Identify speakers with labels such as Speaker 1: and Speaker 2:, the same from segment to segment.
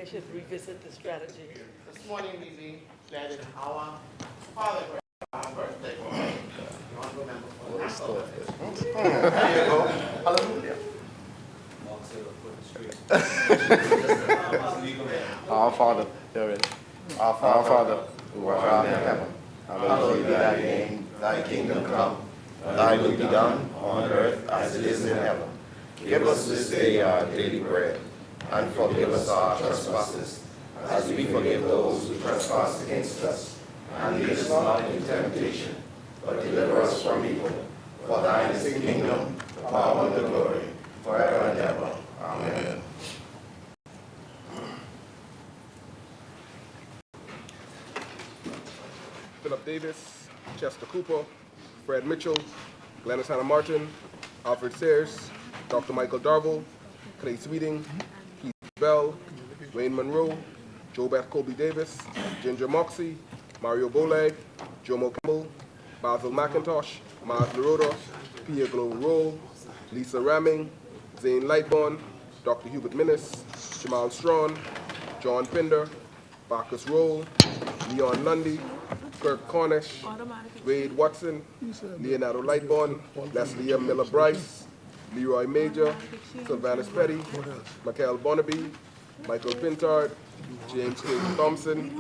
Speaker 1: they should revisit the strategy.
Speaker 2: This morning we be glad that our father our birthday. You want to remember for the There you go. Hallelujah.
Speaker 3: Our Father, here it is. Our Father, who art in heaven, hallowed be thy name, thy kingdom come, thy will be done on earth as it is in heaven. Give us this day our daily bread, and forgive us our trespasses, as we forgive those who trespass against us. And lead us not into temptation, but deliver us from evil. For thine is the kingdom, the power, and the glory, forever and ever. Amen.
Speaker 4: Philip Davis, Chester Cooper, Fred Mitchell, Glennis Hannah Martin, Alfred Sayers, Dr. Michael Darville, Clay Sweeting, Keith Bell, Wayne Monroe, Jobeth Colby Davis, Ginger Moxie, Mario Bolag, Jomo Campbell, Basil McIntosh, Mars Laroda, Pia Glow Roll, Lisa Ramming, Zane Lightborn, Dr. Hubert Minnis, Jamal Strawn, John Pinder, Marcus Roll, Leon Lundy, Kirk Cornish, Wade Watson, Leonardo Lightborn, Leslie M. Miller Bryce, Leroy Major, Sylvanus Petty, Michael Bonnaby, Michael Pintard, James K. Thompson,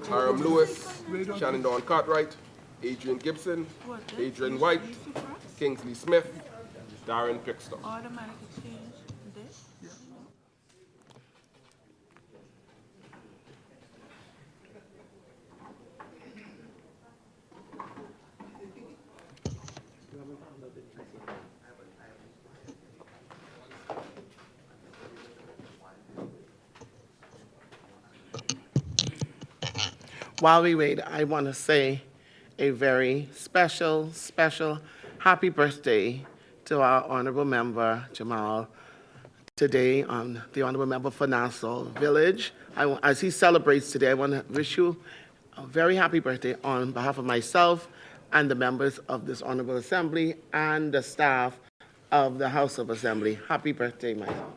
Speaker 4: Hiram Lewis, Shannon Dawn Cartwright, Adrian Gibson, Adrian White, Kingsley Smith, Darren Pickstall.
Speaker 2: While we wait, I want to say a very special happy birthday to our honorable member, Jamal. Today, the honorable member for Nassau Village. As he celebrates today, I want to wish you a very happy birthday on behalf of myself and the members of this honorable assembly and the staff of the House of Assembly. Happy birthday, Michael.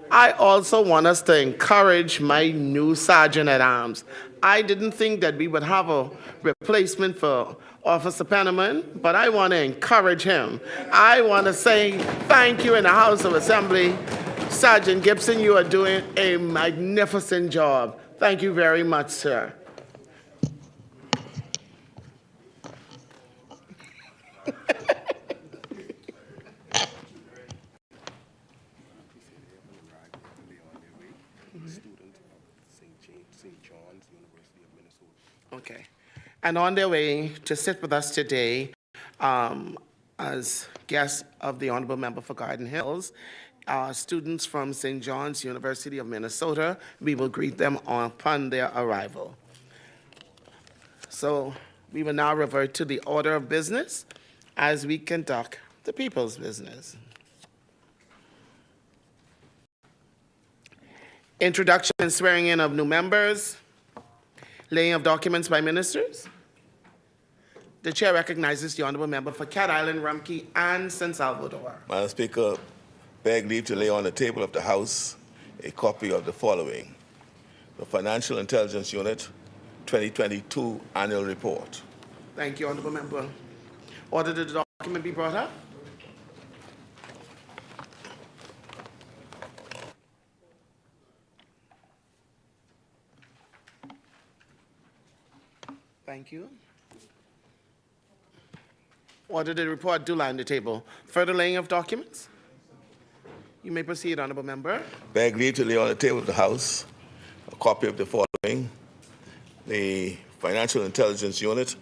Speaker 2: I also want us to encourage my new Sergeant at Arms. I didn't think that we would have a replacement for Officer Penniman, but I want to encourage him. I want to say thank you in the House of Assembly. Sergeant Gibson, you are doing a magnificent job. Thank you very much, sir. Okay. And on their way to sit with us today as guests of the Honorable Member for Garden Hills, students from St. John's University of Minnesota. We will greet them upon their arrival. So we will now revert to the order of business as we conduct the people's business. Introduction and swearing in of new members. Laying of documents by ministers. The chair recognizes the honorable member for Cat Island, Rumpke, and San Salvador.
Speaker 5: Madam Speaker, beg leave to lay on the table of the House a copy of the following: the Financial Intelligence Unit 2022 Annual Report.
Speaker 2: Thank you, honorable member. Order that the document be brought up. Thank you. Order the report do lie on the table. Further laying of documents? You may proceed, honorable member.
Speaker 5: Beg leave to lay on the table of the House a copy of the following: the Financial Intelligence Unit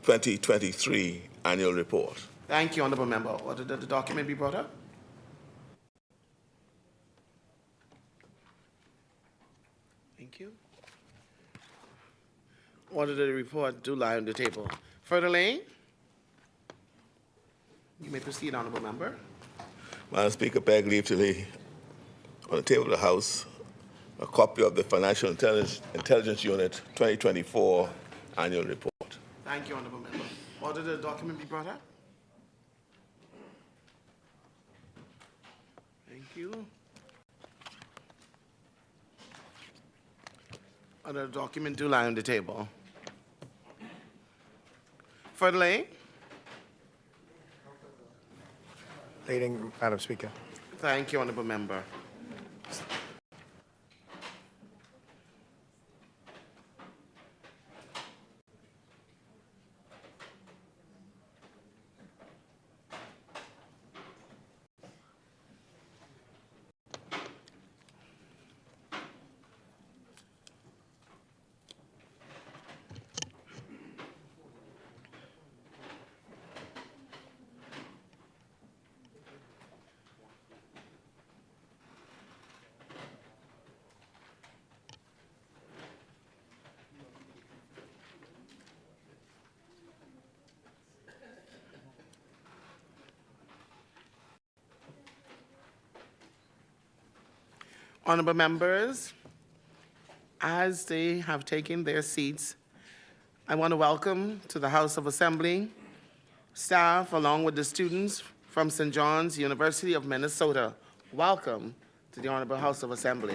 Speaker 5: 2023 Annual Report.
Speaker 2: Thank you, honorable member. Order that the document be brought up. Thank you. Order the report do lie on the table. Further laying? You may proceed, honorable member.
Speaker 5: Madam Speaker, beg leave to lay on the table of the House a copy of the Financial Intelligence Unit 2024 Annual Report.
Speaker 2: Thank you, honorable member. Order the document be brought up. you. Other document do lie on the table. For the lane?
Speaker 6: Leading, Madam Speaker.
Speaker 2: Thank you, Honorable Member. Honorable members, as they have taken their seats, I want to welcome to the House of Assembly staff along with the students from St. John's University of Minnesota. Welcome to the Honorable House of Assembly.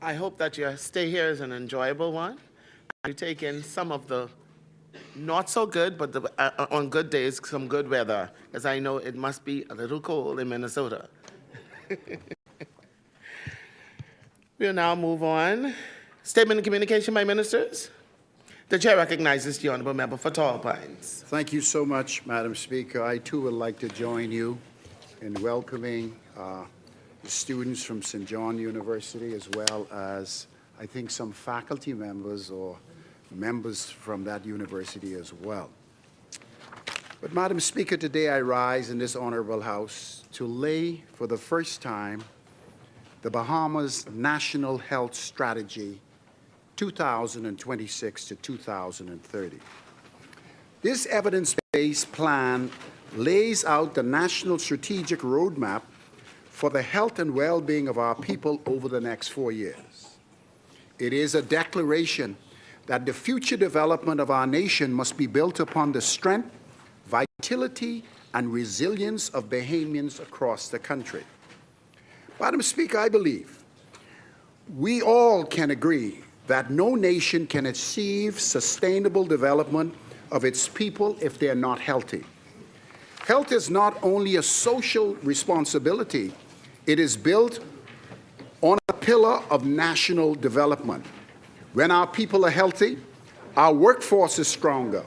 Speaker 2: I hope that your stay here is an enjoyable one. You take in some of the not so good, but on good days, some good weather, as I know it must be a little cold in Minnesota. We'll now move on. Statement of communication by ministers. The chair recognizes the honorable member for Tall Pines.
Speaker 7: Thank you so much, Madam Speaker. I too would like to join you in welcoming the students from St. John University, as well as I think some faculty members or members from that university as well. But Madam Speaker, today I rise in this honorable house to lay for the first time the Bahamas National Health Strategy 2026 to 2030. This evidence-based plan lays out the national strategic roadmap for the health and well-being of our people over the next 4 years. It is a declaration that the future development of our nation must be built upon the strength, vitality, and resilience of Bahamians across the country. Madam Speaker, I believe we all can agree that no nation can achieve sustainable development of its people if they are not healthy. Health is not only a social responsibility, it is built on a pillar of national development. When our people are healthy, our workforce is stronger.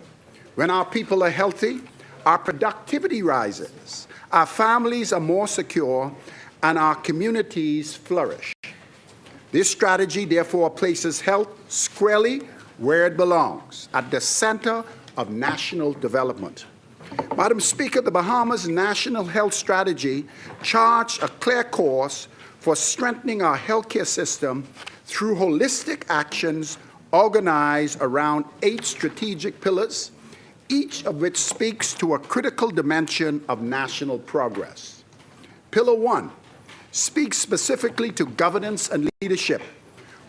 Speaker 7: When our people are healthy, our productivity rises, our families are more secure, and our communities flourish. This strategy, therefore, places health squarely where it belongs, at the center of national development. Madam Speaker, the Bahamas National Health Strategy charts a clear course for strengthening our healthcare system through holistic actions organized around 8 strategic pillars, each of which speaks to a critical dimension of national progress. Pillar 1 speaks specifically to governance and leadership,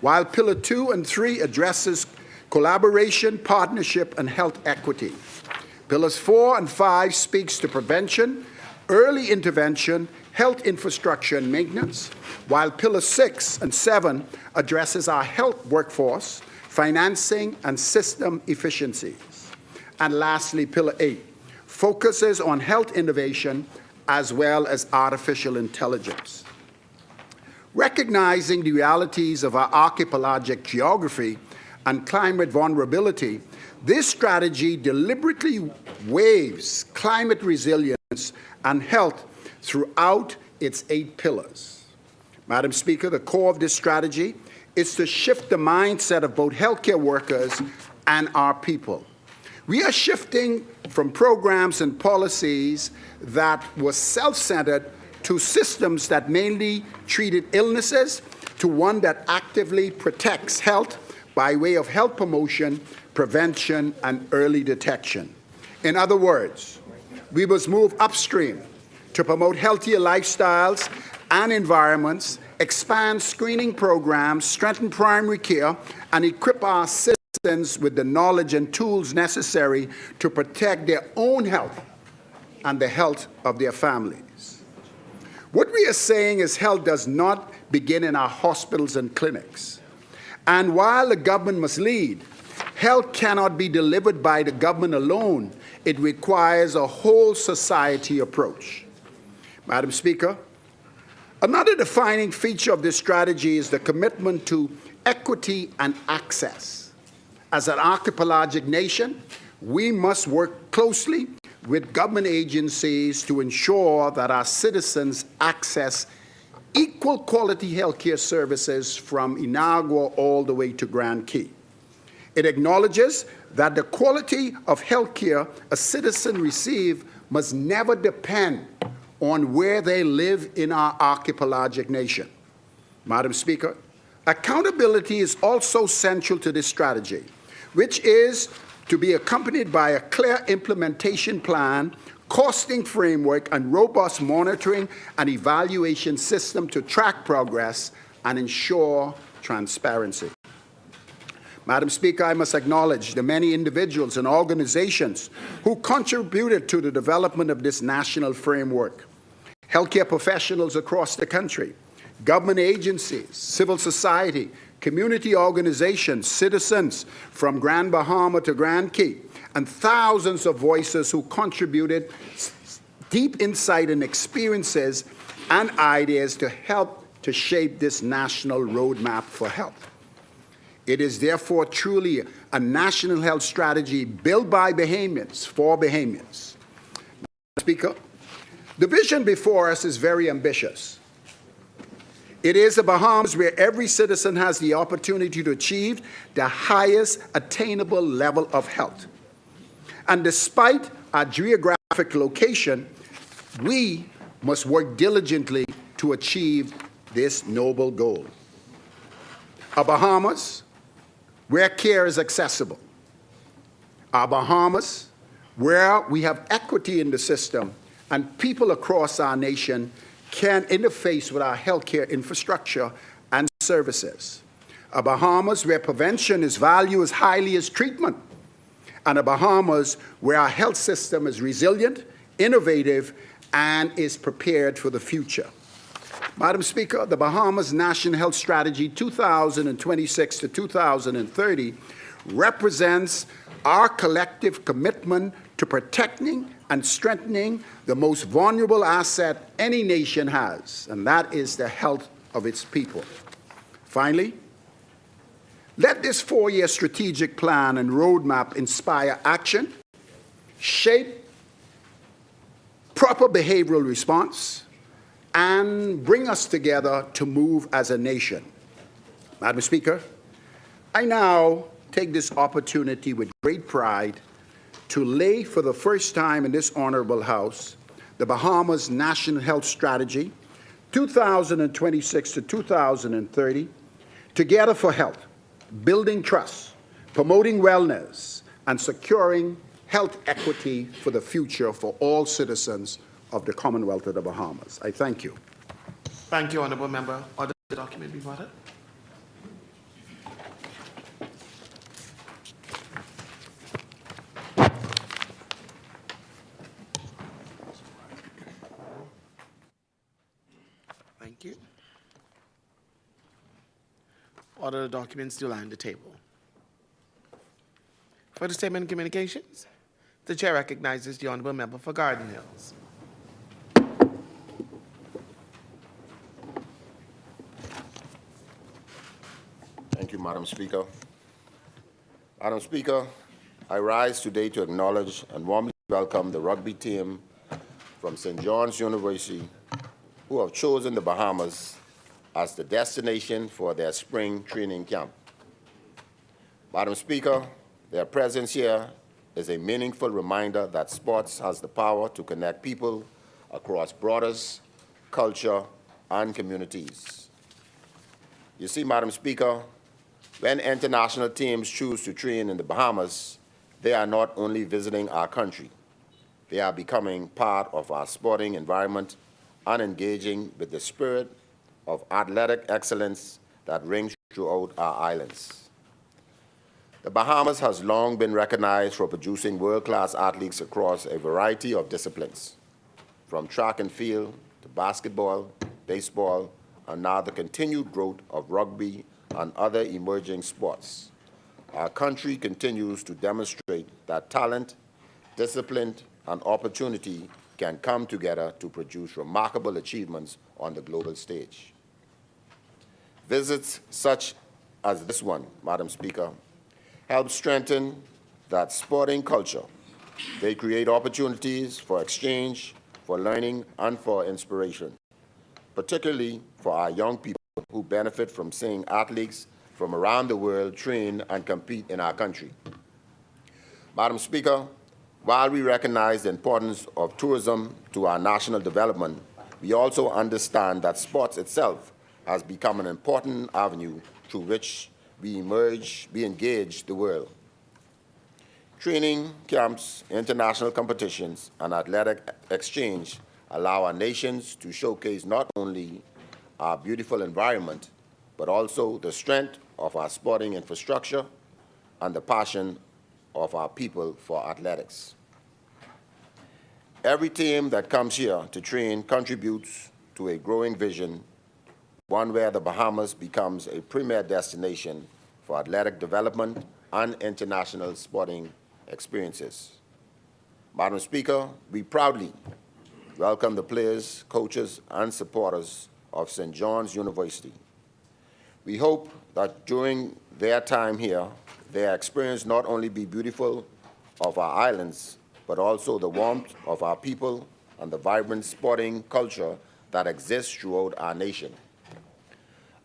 Speaker 7: while Pillar 2 and 3 addresses collaboration, partnership, and health equity. Pillars 4 and 5 speaks to prevention, early intervention, health infrastructure and maintenance, while Pillar 6 and 7 addresses our health workforce, financing, and system efficiencies. And lastly, Pillar 8 focuses on health innovation as well as artificial intelligence. Recognizing the realities of our archipelagic geography and climate vulnerability, this strategy deliberately waves climate resilience and health throughout its 8 pillars. Madam Speaker, the core of this strategy is to shift the mindset of both healthcare workers and our people. We are shifting from programs and policies that were self-centered to systems that mainly treated illnesses to one that actively protects health by way of health promotion, prevention, and early detection. In other words, we must move upstream to promote healthier lifestyles and environments, expand screening programs, strengthen primary care, and equip our citizens citizens with the knowledge and tools necessary to protect their own health and the health of their families. What we are saying is health does not begin in our hospitals and clinics. And while the government must lead, health cannot be delivered by the government alone. It requires a whole society approach. Madam Speaker, another defining feature of this strategy is the commitment to equity and access. As an archipelagic nation, we must work closely with government agencies to ensure that our citizens access equal quality healthcare services from Inagua all the way to Grand Key. It acknowledges that the quality of healthcare a citizen receives must never depend on where they live in our archipelagic nation. Madam Speaker, accountability is also central to this strategy, which is to be accompanied by a clear implementation plan, costing framework, and robust monitoring and evaluation system to track progress and ensure transparency. Madam Speaker, I must acknowledge the many individuals and organizations who contributed to the development of this national framework. Healthcare professionals across the country, government agencies, civil society, community organizations, citizens from Grand Bahama to Grand Key, and thousands of voices who contributed deep insight and experiences and ideas to help to shape this national roadmap for health. It is therefore truly a national health strategy built by Bahamians for Bahamians. Madam Speaker, the vision before us is very ambitious. It is a Bahamas where every citizen has the opportunity to achieve the highest attainable level of health. And despite our geographic location, we must work diligently to achieve this noble goal. A Bahamas where care is accessible. A Bahamas where we have equity in the system and people across our nation can interface with our healthcare infrastructure and services. A Bahamas where prevention is valued as highly as treatment. And a Bahamas where our health system is resilient, innovative, and is prepared for the future. Madam Speaker, the Bahamas National Health Strategy 2026 to 2030 represents our collective commitment to protecting and strengthening the most vulnerable asset any nation has, and that is the health of its people. Finally, let this four-year strategic plan and roadmap inspire action, shape proper behavioral response, and bring us together to move as a nation. Madam Speaker, I now take this opportunity with great pride to lay for the first time in this honorable House the Bahamas National Health Strategy 2026 to 2030, Together for Health, Building Trust, Promoting Wellness, and Securing Health Equity for the Future for all citizens of the Commonwealth of the Bahamas. I thank you.
Speaker 2: Thank you, Honourable Member. Order the document be brought up. Thank you. Order the documents to line the table. For the statement and communications, the chair recognizes the Honourable Member for Garden Hills.
Speaker 3: Thank you, Madam Speaker. Madam Speaker, I rise today to acknowledge and warmly welcome the rugby team from St. John's University who have chosen the Bahamas as the destination for their spring training camp. Madam Speaker, their presence here is a meaningful reminder that sports has the power to connect people across borders, culture, and communities. You see, Madam Speaker, when international teams choose to train in the Bahamas, they are not only visiting our country, they are becoming part of our sporting environment and engaging with the spirit of athletic excellence that rings throughout our islands. The Bahamas has long been recognized for producing world-class athletes across a variety of disciplines, from track and field to basketball, baseball, and now the continued growth of rugby and other emerging sports. Our country continues to demonstrate that talent, discipline, and opportunity can come together to produce remarkable achievements on the global stage. Visits such as this one, Madam Speaker, help strengthen that sporting culture. They create opportunities for exchange, for learning, and for inspiration, particularly for our young people who benefit from seeing athletes from around the world train and compete in our country. Madam Speaker, while we recognize the importance of tourism to our national development, we also understand that sports itself has become an important avenue through which we engage the world. Training camps, international competitions, and athletic exchange allow our nations to showcase not only our beautiful environment, but also the strength of our sporting infrastructure and the passion of our people for athletics. Every team that comes here to train contributes to a growing vision, one where the Bahamas becomes a premier destination for athletic development and international sporting experiences. Madam Speaker, we proudly welcome the players, coaches, and supporters of St. John's University. We hope that during their time here, their experience not only be beautiful of our islands, but also the warmth of our people and the vibrant sporting culture that exists throughout our nation.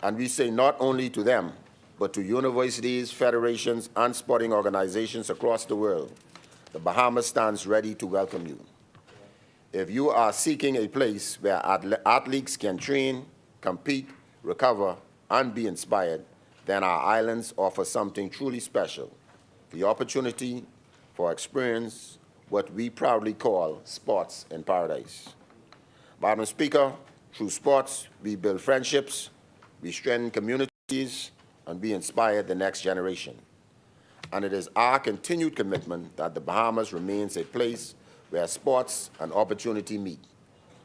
Speaker 3: And we say not only to them, but to universities, federations, and sporting organizations across the world, the Bahamas stands ready to welcome you. If you are seeking a place where athletes can train, compete, recover, and be inspired, then our islands offer something truly special, the opportunity for experience what we proudly call sports in paradise. Madam Speaker, through sports, we build friendships, we strengthen communities, and we inspire the next generation. And it is our continued commitment that the Bahamas remains a place where sports and opportunity meet.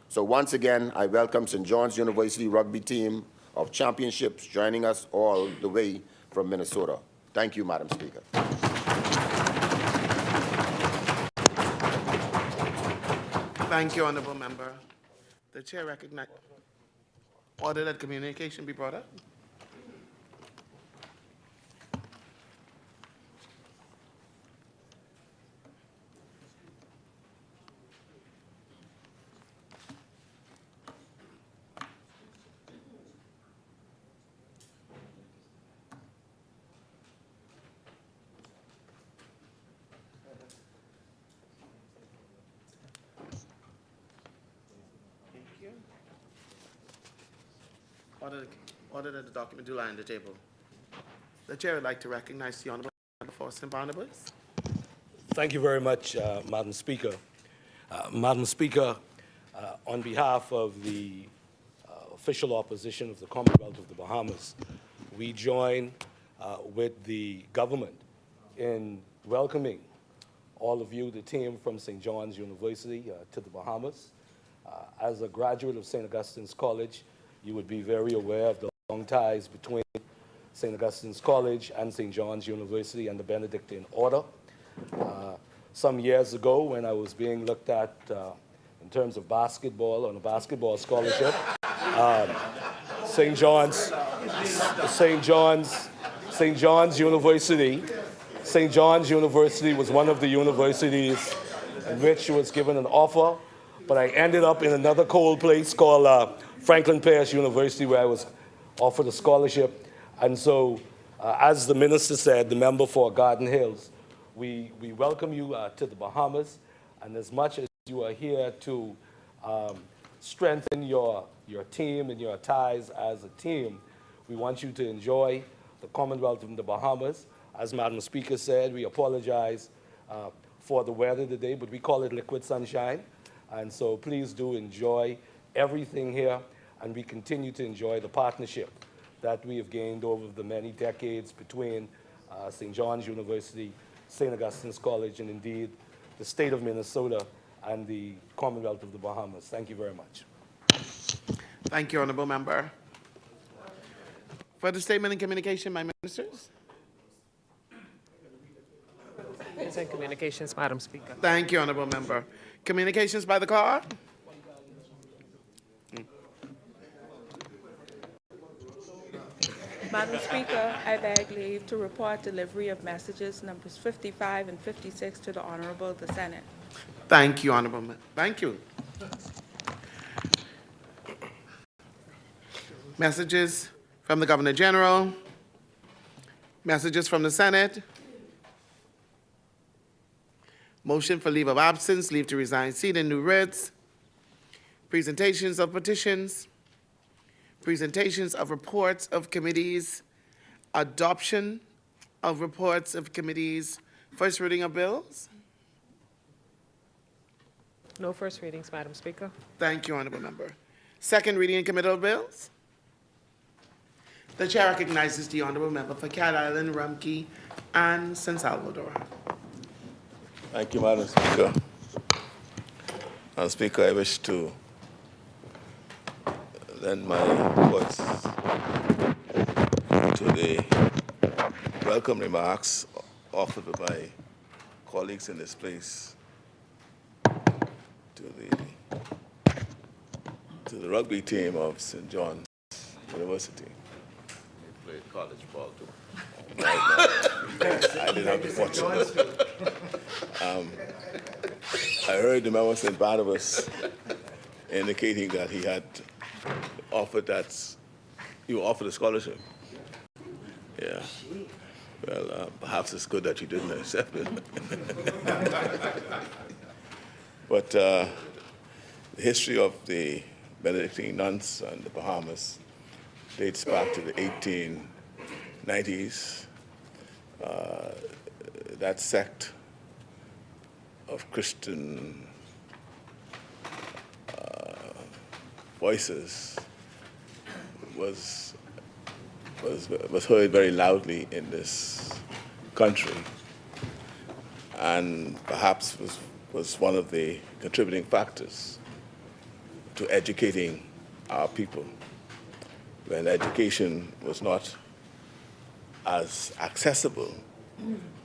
Speaker 3: So once again, I welcome St. John's University rugby team of championships joining us all the way from Minnesota. Thank you, Madam Speaker.
Speaker 2: Thank you, Honorable Member. The Chair recognizes. Order that communication be brought up. Order that the document do lie on the table. The Chair would like to recognize the Honorable Member for St. Barnabas.
Speaker 8: Thank you very much, Madam Speaker. Madam Speaker, on behalf of the official opposition of the Commonwealth of the Bahamas, we join with the government in welcoming all of you, the team from St. John's University, to the Bahamas. As a graduate of St. Augustine's College, you would be very aware of the long ties between St. Augustine's College and St. John's University and the Benedictine Order. Some years ago, when I was being looked at in terms of basketball, on a basketball scholarship, St. John's University was one of the universities in which was given an offer, but I ended up in another cold place called Franklin Pierce University, where I was offered a scholarship. And so, as the minister said, the member for Garden Hills, we welcome you to the Bahamas, and as much as you are here to strengthen your team and your ties as a team, we want you to enjoy the Commonwealth of the Bahamas. As Madam Speaker said, we apologize for the weather today, but we call it liquid sunshine. And so please do enjoy everything here, and we continue to enjoy the partnership that we have gained over the many decades between St. John's University, St. Augustine's College, and indeed the state of Minnesota and the Commonwealth of the Bahamas. Thank you very much.
Speaker 2: Thank you, Honorable Member. For the statement and communication, my ministers.
Speaker 9: News and Communications, Madam Speaker.
Speaker 2: Thank you, Honorable Member. Communications by the card.
Speaker 10: Madam Speaker, I beg leave to report delivery of messages numbers 55 and 56 to the Honorable the Senate.
Speaker 2: Thank you, Honorable Member. Thank you. Messages from the Governor General. Messages from the Senate. Motion for leave of absence, leave to resign seat, and new writs. Presentations of petitions. Presentations of reports of committees. Adoption of reports of committees. First reading of bills.
Speaker 9: No first readings, Madam Speaker.
Speaker 2: Thank you, Honorable Member. Second reading and committee of bills. The chair recognizes the Honorable Member for Cat Island, Rumkey, and San Salvador.
Speaker 5: Thank you, Madam Speaker. Madam Speaker, I wish to lend my voice to the welcome remarks offered by my colleagues in this place to the rugby team of St. John's University. They played college ball too. I didn't have the fortune. I heard the member St. Barnabas indicating that he had offered you offered a scholarship. Yeah. Well, perhaps it's good that you didn't accept it. But the history of the Benedictine nuns and the Bahamas dates back to the 1890s. That sect of Christian voices was heard very loudly in this country, and perhaps was one of the contributing factors to educating our people when education was not as accessible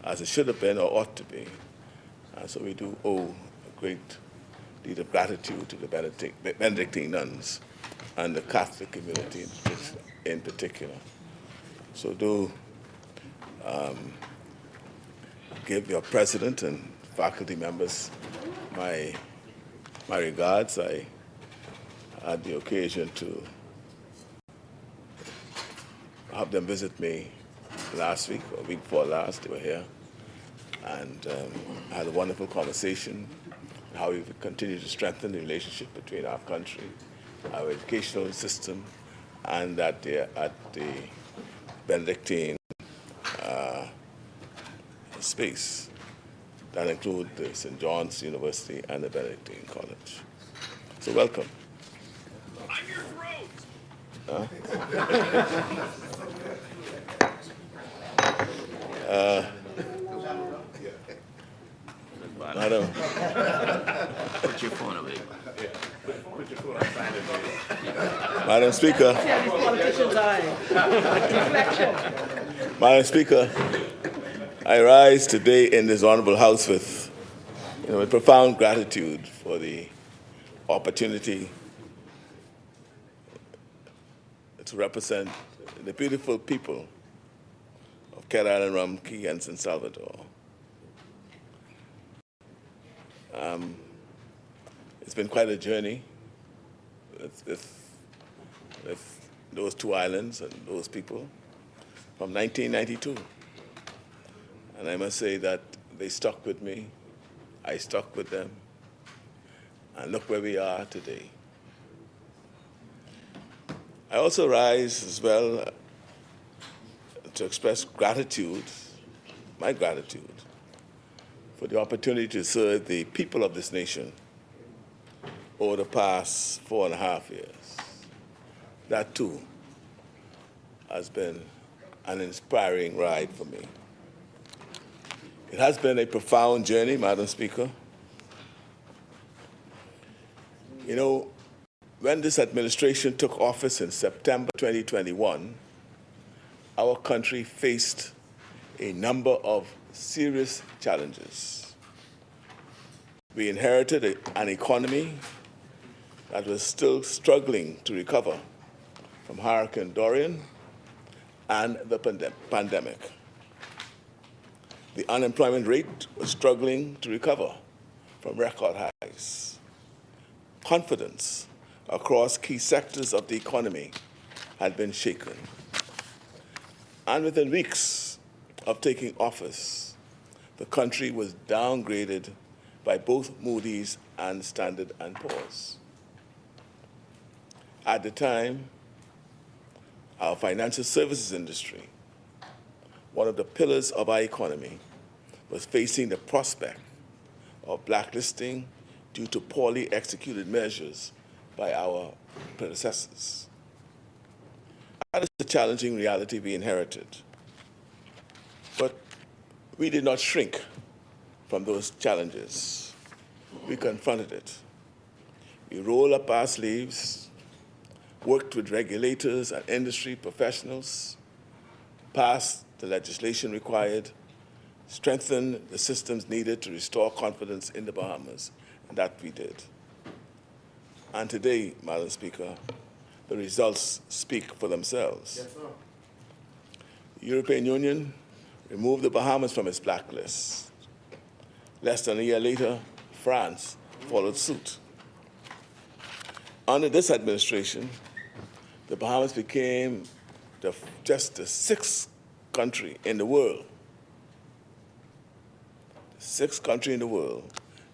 Speaker 5: as it should have been or ought to be. And so we do owe a great deed of gratitude to the Benedictine nuns and the Catholic community in particular. So do give your president and faculty members my regards. I had the occasion to have them visit me last week or week before last. They were here, and I had a wonderful conversation on how we would continue to strengthen the relationship between our country, our educational system, and at the Benedictine space that include the St. John's University and the Benedictine College. So welcome. I'm your throat. Madam.
Speaker 3: Put your phone away.
Speaker 5: Madam Speaker.
Speaker 1: Politicians' eye. Reflection.
Speaker 5: Madam Speaker, I rise today in this honorable House with profound gratitude for the opportunity to represent the beautiful people of Cat Island, Rumkey, and San Salvador. It's been quite a journey with those two islands and those people from 1992. And I must say that they stuck with me, I stuck with them, and look where we are today. I also rise as well to express gratitude, my gratitude, for the opportunity to serve the people of this nation over the past 4.5 years. That too has been an inspiring ride for me. It has been a profound journey, Madam Speaker. You know, when this administration took office in September 2021, our country faced a number of serious challenges. We inherited an economy that was still struggling to recover from Hurricane Dorian and the pandemic. The unemployment rate was struggling to recover from record highs. Confidence across key sectors of the economy had been shaken. And within weeks of taking office, the country was downgraded by both Moody's and Standard & Poor's. At the time, our financial services industry, one of the pillars of our economy, was facing the prospect of blacklisting due to poorly executed measures by our predecessors. That is the challenging reality we inherited. But we did not shrink from those challenges. We confronted it. We rolled up our sleeves, worked with regulators and industry professionals, passed the legislation required, strengthened the systems needed to restore confidence in the Bahamas, and that we did. And today, Madam Speaker, the results speak for themselves. Yes, sir. The European Union removed the Bahamas from its blacklist. Less than a year later, France followed suit. Under this administration, the Bahamas became just the sixth country in the world,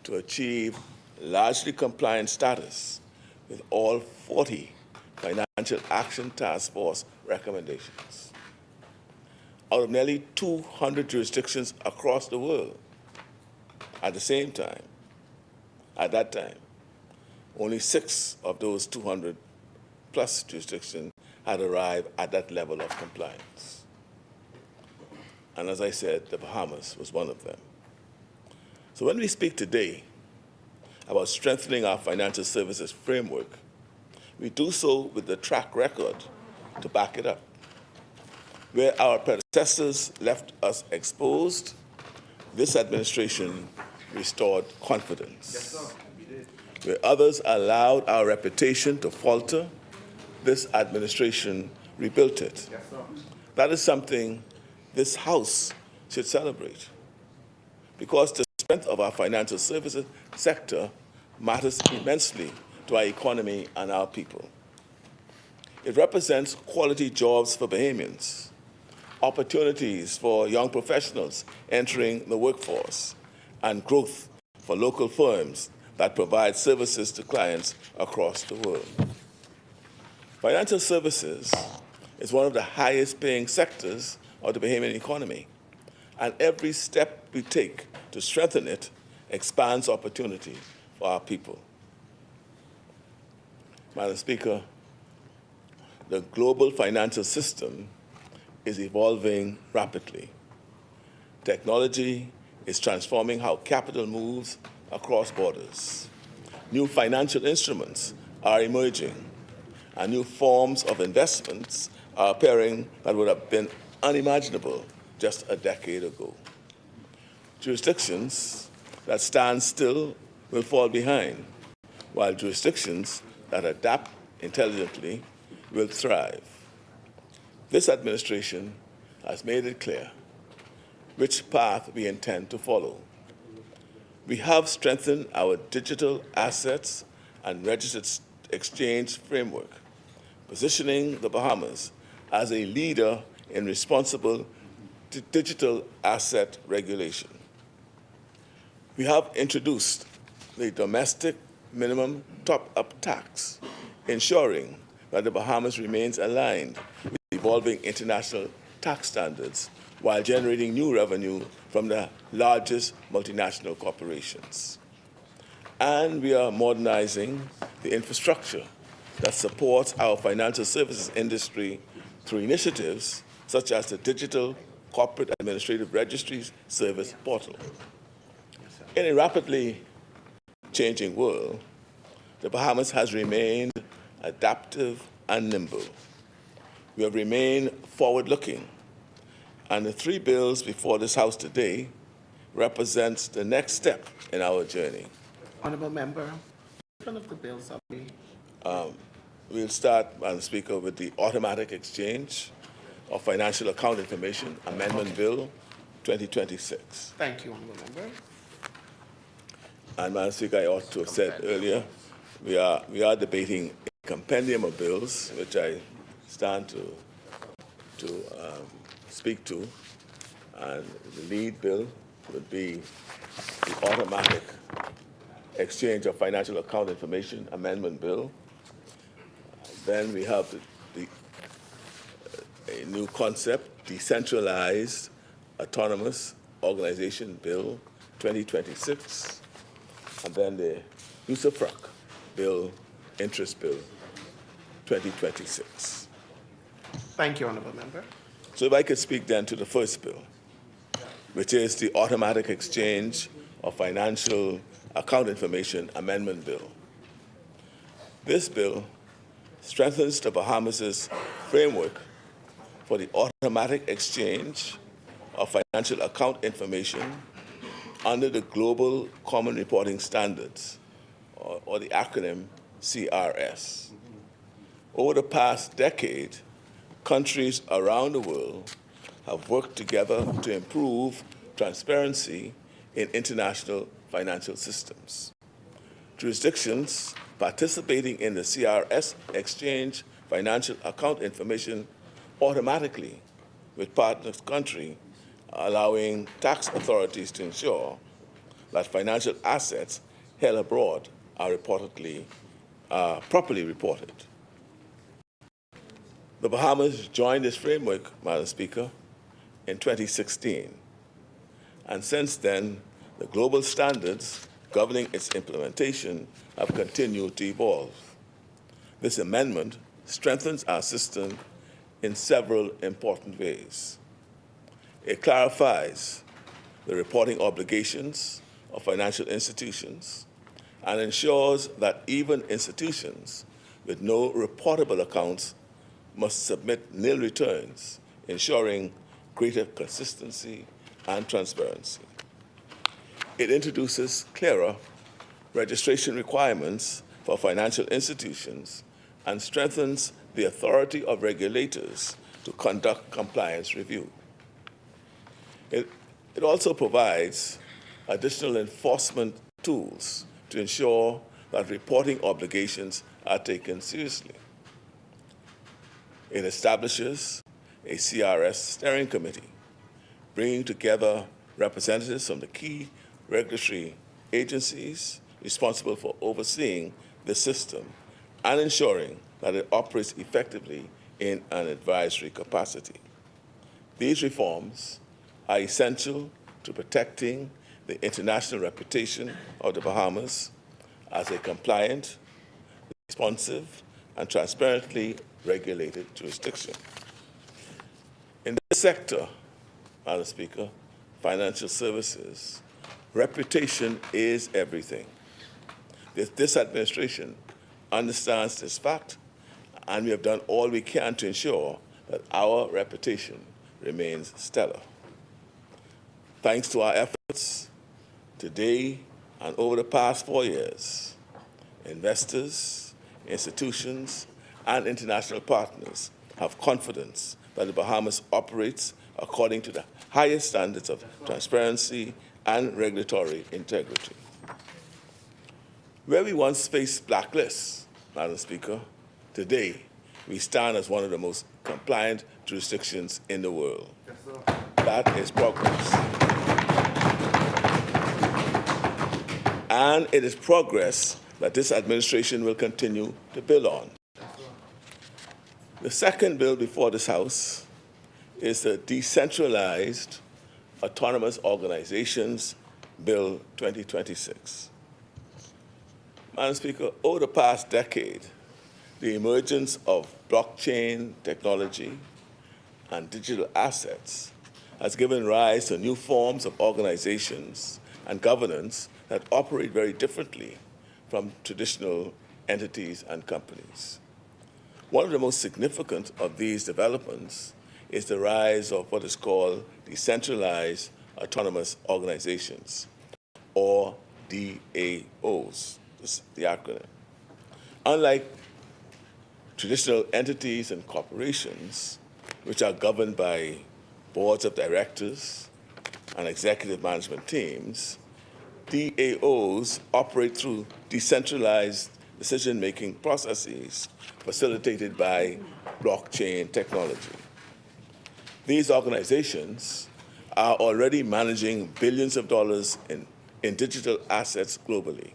Speaker 5: to achieve largely compliant status with all 40 Financial Action Task Force recommendations. Out of nearly 200 jurisdictions across the world, at that time, only 6 of those 200 plus jurisdictions had arrived at that level of compliance. And as I said, the Bahamas was one of them. So when we speak today about strengthening our financial services framework, we do so with the track record to back it up. Where our predecessors left us exposed, this administration restored confidence. Yes, sir. Where others allowed our reputation to falter, this administration rebuilt it. Yes, sir. That is something this House should celebrate, because the strength of our financial services sector matters immensely to our economy and our people. It represents quality jobs for Bahamians, opportunities for young professionals entering the workforce, and growth for local firms that provide services to clients across the world. Financial services is one of the highest paying sectors of the Bahamian economy, and every step we take to strengthen it expands opportunity for our people. Madam Speaker, the global financial system is evolving rapidly. Technology is transforming how capital moves across borders. New financial instruments are emerging, and new forms of investments are appearing that would have been unimaginable just a decade ago. Jurisdictions that stand still will fall behind, while jurisdictions that adapt intelligently will thrive. This administration has made it clear which path we intend to follow. We have strengthened our digital assets and registered exchange framework, positioning the Bahamas as a leader in responsible digital asset regulation. We have introduced the domestic minimum top-up tax, ensuring that the Bahamas remains aligned with evolving international tax standards while generating new revenue from the largest multinational corporations. And we are modernizing the infrastructure that supports our financial services industry through initiatives such as the Digital Corporate Administrative Registries Service portal. In a rapidly changing world, the Bahamas has remained adaptive and nimble. We have remained forward-looking, and the 3 bills before this House today represents the next step in our journey.
Speaker 2: Honourable Member, which one of the bills are we?
Speaker 5: We'll start, Madam Speaker, with the automatic exchange of financial account information, Amendment Bill 2026.
Speaker 2: Thank you, Honourable Member.
Speaker 5: And Madam Speaker, I ought to have said earlier, we are debating a compendium of bills, which I stand to speak to, and the lead bill would be the automatic exchange of financial account information Amendment Bill. Then we have a new concept, Decentralized Autonomous Organization Bill 2026, and then the USAFRAC Bill, Interest Bill 2026.
Speaker 2: Thank you, Honourable Member.
Speaker 5: So if I could speak then to the first bill, which is the automatic exchange of financial account information Amendment Bill. This bill strengthens the Bahamas' framework for the automatic exchange of financial account information under the Global Common Reporting Standards, or the acronym CRS. Over the past decade, countries around the world have worked together to improve transparency in international financial systems. Jurisdictions participating in the CRS exchange financial account information automatically with partner country, allowing tax authorities to ensure that financial assets held abroad are properly reported. The Bahamas joined this framework, Madam Speaker, in 2016. And since then, the global standards governing its implementation have continued to evolve. This amendment strengthens our system in several important ways. It clarifies the reporting obligations of financial institutions and ensures that even institutions with no reportable accounts must submit nil returns, ensuring greater consistency and transparency. It introduces clearer registration requirements for financial institutions and strengthens the authority of regulators to conduct compliance review. It also provides additional enforcement tools to ensure that reporting obligations are taken seriously. It establishes a CRS steering committee, bringing together representatives from the key regulatory agencies responsible for overseeing the system and ensuring that it operates effectively in an advisory capacity. These reforms are essential to protecting the international reputation of the Bahamas as a compliant, responsive, and transparently regulated jurisdiction. In this sector, Madam Speaker, financial services, reputation is everything. This administration understands this fact, and we have done all we can to ensure that our reputation remains stellar. Thanks to our efforts, today and over the past 4 years, investors, institutions, and international partners have confidence that the Bahamas operates according to the highest standards of transparency and regulatory integrity. Where we once faced blacklists, Madam Speaker, today we stand as one of the most compliant jurisdictions in the world. Yes, sir. That is progress. And it is progress that this administration will continue to build on. The second bill before this House is the Decentralized Autonomous Organizations Bill 2026. Madam Speaker, over the past decade, the emergence of blockchain technology and digital assets has given rise to new forms of organizations and governance that operate very differently from traditional entities and companies. One of the most significant of these developments is the rise of what is called decentralized autonomous organizations, or DAOs, this is the acronym. Unlike traditional entities and corporations, which are governed by boards of directors and executive management teams, DAOs operate through decentralized decision-making processes facilitated by blockchain technology. These organizations are already managing billions of dollars in digital assets globally.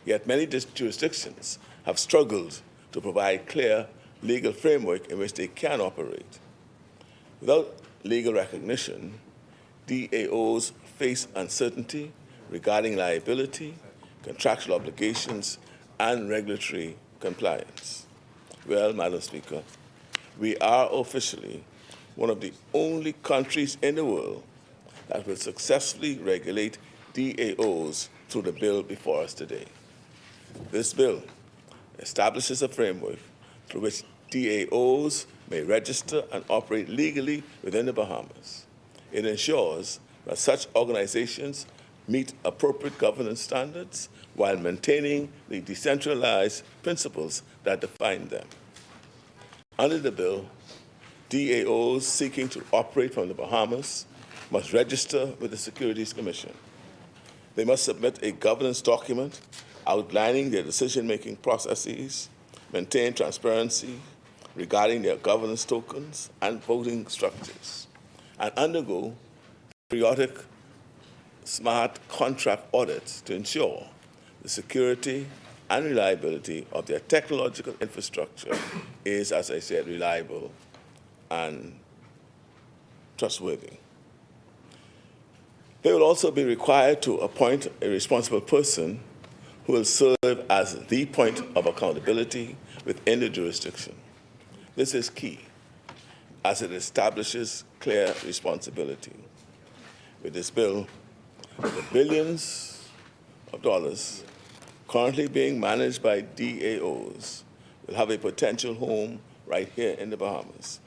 Speaker 5: Yet many jurisdictions have struggled to provide clear legal framework in which they can operate. Without legal recognition, DAOs face uncertainty regarding liability, contractual obligations, and regulatory compliance. Well, Madam Speaker, we are officially one of the only countries in the world that will successfully regulate DAOs through the bill before us today. This bill establishes a framework through which DAOs may register and operate legally within the Bahamas. It ensures that such organizations meet appropriate governance standards while maintaining the decentralized principles that define them. Under the bill, DAOs seeking to operate from the Bahamas must register with the Securities Commission. They must submit a governance document outlining their decision-making processes, maintain transparency regarding their governance tokens and voting structures, and undergo periodic smart contract audits to ensure the security and reliability of their technological infrastructure is, as I said, reliable and trustworthy. They will also be required to appoint a responsible person who will serve as the point of accountability within the jurisdiction. This is key, as it establishes clear responsibility. With this bill, the billions of dollars currently being managed by DAOs will have a potential home right here in the Bahamas,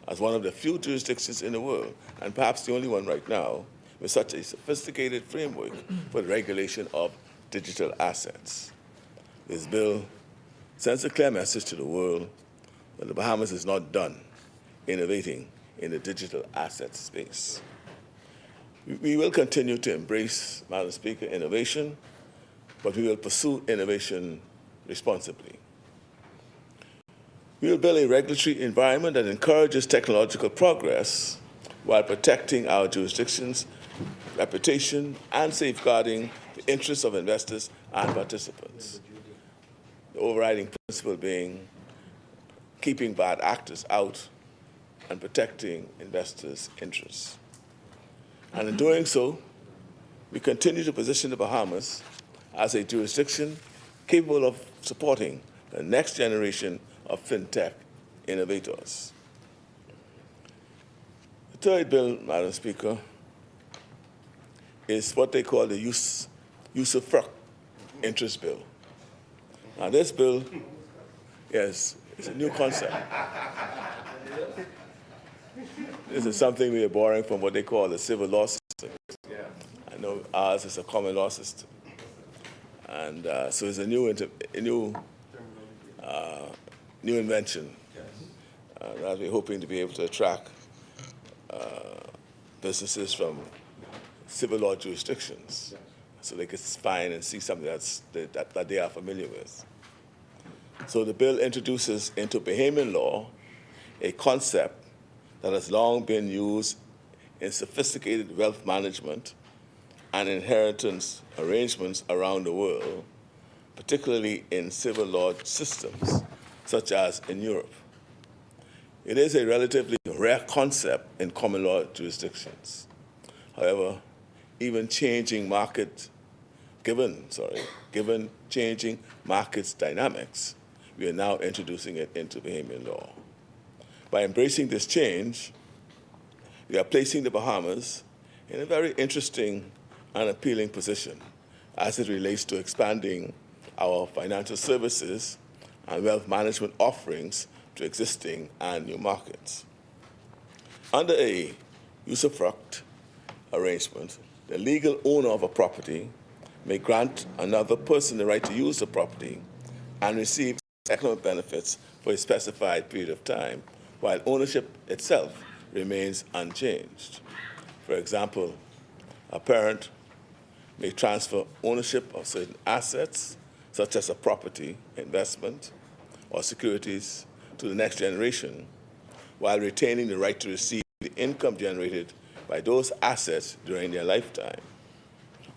Speaker 5: as one of the few jurisdictions in the world, and perhaps the only one right now, with such a sophisticated framework for the regulation of digital assets. This bill sends a clear message to the world that the Bahamas is not done innovating in the digital asset space. We will continue to embrace, Madam Speaker, innovation, but we will pursue innovation responsibly. We will build a regulatory environment that encourages technological progress while protecting our jurisdiction's reputation and safeguarding the interests of investors and participants. The overriding principle being keeping bad actors out and protecting investors' interests. And in doing so, we continue to position the Bahamas as a jurisdiction capable of supporting the next generation of fintech innovators. The third bill, Madam Speaker, is what they call the usufruct interest bill. Now, this bill, yes, it's a new concept. This is something we are borrowing from what they call the civil law system. I know ours is a common law system. And so it's a new invention that we're hoping to be able to attract businesses from civil law jurisdictions so they can find and see something that they are familiar with. So the bill introduces into Bahamian law a concept that has long been used in sophisticated wealth management and inheritance arrangements around the world, particularly in civil law systems, such as in Europe. It is a relatively rare concept in common law jurisdictions. However, given changing market dynamics, we are now introducing it into Bahamian law. By embracing this change, we are placing the Bahamas in a very interesting and appealing position as it relates to expanding our financial services and wealth management offerings to existing and new markets. Under a usufruct arrangement, the legal owner of a property may grant another person the right to use the property and receive economic benefits for a specified period of time, while ownership itself remains unchanged. For example, a parent may transfer ownership of certain assets, such as a property, investment, or securities, to the next generation, while retaining the right to receive the income generated by those assets during their lifetime.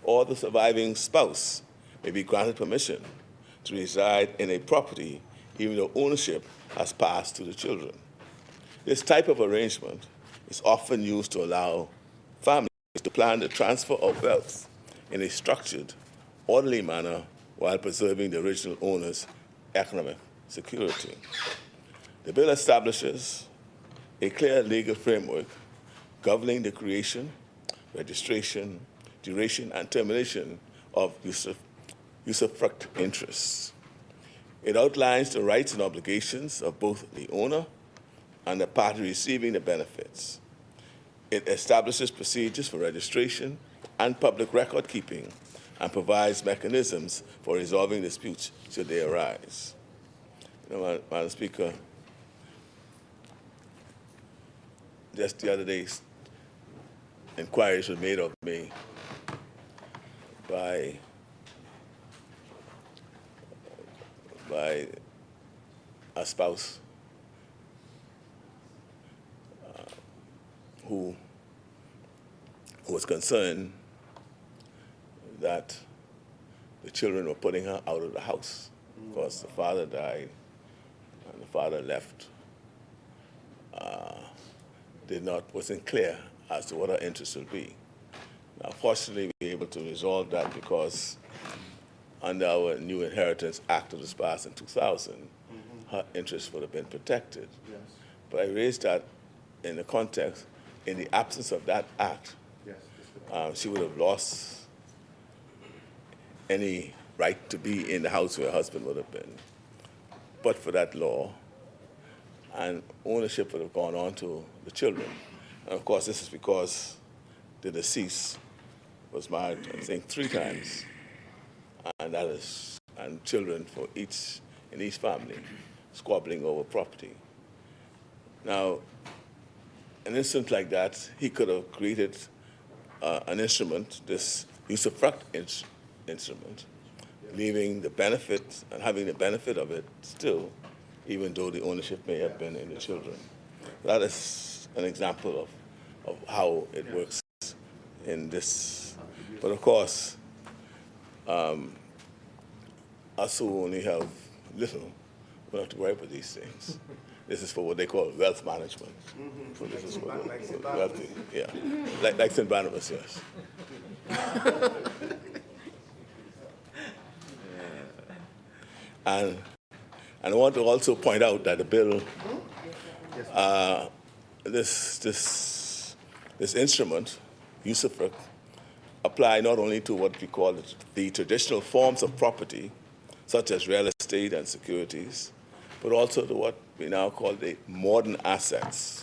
Speaker 5: Or the surviving spouse may be granted permission to reside in a property even though ownership has passed to the children. This type of arrangement is often used to allow families to plan the transfer of wealth in a structured, orderly manner while preserving the original owner's economic security. The bill establishes a clear legal framework governing the creation, registration, duration, and termination of usufruct interests. It outlines the rights and obligations of both the owner and the party receiving the benefits. It establishes procedures for registration and public record keeping and provides mechanisms for resolving disputes should they arise. You know, Madam Speaker, just the other day, inquiries were made of me by a spouse who was concerned that the children were putting her out of the house because the father died and the father left. Wasn't clear as to what her interests would be. Now, fortunately, we were able to resolve that because under our new Inheritance Act of the passed in 2000, her interests would have been protected.
Speaker 3: Yes.
Speaker 5: But I raised that in the context, in the absence of that act,
Speaker 3: Yes.
Speaker 5: she would have lost any right to be in the house where her husband would have been. But for that law, and ownership would have gone on to the children. And of course, this is because the deceased was married, I think, 3 times, and children for in each family, squabbling over property. Now, an instance like that, he could have created an instrument, this usufruct instrument, leaving the benefit and having the benefit of it still, even though the ownership may have been in the children. That is an example of how it works in this. But of course, us who only have little, we don't have to worry about these things. This is for what they call wealth management. So this is what wealthy, yeah, like St. Barnabas, yes. And I want to also point out that the bill, this instrument, usufruct, apply not only to what we call the traditional forms of property, such as real estate and securities, but also to what we now call the modern assets,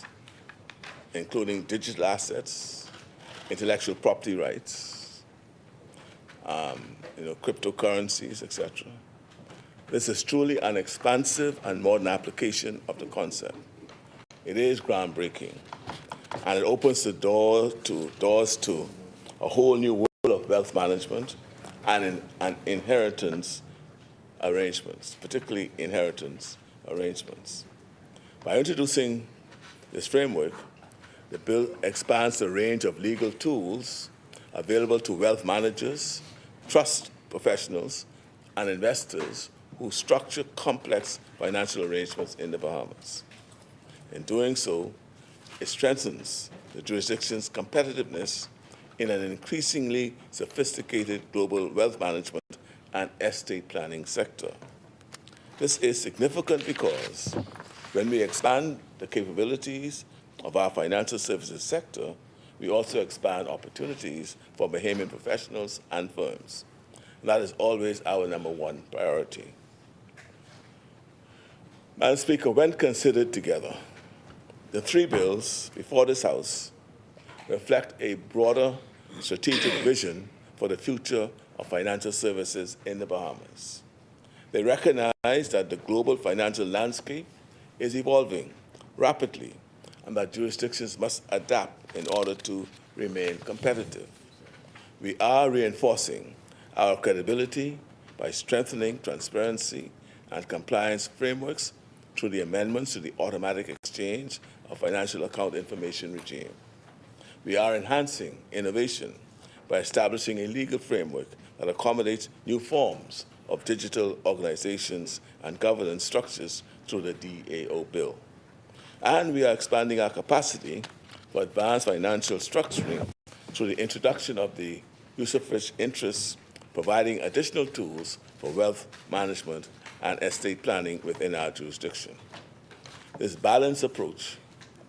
Speaker 5: including digital assets, intellectual property rights, cryptocurrencies, etc. This is truly an expansive and modern application of the concept. It is groundbreaking, and it opens the doors to a whole new world of wealth management and inheritance arrangements, particularly inheritance arrangements. By introducing this framework, the bill expands the range of legal tools available to wealth managers, trust professionals, and investors who structure complex financial arrangements in the Bahamas. In doing so, it strengthens the jurisdiction's competitiveness in an increasingly sophisticated global wealth management and estate planning sector. This is significant because when we expand the capabilities of our financial services sector, we also expand opportunities for Bahamian professionals and firms. And that is always our #1 priority. Madam Speaker, when considered together, the 3 bills before this House reflect a broader strategic vision for the future of financial services in the Bahamas. They recognize that the global financial landscape is evolving rapidly and that jurisdictions must adapt in order to remain competitive. We are reinforcing our credibility by strengthening transparency and compliance frameworks through the amendments to the automatic exchange of financial account information regime. We are enhancing innovation by establishing a legal framework that accommodates new forms of digital organizations and governance structures through the DAO bill. And we are expanding our capacity for advanced financial structuring through the introduction of the use of rich interests, providing additional tools for wealth management and estate planning within our jurisdiction. This balanced approach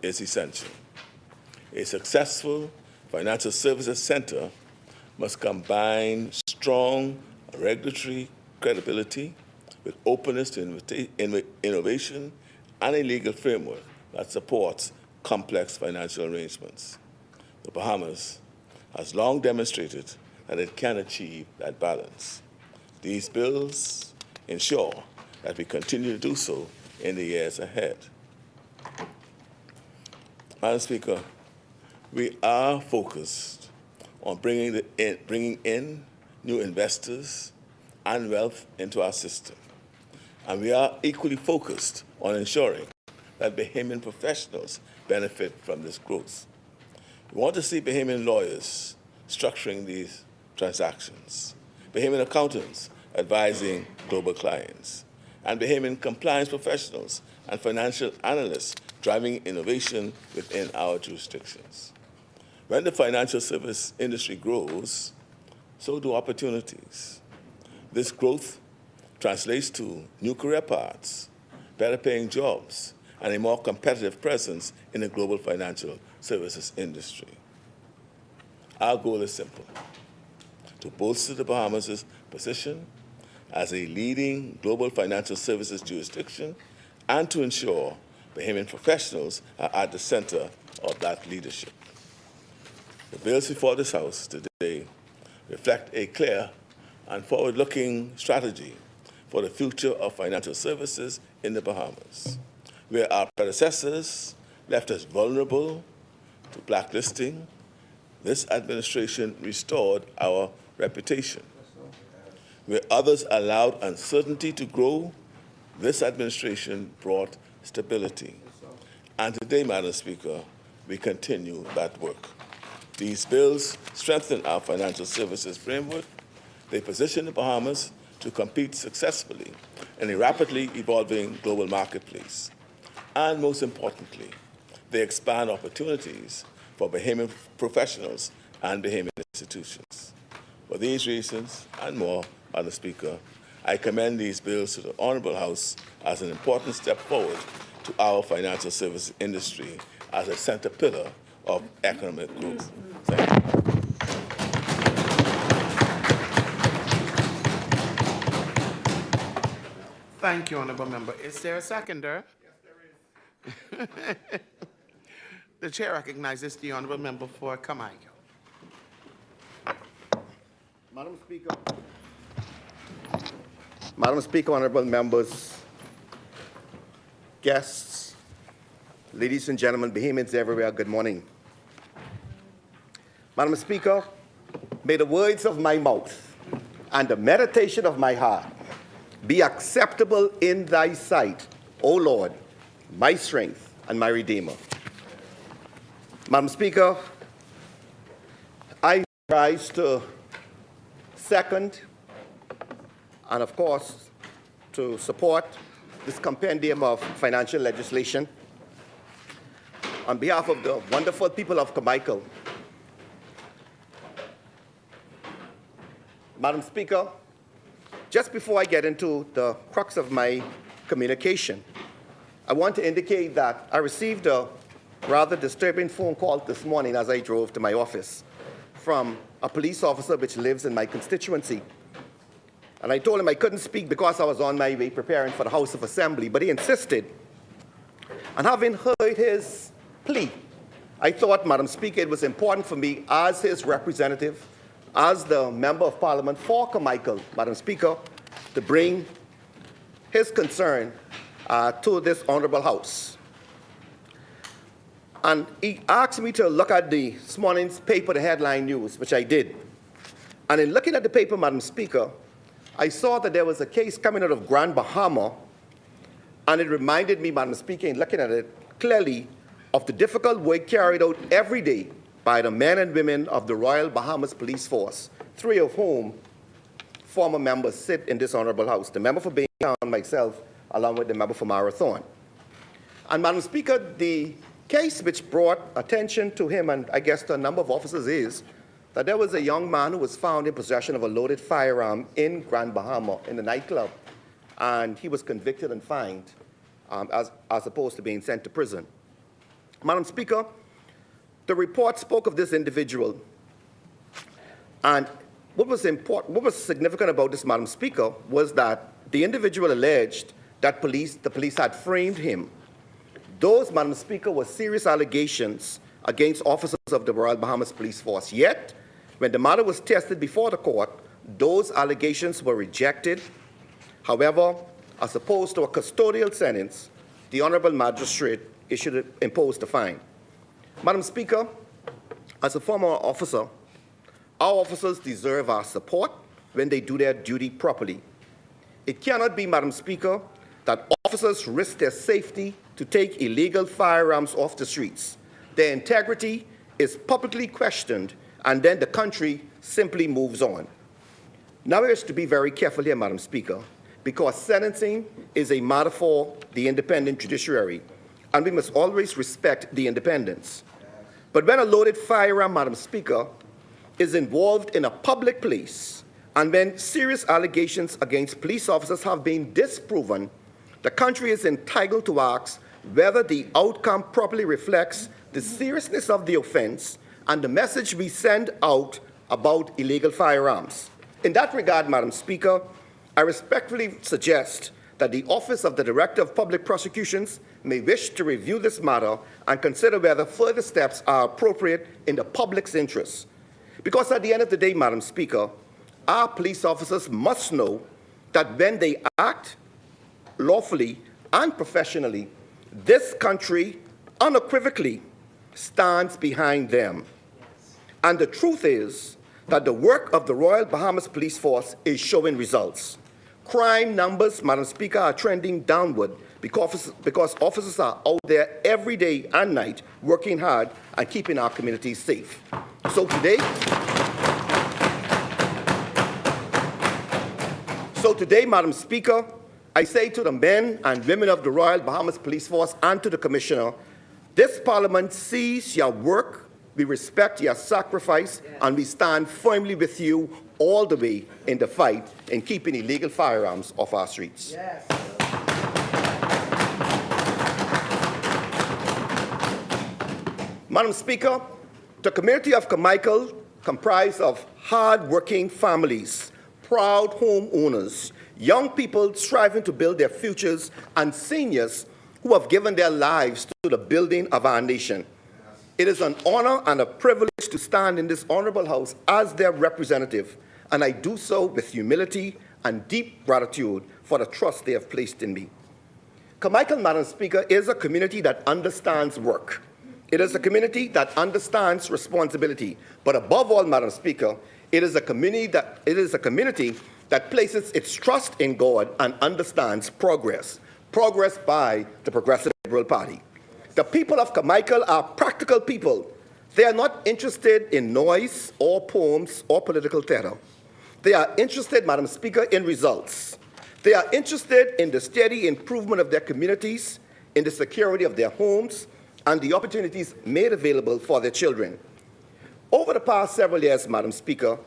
Speaker 5: is essential. A successful financial services center must combine strong regulatory credibility with openness to innovation and a legal framework that supports complex financial arrangements. The Bahamas has long demonstrated that it can achieve that balance. These bills ensure that we continue to do so in the years ahead. Madam Speaker, we are focused on bringing in new investors and wealth into our system. And we are equally focused on ensuring that Bahamian professionals benefit from this growth. We want to see Bahamian lawyers structuring these transactions, Bahamian accountants advising global clients, and Bahamian compliance professionals and financial analysts driving innovation within our jurisdictions. When the financial service industry grows, so do opportunities. This growth translates to new career paths, better paying jobs, and a more competitive presence in the global financial services industry. Our goal is simple: to bolster the Bahamas' position as a leading global financial services jurisdiction and to ensure Bahamian professionals are at the center of that leadership. The bills before this House today reflect a clear and forward-looking strategy for the future of financial services in the Bahamas, where our predecessors left us vulnerable to blacklisting. This administration restored our reputation. Where others allowed uncertainty to grow, this administration brought stability. And today, Madam Speaker, we continue that work. These bills strengthen our financial services framework. They position the Bahamas to compete successfully in a rapidly evolving global marketplace. And most importantly, they expand opportunities for Bahamian professionals and Bahamian institutions. For these reasons and more, Madam Speaker, I commend these bills to the Honourable House as an important step forward to our financial services industry as a centre pillar of economic growth. Thank you.
Speaker 2: Thank you, Honourable Member. Is there a seconder? Yes, there is. The Chair recognizes the Honourable Member for Kamaiyo.
Speaker 3: Madam Speaker, honorable members, guests, ladies and gentlemen, Bahamians everywhere, good morning. Madam Speaker, may the words of my mouth and the meditation of my heart be acceptable in thy sight, O Lord, my strength and my Redeemer. Madam Speaker, I rise to second and, of course, to support this compendium of financial legislation. On behalf of the wonderful people of Carmichael, Madam Speaker, just before I get into the crux of my communication, I want to indicate that I received a rather disturbing phone call this morning as I drove to my office from a police officer which lives in my constituency. And I told him I couldn't speak because I was on my way preparing for the House of Assembly, but he insisted. And having heard his plea, I thought, Madam Speaker, it was important for me as his representative, as the Member of Parliament for Carmichael, Madam Speaker, to bring his concern to this Honourable House. And he asked me to look at this morning's paper, the headline news, which I did. And in looking at the paper, Madam Speaker, I saw that there was a case coming out of Grand Bahama, and it reminded me, Madam Speaker, in looking at it clearly, of the difficult work carried out every day by the men and women of the Royal Bahamas Police Force, 3 of whom former members sit in this Honourable House, the member for Baytown, myself, along with the member for Marathon. And Madam Speaker, the case which brought attention to him, and I guess to a number of officers, is that there was a young man who was found in possession of a loaded firearm in Grand Bahama in the nightclub, and he was convicted and fined as opposed to being sent to prison. Madam Speaker, the report spoke of this individual, and what was significant about this, Madam Speaker, was that the individual alleged that the police had framed him. Those, Madam Speaker, were serious allegations against officers of the Royal Bahamas Police Force. Yet, when the matter was tested before the court, those allegations were rejected. However, as opposed to a custodial sentence, the Honourable Magistrate imposed a fine. Madam Speaker, as a former officer, our officers deserve our support when they do their duty properly. It cannot be, Madam Speaker, that officers risk their safety to take illegal firearms off the streets. Their integrity is publicly questioned, and then the country simply moves on. Now we have to be very careful here, Madam Speaker, because sentencing is a matter for the independent judiciary, and we must always respect the independence. But when a loaded firearm, Madam Speaker, is involved in a public place, and when serious allegations against police officers have been disproven, the country is entitled to ask whether the outcome properly reflects the seriousness of the offense and the message we send out about illegal firearms. In that regard, Madam Speaker, I respectfully suggest that the Office of the Director of Public Prosecutions may wish to review this matter and consider whether further steps are appropriate in the public's interest. Because at the end of the day, Madam Speaker, our police officers must know that when they act lawfully and professionally, this country unequivocally stands behind them. And the truth is that the work of the Royal Bahamas Police Force is showing results. Crime numbers, Madam Speaker, are trending downward because officers are out there every day and night working hard and keeping our communities safe. So today, Madam Speaker, I say to the men and women of the Royal Bahamas Police Force and to the Commissioner, this Parliament sees your work, we respect your sacrifice, and we stand firmly with you all the way in the fight in keeping illegal firearms off our streets.
Speaker 1: Yes.
Speaker 3: Madam Speaker, the community of Carmichael, comprised of hard-working families, proud homeowners, young people striving to build their futures, and seniors who have given their lives to the building of our nation. It is an honor and a privilege to stand in this honorable house as their representative, and I do so with humility and deep gratitude for the trust they have placed in me. Carmichael, Madam Speaker, is a community that understands work. It is a community that understands responsibility. But above all, Madam Speaker, it is a community that places its trust in God and understands progress by the Progressive Liberal Party. The people of Carmichael are practical people. They are not interested in noise or poems or political theater. They are interested, Madam Speaker, in results. They are interested in the steady improvement of their communities, in the security of their homes, and the opportunities made available for their children. Over the past several years, Madam Speaker,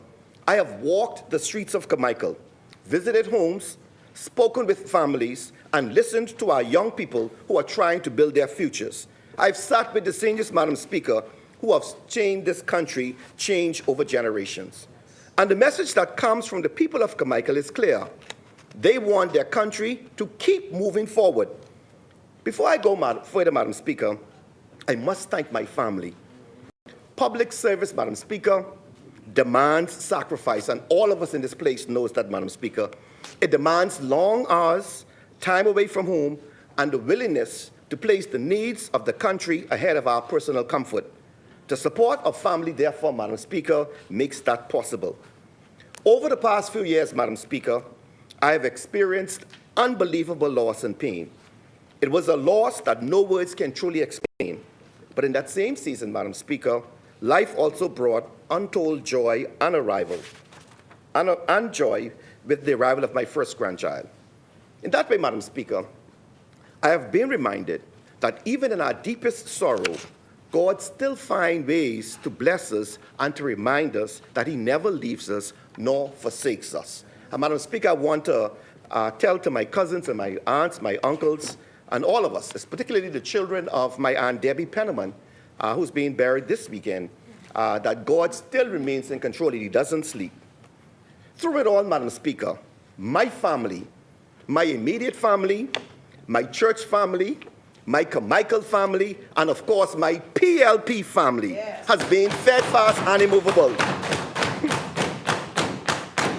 Speaker 3: I have walked the streets of Carmichael, visited homes, spoken with families, and listened to our young people who are trying to build their futures. I've sat with the seniors, Madam Speaker, who have changed this country, changed over generations. And the message that comes from the people of Carmichael is clear. They want their country to keep moving forward. Before I go further, Madam Speaker, I must thank my family. Public service, Madam Speaker, demands sacrifice, and all of us in this place knows that, Madam Speaker. It demands long hours, time away from home, and the willingness to place the needs of the country ahead of our personal comfort. The support of family, therefore, Madam Speaker, makes that possible. Over the past few years, Madam Speaker, I have experienced unbelievable loss and pain. It was a loss that no words can truly explain. But in that same season, Madam Speaker, life also brought untold joy and joy with the arrival of my first grandchild. In that way, Madam Speaker, I have been reminded that even in our deepest sorrow, God still finds ways to bless us and to remind us that he never leaves us nor forsakes us. And Madam Speaker, I want to tell to my cousins and my aunts, my uncles, and all of us, particularly the children of my Aunt Debbie Penniman, who's being buried this weekend, that God still remains in control. He doesn't sleep. Through it all, Madam Speaker, my family, my immediate family, my church family, my Carmichael family, and of course my PLP family has been steadfast and immovable.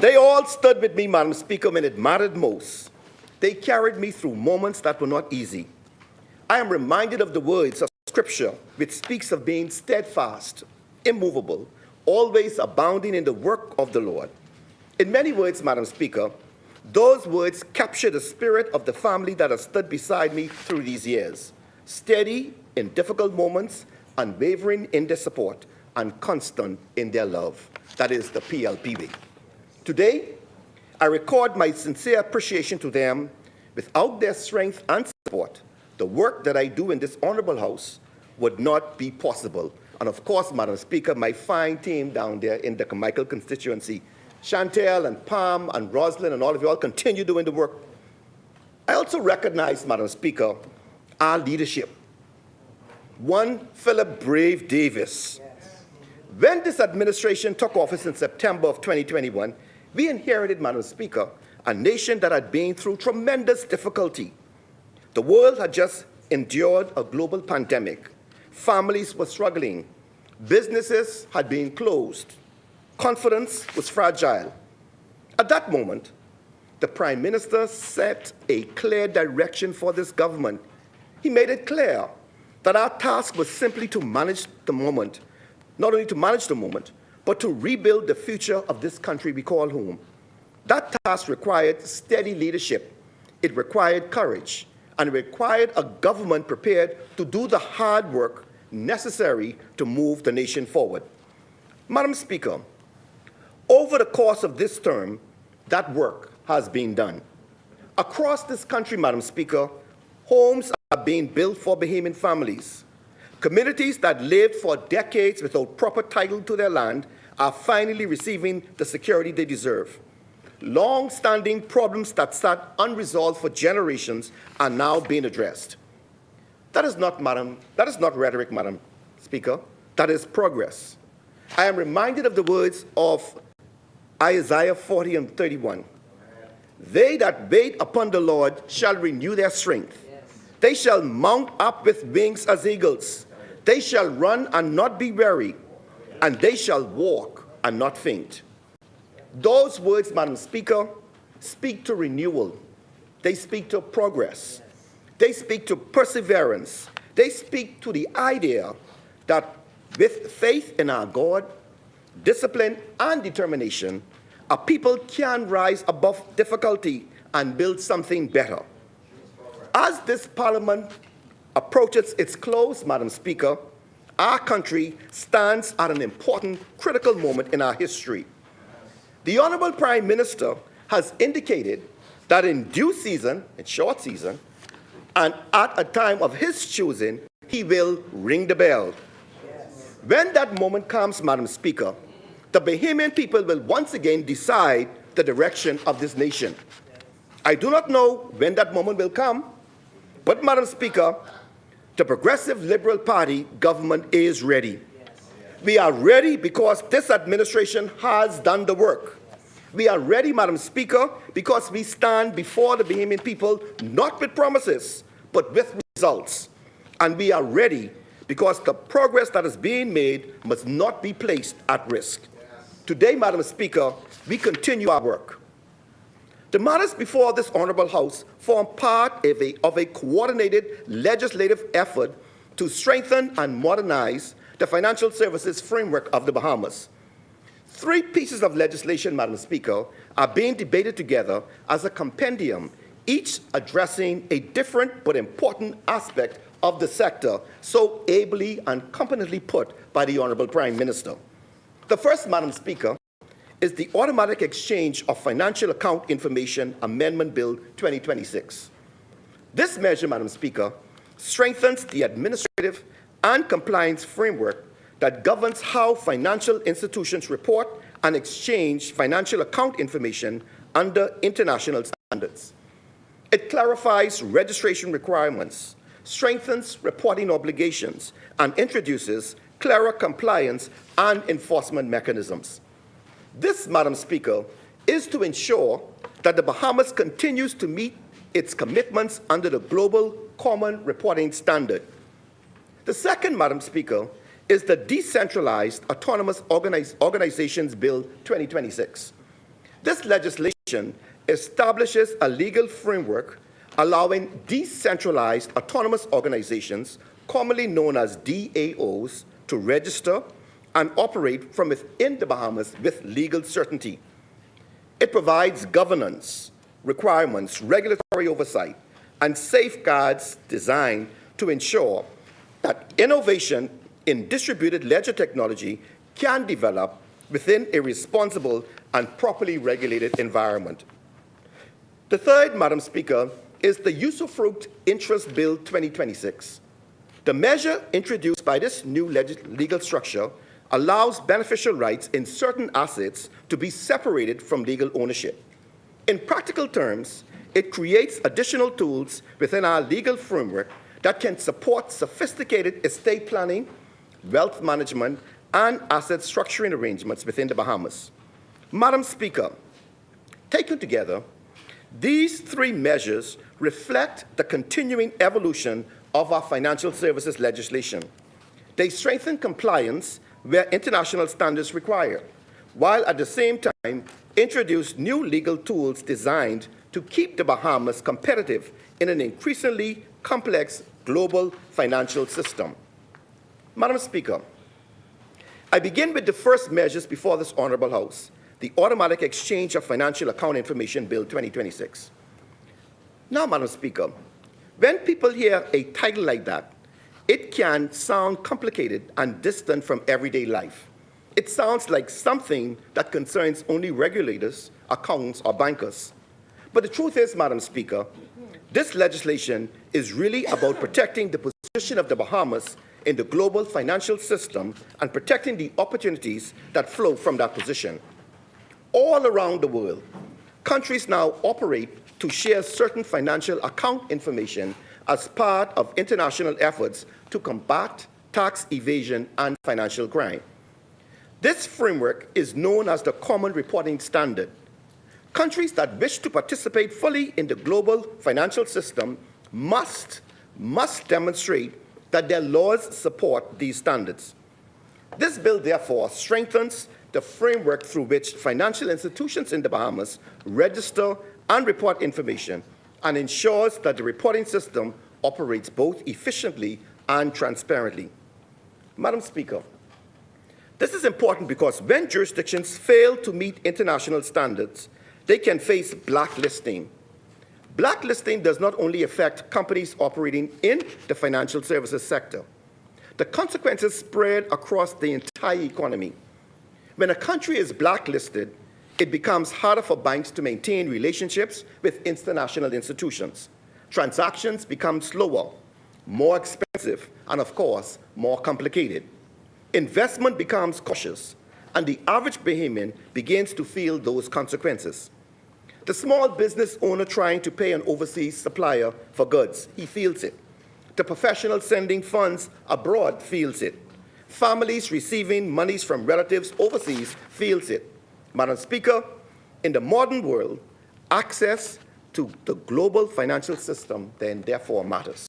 Speaker 3: They all stood with me, Madam Speaker, when it mattered most. They carried me through moments that were not easy. I am reminded of the words of Scripture, which speaks of being steadfast, immovable, always abounding in the work of the Lord. In many words, Madam Speaker, those words capture the spirit of the family that has stood beside me through these years, steady in difficult moments, unwavering in their support, and constant in their love. That is the PLP way. Today, I record my sincere appreciation to them. Without their strength and support, the work that I do in this honorable house would not be possible. And of course, Madam Speaker, my fine team down there in the Carmichael constituency, Chantel and Pam and Rosalind and all of you all continue doing the work. I also recognize, Madam Speaker, our leadership. One, Philip Brave Davis. When this administration took office in September of 2021, we inherited, Madam Speaker, a nation that had been through tremendous difficulty. The world had just endured a global pandemic. Families were struggling. Businesses had been closed. Confidence was fragile. At that moment, the Prime Minister set a clear direction for this government. He made it clear that our task was simply to manage the moment, not only to manage the moment, but to rebuild the future of this country we call home. That task required steady leadership. It required courage, and it required a government prepared to do the hard work necessary to move the nation forward. Madam Speaker, over the course of this term, that work has been done. Across this country, Madam Speaker, homes are being built for Bahamian families. Communities that lived for decades without proper title to their land are finally receiving the security they deserve. Long-standing problems that sat unresolved for generations are now being addressed. That is not rhetoric, Madam Speaker. That is progress. I am reminded of the words of Isaiah 40 and 31. They that wait upon the Lord shall renew their strength. They shall mount up with wings as eagles. They shall run and not be weary, and they shall walk and not faint. Those words, Madam Speaker, speak to renewal. They speak to progress. They speak to perseverance. They speak to the idea that with faith in our God, discipline, and determination, a people can rise above difficulty and build something better. As this Parliament approaches its close, Madam Speaker, our country stands at an important, critical moment in our history. The Honourable Prime Minister has indicated that in due season, in short season, and at a time of his choosing, he will ring the bell. When that moment comes, Madam Speaker, the Bahamian people will once again decide the direction of this nation. I do not know when that moment will come, but, Madam Speaker, The Progressive Liberal Party government is ready. We are ready because this administration has done the work. We are ready, Madam Speaker, because we stand before the Bahamian people not with promises, but with results. And we are ready because the progress that is being made must not be placed at risk. Today, Madam Speaker, we continue our work. The matters before this Honourable House form part of a coordinated legislative effort to strengthen and modernize the financial services framework of the Bahamas. 3 pieces of legislation, Madam Speaker, are being debated together as a compendium, each addressing a different but important aspect of the sector so ably and competently put by the Honourable Prime Minister. The first, Madam Speaker, is the Automatic Exchange of Financial Account Information Amendment Bill 2026. This measure, Madam Speaker, strengthens the administrative and compliance framework that governs how financial institutions report and exchange financial account information under international standards. It clarifies registration requirements, strengthens reporting obligations, and introduces clearer compliance and enforcement mechanisms. This, Madam Speaker, is to ensure that the Bahamas continues to meet its commitments under the Global Common Reporting Standard. The second, Madam Speaker, is the Decentralized Autonomous Organizations Bill 2026. This legislation establishes a legal framework allowing decentralized autonomous organizations, commonly known as DAOs, to register and operate from within the Bahamas with legal certainty. It provides governance, requirements, regulatory oversight, and safeguards designed to ensure that innovation in distributed ledger technology can develop within a responsible and properly regulated environment. The third, Madam Speaker, is the Usufruct Interest Bill 2026. The measure introduced by this new legal structure allows beneficial rights in certain assets to be separated from legal ownership. In practical terms, it creates additional tools within our legal framework that can support sophisticated estate planning, wealth management, and asset structuring arrangements within the Bahamas. Madam Speaker, taken together, these 3 measures reflect the continuing evolution of our financial services legislation. They strengthen compliance where international standards require, while at the same time introduce new legal tools designed to keep the Bahamas competitive in an increasingly complex global financial system. Madam Speaker, I begin with the first measures before this Honourable House, the Automatic Exchange of Financial Account Information Bill 2026. Now, Madam Speaker, when people hear a title like that, it can sound complicated and distant from everyday life. It sounds like something that concerns only regulators, accountants, or bankers. But the truth is, Madam Speaker, this legislation is really about protecting the position of the Bahamas in the global financial system and protecting the opportunities that flow from that position. All around the world, countries now operate to share certain financial account information as part of international efforts to combat tax evasion and financial crime. This framework is known as the Common Reporting Standard. Countries that wish to participate fully in the global financial system must demonstrate that their laws support these standards. This bill, therefore, strengthens the framework through which financial institutions in the Bahamas register and report information and ensures that the reporting system operates both efficiently and transparently. Madam Speaker, this is important because when jurisdictions fail to meet international standards, they can face blacklisting. Blacklisting does not only affect companies operating in the financial services sector. The consequences spread across the entire economy. When a country is blacklisted, it becomes harder for banks to maintain relationships with international institutions. Transactions become slower, more expensive, and of course, more complicated. Investment becomes cautious, and the average Bahamian begins to feel those consequences. The small business owner trying to pay an overseas supplier for goods, he feels it. The professionals sending funds abroad feels it. Families receiving monies from relatives overseas feels it. Madam Speaker, in the modern world, access to the global financial system then therefore matters.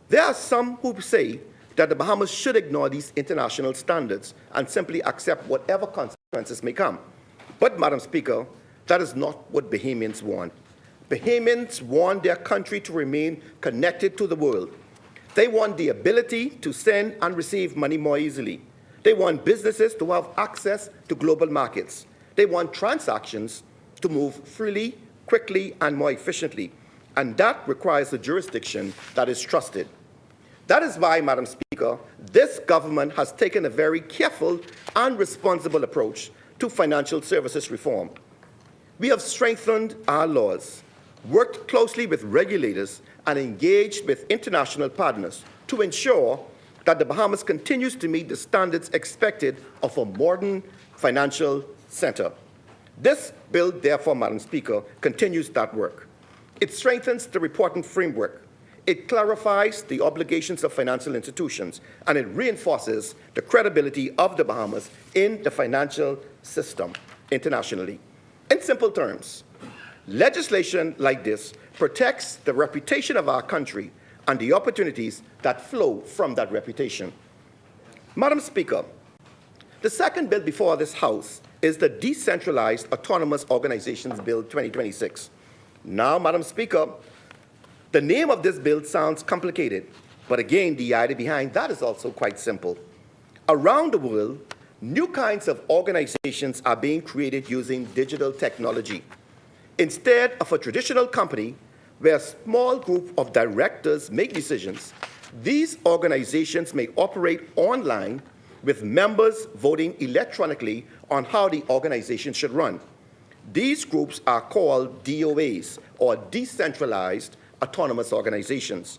Speaker 3: There are some who say that the Bahamas should ignore these international standards and simply accept whatever consequences may come. But, Madam Speaker, that is not what Bahamians want. Bahamians want their country to remain connected to the world. They want the ability to send and receive money more easily. They want businesses to have access to global markets. They want transactions to move freely, quickly, and more efficiently. And that requires a jurisdiction that is trusted. That is why, Madam Speaker, this government has taken a very careful and responsible approach to financial services reform. We have strengthened our laws, worked closely with regulators, and engaged with international partners to ensure that the Bahamas continues to meet the standards expected of a modern financial center. This bill, therefore, Madam Speaker, continues that work. It strengthens the reporting framework. It clarifies the obligations of financial institutions, and it reinforces the credibility of the Bahamas in the financial system internationally. In simple terms, legislation like this protects the reputation of our country and the opportunities that flow from that reputation. Madam Speaker, the second bill before this House is the Decentralized Autonomous Organizations Bill 2026. Now, Madam Speaker, the name of this bill sounds complicated, but again, the idea behind that is also quite simple. Around the world, new kinds of organizations are being created using digital technology. Instead of a traditional company where a small group of directors make decisions, these organizations may operate online with members voting electronically on how the organization should run. These groups are called DOAs, or Decentralized Autonomous Organizations.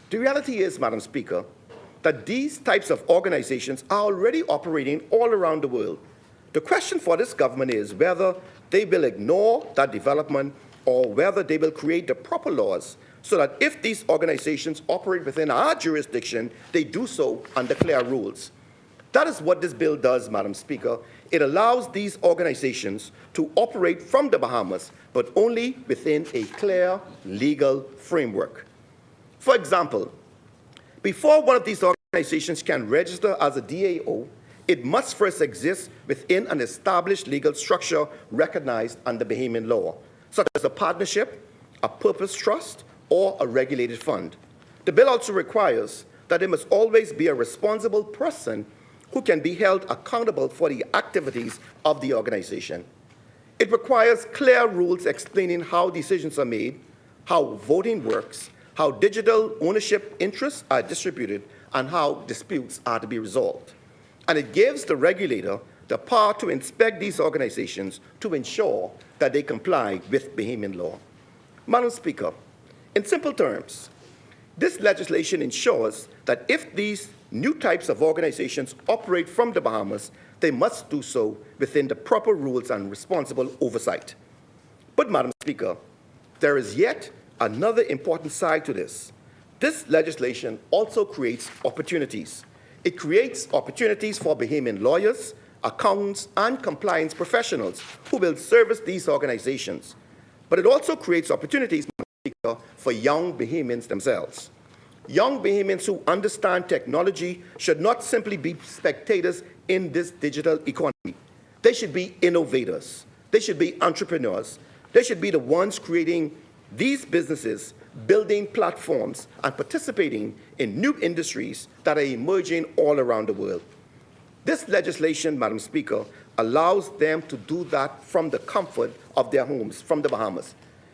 Speaker 3: The reality is, Madam Speaker, that these types of organizations are already operating all around the world. The question for this government is whether they will ignore that development or whether they will create the proper laws so that if these organizations operate within our jurisdiction, they do so under clear rules. That is what this bill does, Madam Speaker. It allows these organizations to operate from the Bahamas, but only within a clear legal framework. For example, before one of these organizations can register as a DAO, it must first exist within an established legal structure recognized under Bahamian law, such as a partnership, a purpose trust, or a regulated fund. The bill also requires that there must always be a responsible person who can be held accountable for the activities of the organization. It requires clear rules explaining how decisions are made, how voting works, how digital ownership interests are distributed, and how disputes are to be resolved. And it gives the regulator the power to inspect these organizations to ensure that they comply with Bahamian law. Madam Speaker, in simple terms, this legislation ensures that if these new types of organizations operate from the Bahamas, they must do so within the proper rules and responsible oversight. But, Madam Speaker, there is yet another important side to this. This legislation also creates opportunities. It creates opportunities for Bahamian lawyers, accountants, and compliance professionals who will service these organizations. But it also creates opportunities, Madam Speaker, for young Bahamians themselves. Young Bahamians who understand technology should not simply be spectators in this digital economy. They should be innovators. They should be entrepreneurs. They should be the ones creating these businesses, building platforms, and participating in new industries that are emerging all around the world. This legislation, Madam Speaker, allows them to do that from the comfort of their homes, from the Bahamas.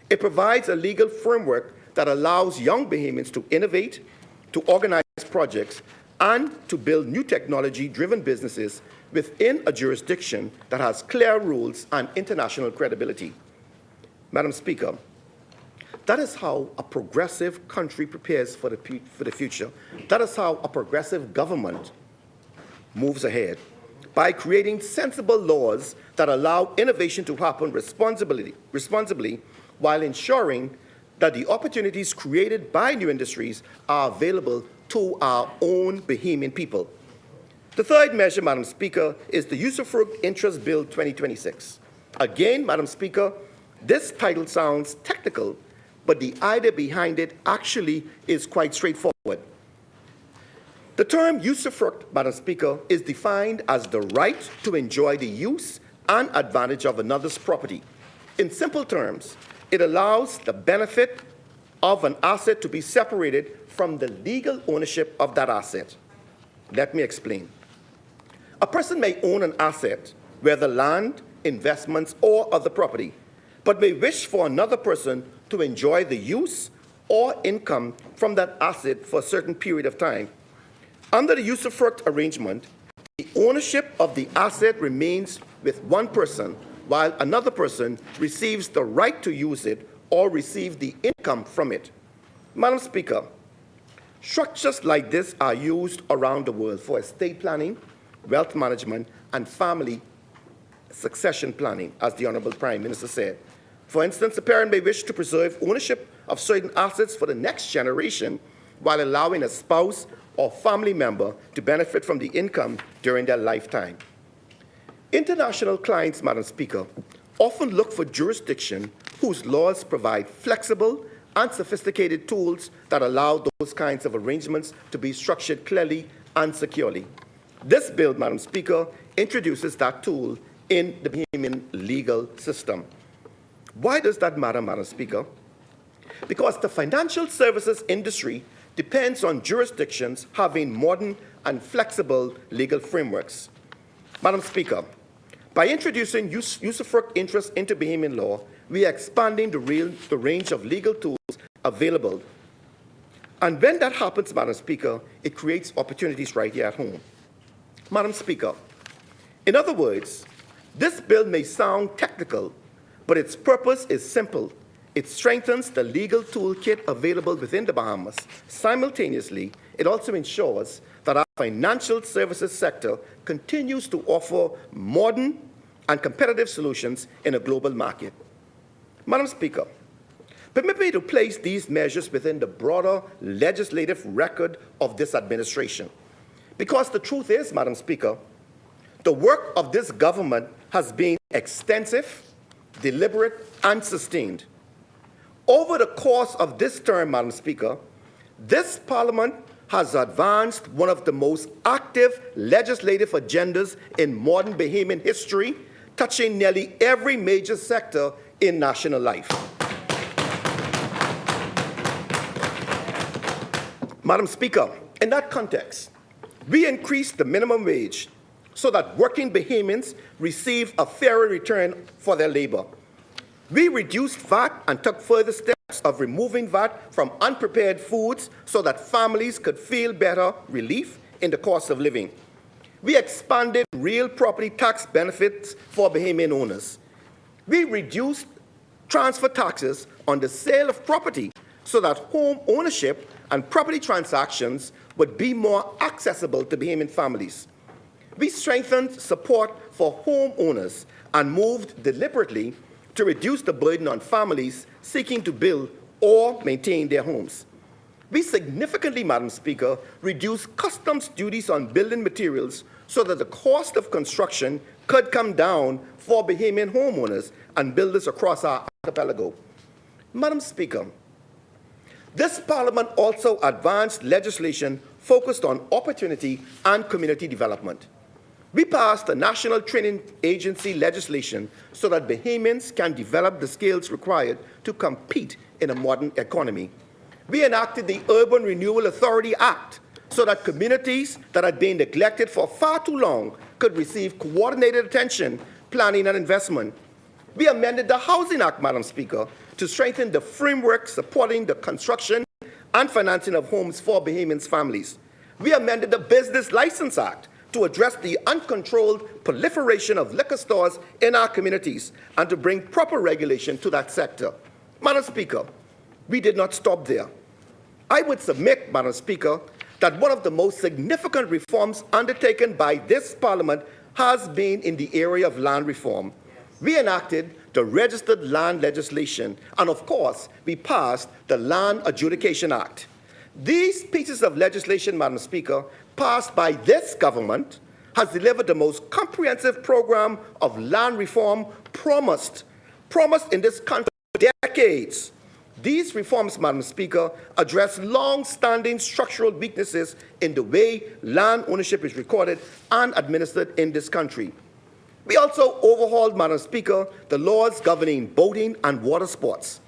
Speaker 3: It provides a legal framework that allows young Bahamians to innovate, to organize projects, and to build new technology-driven businesses within a jurisdiction that has clear rules and international credibility. Madam Speaker, that is how a progressive country prepares for the future. That is how a progressive government moves ahead, by creating sensible laws that allow innovation to happen responsibly while ensuring that the opportunities created by new industries are available to our own Bahamian people. The third measure, Madam Speaker, is the Usufruct Interest Bill 2026. Again, Madam Speaker, this title sounds technical, but the idea behind it actually is quite straightforward. The term usufruct, Madam Speaker, is defined as the right to enjoy the use and advantage of another's property. In simple terms, it allows the benefit of an asset to be separated from the legal ownership of that asset. Let me explain. A person may own an asset, whether land, investments, or other property, but may wish for another person to enjoy the use or income from that asset for a certain period of time. Under the usufruct arrangement, the ownership of the asset remains with one person, while another person receives the right to use it or receive the income from it. Madam Speaker, structures like this are used around the world for estate planning, wealth management, and family succession planning, as the Honorable Prime Minister said. For instance, a parent may wish to preserve ownership of certain assets for the next generation while allowing a spouse or family member to benefit from the income during their lifetime. International clients, Madam Speaker, often look for jurisdiction whose laws provide flexible and sophisticated tools that allow those kinds of arrangements to be structured clearly and securely. This bill, Madam Speaker, introduces that tool in the Bahamian legal system. Why does that matter, Madam Speaker? Because the financial services industry depends on jurisdictions having modern and flexible legal frameworks. Madam Speaker, by introducing usufruct interest into Bahamian law, we are expanding the range of legal tools available. And when that happens, Madam Speaker, it creates opportunities right here at home. Madam Speaker, in other words, this bill may sound technical, but its purpose is simple. It strengthens the legal toolkit available within the Bahamas. Simultaneously, it also ensures that our financial services sector continues to offer modern and competitive solutions in a global market. Madam Speaker, permit me to place these measures within the broader legislative record of this administration. Because the truth is, Madam Speaker, the work of this government has been extensive, deliberate, and sustained. Over the course of this term, Madam Speaker, this Parliament has advanced one of the most active legislative agendas in modern Bahamian history, touching nearly every major sector in national life. Madam Speaker, in that context, we increased the minimum wage so that working Bahamians receive a fairer return for their labor. We reduced VAT and took further steps of removing VAT from unprepared foods so that families could feel better relief in the cost of living. We expanded real property tax benefits for Bahamian owners. We reduced transfer taxes on the sale of property so that home ownership and property transactions would be more accessible to Bahamian families. We strengthened support for homeowners and moved deliberately to reduce the burden on families seeking to build or maintain their homes. We significantly, Madam Speaker, reduced customs duties on building materials so that the cost of construction could come down for Bahamian homeowners and builders across our archipelago. Madam Speaker, this Parliament also advanced legislation focused on opportunity and community development. We passed the National Training Agency legislation so that Bahamians can develop the skills required to compete in a modern economy. We enacted the Urban Renewal Authority Act so that communities that had been neglected for far too long could receive coordinated attention, planning, and investment. We amended the Housing Act, Madam Speaker, to strengthen the framework supporting the construction and financing of homes for Bahamians' families. We amended the Business License Act to address the uncontrolled proliferation of liquor stores in our communities and to bring proper regulation to that sector. Madam Speaker, we did not stop there. I would submit, Madam Speaker, that one of the most significant reforms undertaken by this Parliament has been in the area of land reform. We enacted the registered land legislation, and of course, we passed the Land Adjudication Act. These pieces of legislation, Madam Speaker, passed by this government, has delivered the most comprehensive program of land reform promised in this country for decades. These reforms, Madam Speaker, address long-standing structural weaknesses in the way land ownership is recorded and administered in this country. We also overhauled, Madam Speaker, the laws governing boating and water sports.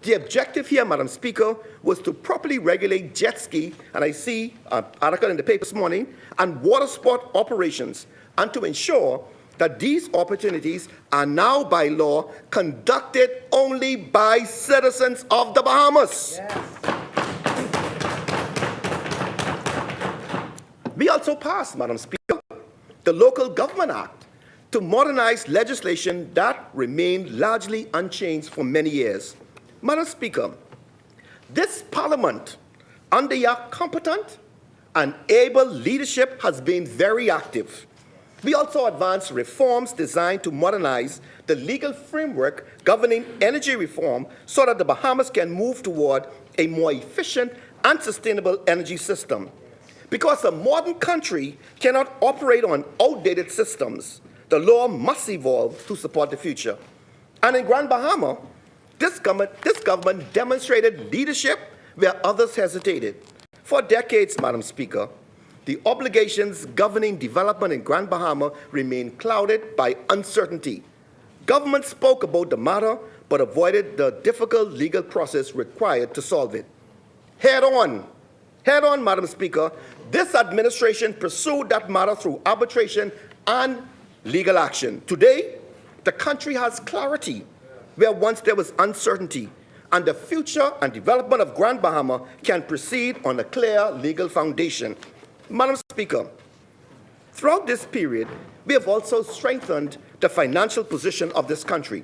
Speaker 3: The objective here, Madam Speaker, was to properly regulate jet ski, and I see an article in the paper this morning, and water sport operations, and to ensure that these opportunities are now by law conducted only by citizens of the Bahamas.
Speaker 1: Yes.
Speaker 3: We also passed, Madam Speaker, the Local Government Act to modernize legislation that remained largely unchanged for many years. Madam Speaker, this Parliament, under your competent and able leadership, has been very active. We also advanced reforms designed to modernize the legal framework governing energy reform so that the Bahamas can move toward a more efficient and sustainable energy system. Because a modern country cannot operate on outdated systems, the law must evolve to support the future. And in Grand Bahama, this government demonstrated leadership where others hesitated. For decades, Madam Speaker, the obligations governing development in Grand Bahama remain clouded by uncertainty. Government spoke about the matter, but avoided the difficult legal process required to solve it. Head on, Madam Speaker, this administration pursued that matter through arbitration and legal action. Today, the country has clarity where once there was uncertainty, and the future and development of Grand Bahama can proceed on a clear legal foundation. Madam Speaker, throughout this period, we have also strengthened the financial position of this country.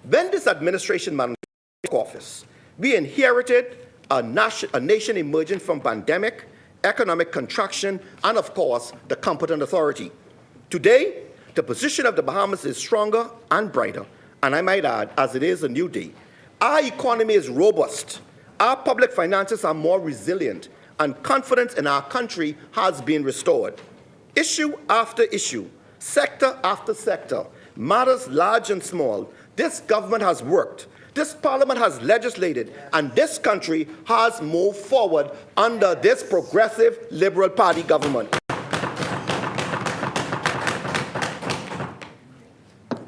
Speaker 3: When this administration, Madam Speaker, took office, we inherited a nation emerging from pandemic, economic contraction, and of course, the competent authority. Today, the position of the Bahamas is stronger and brighter, and I might add, as it is a new day. Our economy is robust, our public finances are more resilient, and confidence in our country has been restored. Issue after issue, sector after sector, matters large and small, this government has worked, this Parliament has legislated, and this country has moved forward under this progressive Liberal Party government.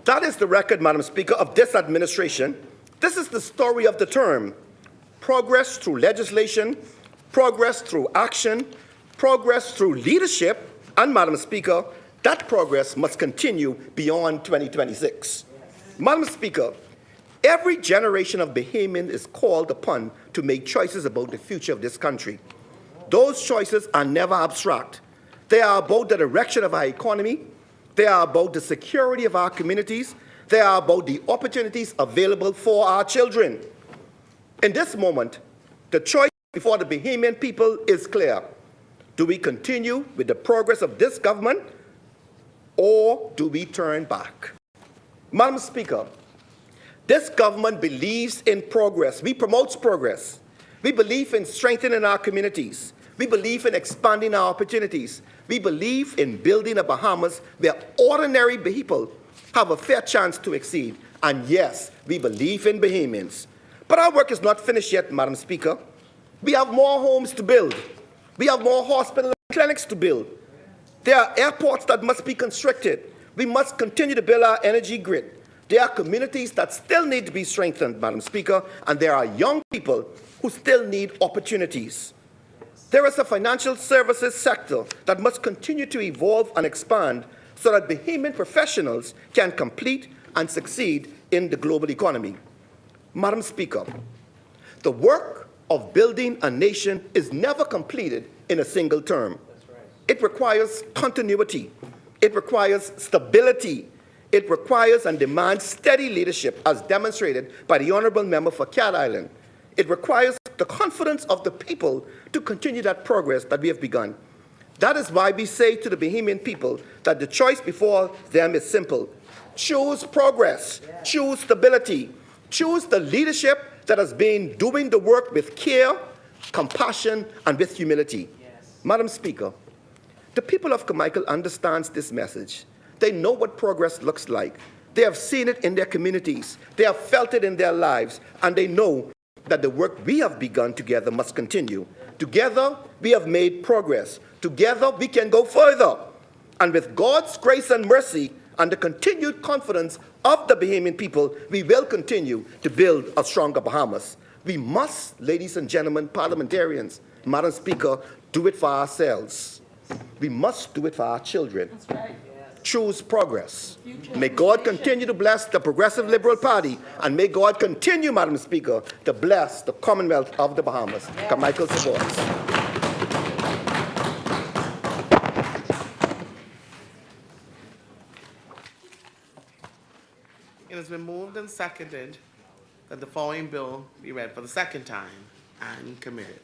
Speaker 3: That is the record, Madam Speaker, of this administration. This is the story of the term: progress through legislation, progress through action, progress through leadership, and, Madam Speaker, that progress must continue beyond 2026. Madam Speaker, every generation of Bahamian is called upon to make choices about the future of this country. Those choices are never abstract. They are about the direction of our economy. They are about the security of our communities. They are about the opportunities available for our children. In this moment, the choice before the Bahamian people is clear. Do we continue with the progress of this government, or do we turn back? Madam Speaker, this government believes in progress. We promote progress. We believe in strengthening our communities. We believe in expanding our opportunities. We believe in building a Bahamas where ordinary people have a fair chance to exceed. And yes, we believe in Bahamians. But our work is not finished yet, Madam Speaker. We have more homes to build. We have more hospitals and clinics to build. There are airports that must be constructed. We must continue to build our energy grid. There are communities that still need to be strengthened, Madam Speaker, and there are young people who still need opportunities. There is a financial services sector that must continue to evolve and expand so that Bahamian professionals can compete and succeed in the global economy. Madam Speaker, the work of building a nation is never completed in a single term. It requires continuity. It requires stability. It requires and demands steady leadership, as demonstrated by the Honourable Member for Cat Island. It requires the confidence of the people to continue that progress that we have begun. That is why we say to the Bahamian people that the choice before them is simple. Choose progress. Choose stability. Choose the leadership that has been doing the work with care, compassion, and with humility. Madam Speaker, the people of Carmichael understands this message. They know what progress looks like. They have seen it in their communities. They have felt it in their lives, and they know that the work we have begun together must continue. Together, we have made progress. Together, we can go further. And with God's grace and mercy and the continued confidence of the Bahamian people, we will continue to build a stronger Bahamas. We must, ladies and gentlemen, parliamentarians, Madam Speaker, do it for ourselves. We must do it for our children.
Speaker 10: That's right.
Speaker 3: Choose progress. May God continue to bless the Progressive Liberal Party, and may God continue, Madam Speaker, to bless the Commonwealth of the Bahamas. Carmichael supports.
Speaker 2: It has been moved and seconded that the following bill be read for the second time and committed.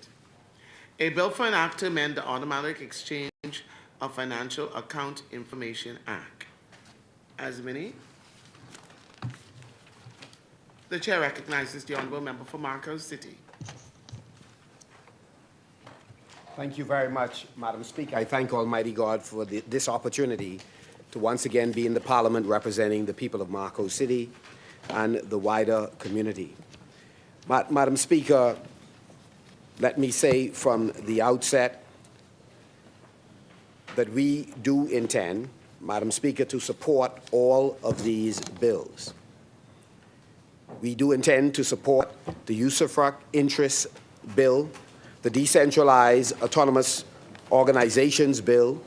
Speaker 2: A bill for an act to amend the Automatic Exchange of Financial Account Information Act. As many. The chair recognizes the honorable member for Marcos City.
Speaker 11: Thank you very much, Madam Speaker. I thank Almighty God for this opportunity to once again be in the Parliament representing the people of Marcos City and the wider community. Madam Speaker, let me say from the outset that we do intend, Madam Speaker, to support all of these bills. We do intend to support the usufruct interest bill, the Decentralized Autonomous Organizations bill,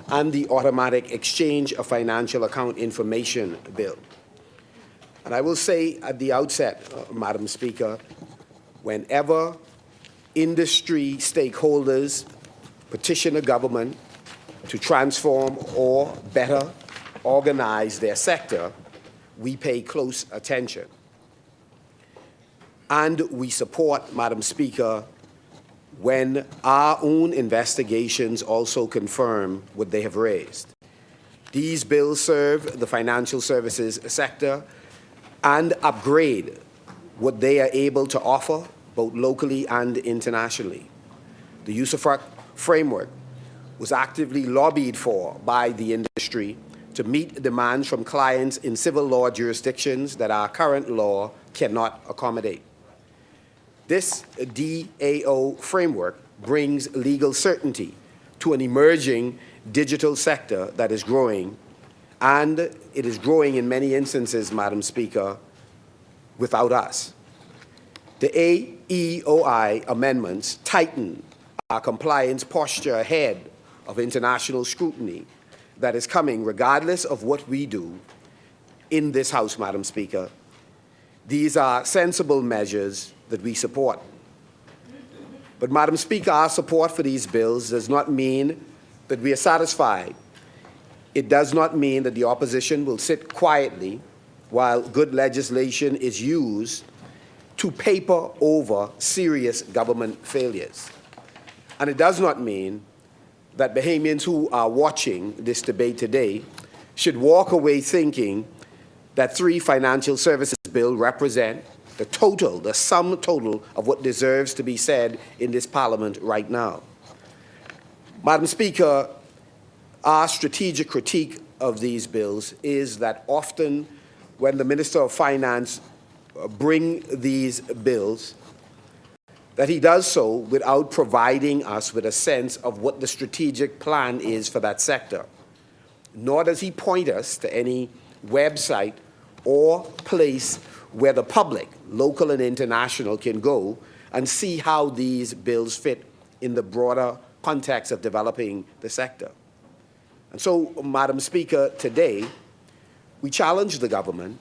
Speaker 11: and the Automatic Exchange of Financial Account Information bill. And I will say at the outset, Madam Speaker, whenever industry stakeholders petition a government to transform or better organize their sector, we pay close attention. And we support, Madam Speaker, when our own investigations also confirm what they have raised. These bills serve the financial services sector and upgrade what they are able to offer, both locally and internationally. The usufruct framework was actively lobbied for by the industry to meet demands from clients in civil law jurisdictions that our current law cannot accommodate. This DAO framework brings legal certainty to an emerging digital sector that is growing, and it is growing in many instances, Madam Speaker, without us. The AEOI amendments tighten our compliance posture ahead of international scrutiny that is coming regardless of what we do in this House, Madam Speaker. These are sensible measures that we support. But, Madam Speaker, our support for these bills does not mean that we are satisfied. It does not mean that the opposition will sit quietly while good legislation is used to paper over serious government failures. And it does not mean that Bahamians who are watching this debate today should walk away thinking that 3 financial services bills represent the total, the sum total of what deserves to be said in this Parliament right now. Madam Speaker, our strategic critique of these bills is that often when the Minister of Finance brings these bills, that he does so without providing us with a sense of what the strategic plan is for that sector. Nor does he point us to any website or place where the public, local and international, can go and see how these bills fit in the broader context of developing the sector. And so, Madam Speaker, today, we challenge the government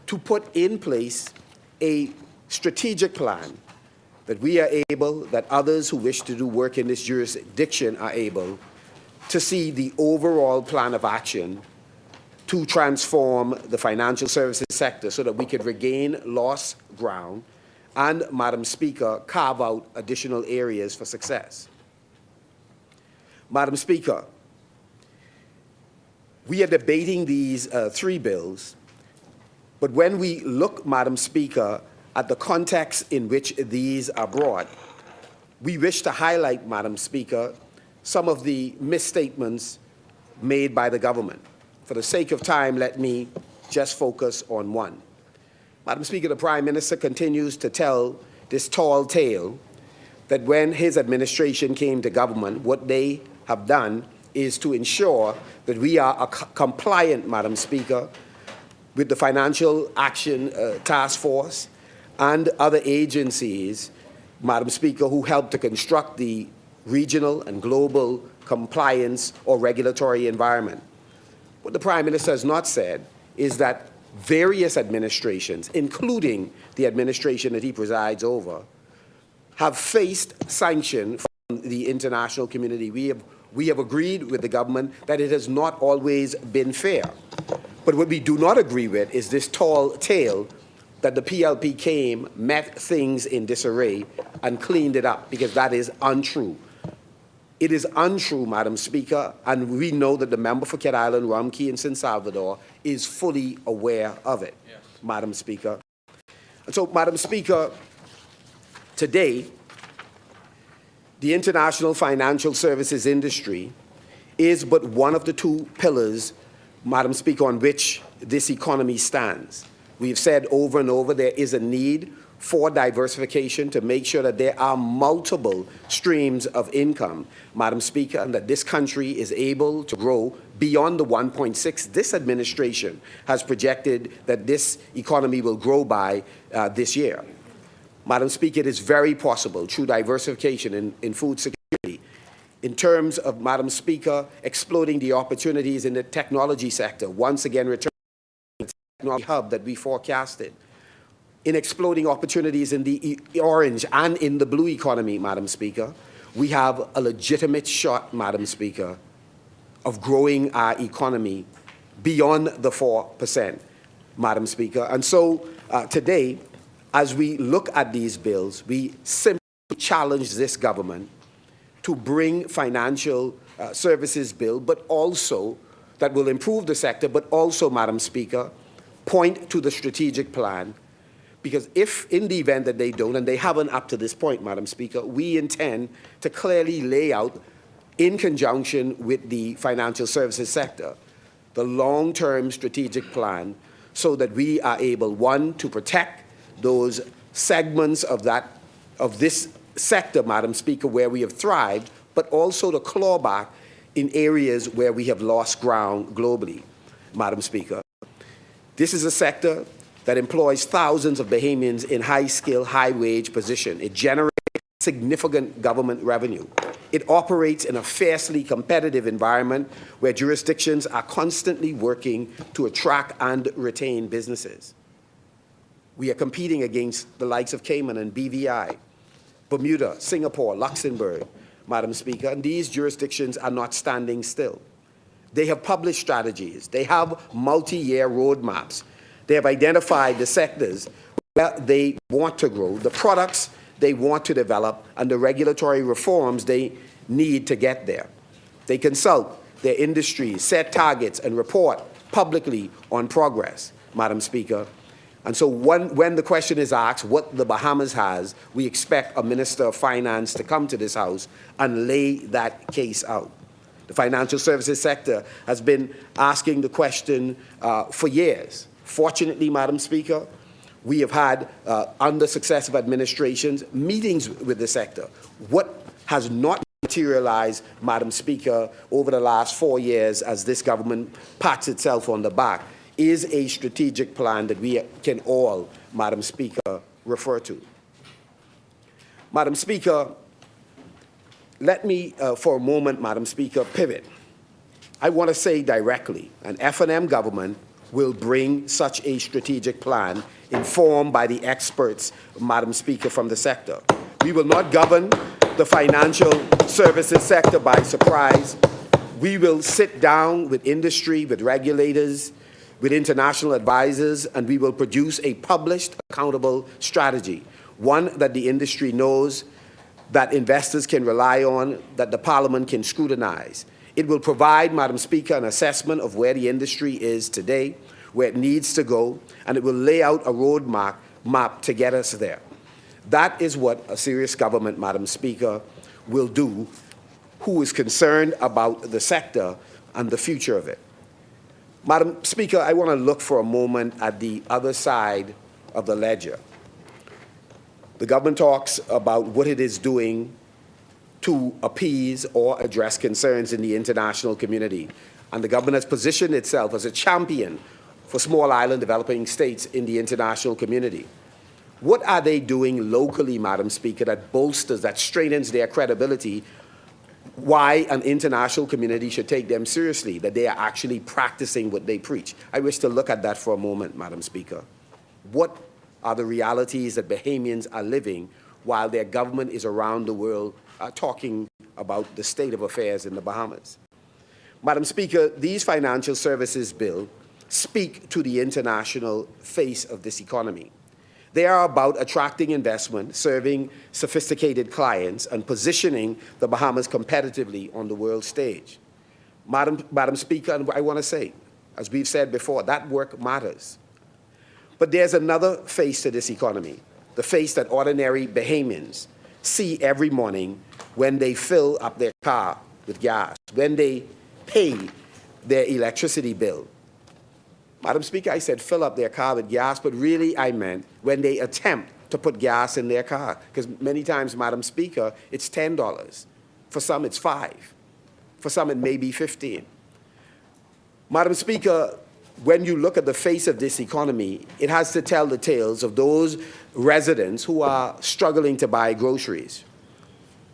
Speaker 11: to put in place a strategic plan that we are able, that others who wish to do work in this jurisdiction are able to see the overall plan of action to transform the financial services sector so that we could regain lost ground and, Madam Speaker, carve out additional areas for success. Madam Speaker, We are debating these three bills, but when we look, Madam Speaker, at the context in which these are brought, we wish to highlight, Madam Speaker, some of the misstatements made by the government. For the sake of time, let me just focus on one. Madam Speaker, the Prime Minister continues to tell this tall tale that when his administration came to government, what they have done is to ensure that we are compliant, Madam Speaker, with the Financial Action Task Force and other agencies, Madam Speaker, who help to construct the regional and global compliance or regulatory environment. What the Prime Minister has not said is that various administrations, including the administration that he presides over, have faced sanction from the international community. We have agreed with the government that it has not always been fair. But what we do not agree with is this tall tale that the PLP came, met things in disarray, and cleaned it up, because that is untrue. It is untrue, Madam Speaker, and we know that the member for Cat Island, Rumkey, and San Salvador is fully aware of it, yes, Madam Speaker. And so, Madam Speaker, today, the international financial services industry is but one of the two pillars, Madam Speaker, on which this economy stands. We've said over and over there is a need for diversification to make sure that there are multiple streams of income, Madam Speaker, and that this country is able to grow beyond the 1.6 this administration has projected that this economy will grow by this year. Madam Speaker, it is very possible through diversification in food security, in terms of, Madam Speaker, exploiting the opportunities in the technology sector, once again returning to the technology hub that we forecasted, in exploiting opportunities in the orange and in the blue economy, Madam Speaker. We have a legitimate shot, Madam Speaker, of growing our economy beyond the 4%, Madam Speaker. And so today, as we look at these bills, we simply challenge this government to bring financial services bill, but also that will improve the sector, but also, Madam Speaker, point to the strategic plan. Because if, in the event that they don't, and they haven't up to this point, Madam Speaker, we intend to clearly lay out, in conjunction with the financial services sector, the long-term strategic plan so that we are able, one, to protect those segments of this sector, Madam Speaker, where we have thrived, but also to claw back in areas where we have lost ground globally, Madam Speaker. This is a sector that employs thousands of Bahamians in high-skill, high-wage position. It generates significant government revenue. It operates in a fiercely competitive environment where jurisdictions are constantly working to attract and retain businesses. We are competing against the likes of Cayman and BVI, Bermuda, Singapore, Luxembourg, Madam Speaker, and these jurisdictions are not standing still. They have published strategies. They have multi-year roadmaps. They have identified the sectors where they want to grow, the products they want to develop, and the regulatory reforms they need to get there. They consult their industries, set targets, and report publicly on progress, Madam Speaker. And so when the question is asked what the Bahamas has, we expect a Minister of Finance to come to this House and lay that case out. The financial services sector has been asking the question for years. Fortunately, Madam Speaker, we have had, under successive administrations, meetings with the sector. What has not materialized, Madam Speaker, over the last 4 years as this government pats itself on the back is a strategic plan that we can all, Madam Speaker, refer to. Madam Speaker, let me, for a moment, Madam Speaker, pivot. I want to say directly, an F&M government will bring such a strategic plan informed by the experts, Madam Speaker, from the sector. We will not govern the financial services sector by surprise. We will sit down with industry, with regulators, with international advisors, and we will produce a published, accountable strategy, one that the industry knows, that investors can rely on, that the Parliament can scrutinize. It will provide, Madam Speaker, an assessment of where the industry is today, where it needs to go, and it will lay out a roadmap to get us there. That is what a serious government, Madam Speaker, will do, who is concerned about the sector and the future of it. Madam Speaker, I want to look for a moment at the other side of the ledger. The government talks about what it is doing to appease or address concerns in the international community. And the government has positioned itself as a champion for small island developing states in the international community. What are they doing locally, Madam Speaker, that bolsters, that strengthens their credibility, why an international community should take them seriously, that they are actually practicing what they preach? I wish to look at that for a moment, Madam Speaker. What are the realities that Bahamians are living while their government is around the world talking about the state of affairs in the Bahamas? Madam Speaker, these financial services bill speak to the international face of this economy. They are about attracting investment, serving sophisticated clients, and positioning the Bahamas competitively on the world stage. Madam Speaker, and I want to say, as we've said before, that work matters. But there's another face to this economy, the face that ordinary Bahamians see every morning when they fill up their car with gas, when they pay their electricity bill. Madam Speaker, I said fill up their car with gas, but really I meant when they attempt to put gas in their car, because many times, Madam Speaker, it's $10. For some, it's $5. For some, it may be $15. Madam Speaker, when you look at the face of this economy, it has to tell the tales of those residents who are struggling to buy groceries,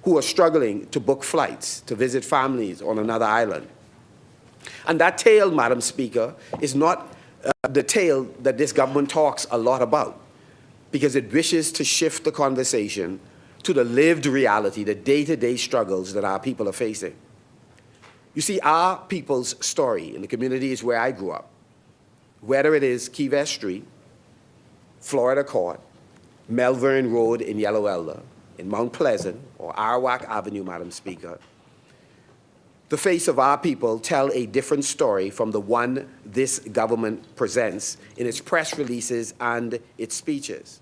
Speaker 11: who are struggling to book flights, to visit families on another island. And that tale, Madam Speaker, is not the tale that this government talks a lot about, because it wishes to shift the conversation to the lived reality, the day-to-day struggles that our people are facing. You see, our people's story in the communities where I grew up, whether it is Key West Street, Florida Court, Melbourne Road in Yellow Elder, in Mount Pleasant, or Arawak Avenue, Madam Speaker, the face of our people tell a different story from the one this government presents in its press releases and its speeches.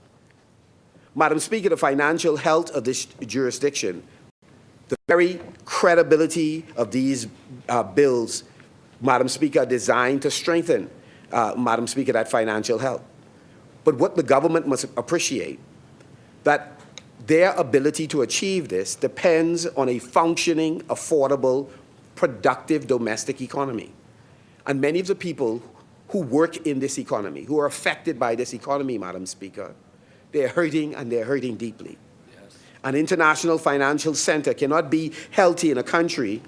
Speaker 11: Madam Speaker, the financial health of this jurisdiction, the very credibility of these bills, Madam Speaker, are designed to strengthen, Madam Speaker, that financial health. But what the government must appreciate, that their ability to achieve this depends on a functioning, affordable, productive domestic economy. And many of the people who work in this economy, who are affected by this economy, Madam Speaker, they're hurting, and they're hurting deeply. Yes. An international financial center cannot be healthy in a country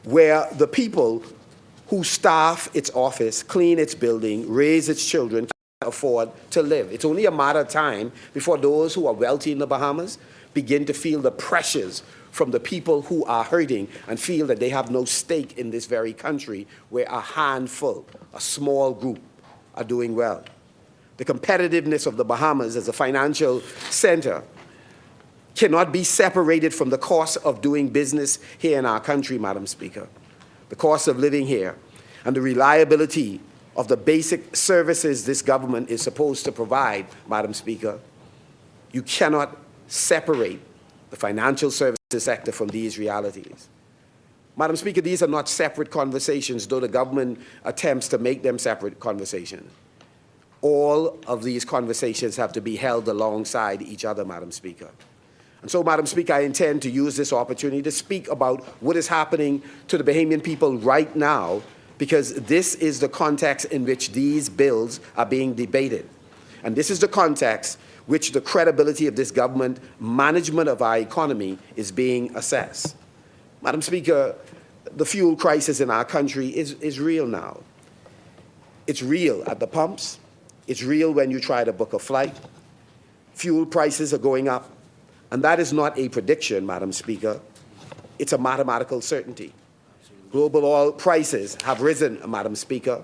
Speaker 11: where the people who staff its office, clean its building, raise its children, can't afford to live. It's only a matter of time before those who are wealthy in the Bahamas begin to feel the pressures from the people who are hurting and feel that they have no stake in this very country where a handful, a small group, are doing well. The competitiveness of the Bahamas as a financial center cannot be separated from the cost of doing business here in our country, Madam Speaker. The cost of living here and the reliability of the basic services this government is supposed to provide, Madam Speaker. You cannot separate the financial services sector from these realities. Madam Speaker, these are not separate conversations, though the government attempts to make them separate conversations. All of these conversations have to be held alongside each other, Madam Speaker. And so, Madam Speaker, I intend to use this opportunity to speak about what is happening to the Bahamian people right now, because this is the context in which these bills are being debated. And this is the context which the credibility of this government management of our economy is being assessed. Madam Speaker, the fuel crisis in our country is real now. It's real at the pumps. It's real when you try to book a flight. Fuel prices are going up. And that is not a prediction, Madam Speaker. It's a mathematical certainty. Global oil prices have risen, Madam Speaker.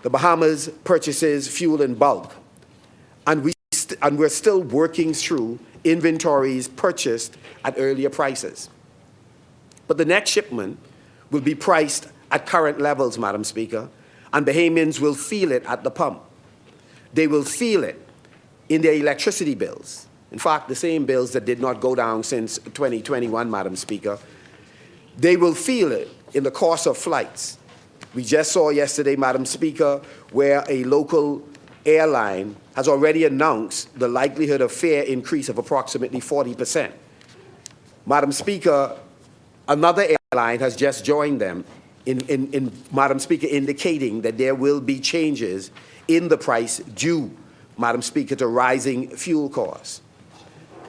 Speaker 11: The Bahamas purchases fuel in bulk. And we're still working through inventories purchased at earlier prices. But the next shipment will be priced at current levels, Madam Speaker, and Bahamians will feel it at the pump. They will feel it in their electricity bills. In fact, the same bills that did not go down since 2021, Madam Speaker. They will feel it in the cost of flights. We just saw yesterday, Madam Speaker, where a local airline has already announced the likelihood of fare increase of approximately 40%. Madam Speaker, another airline has just joined them in Madam Speaker, indicating that there will be changes in the price due, Madam Speaker, to rising fuel costs.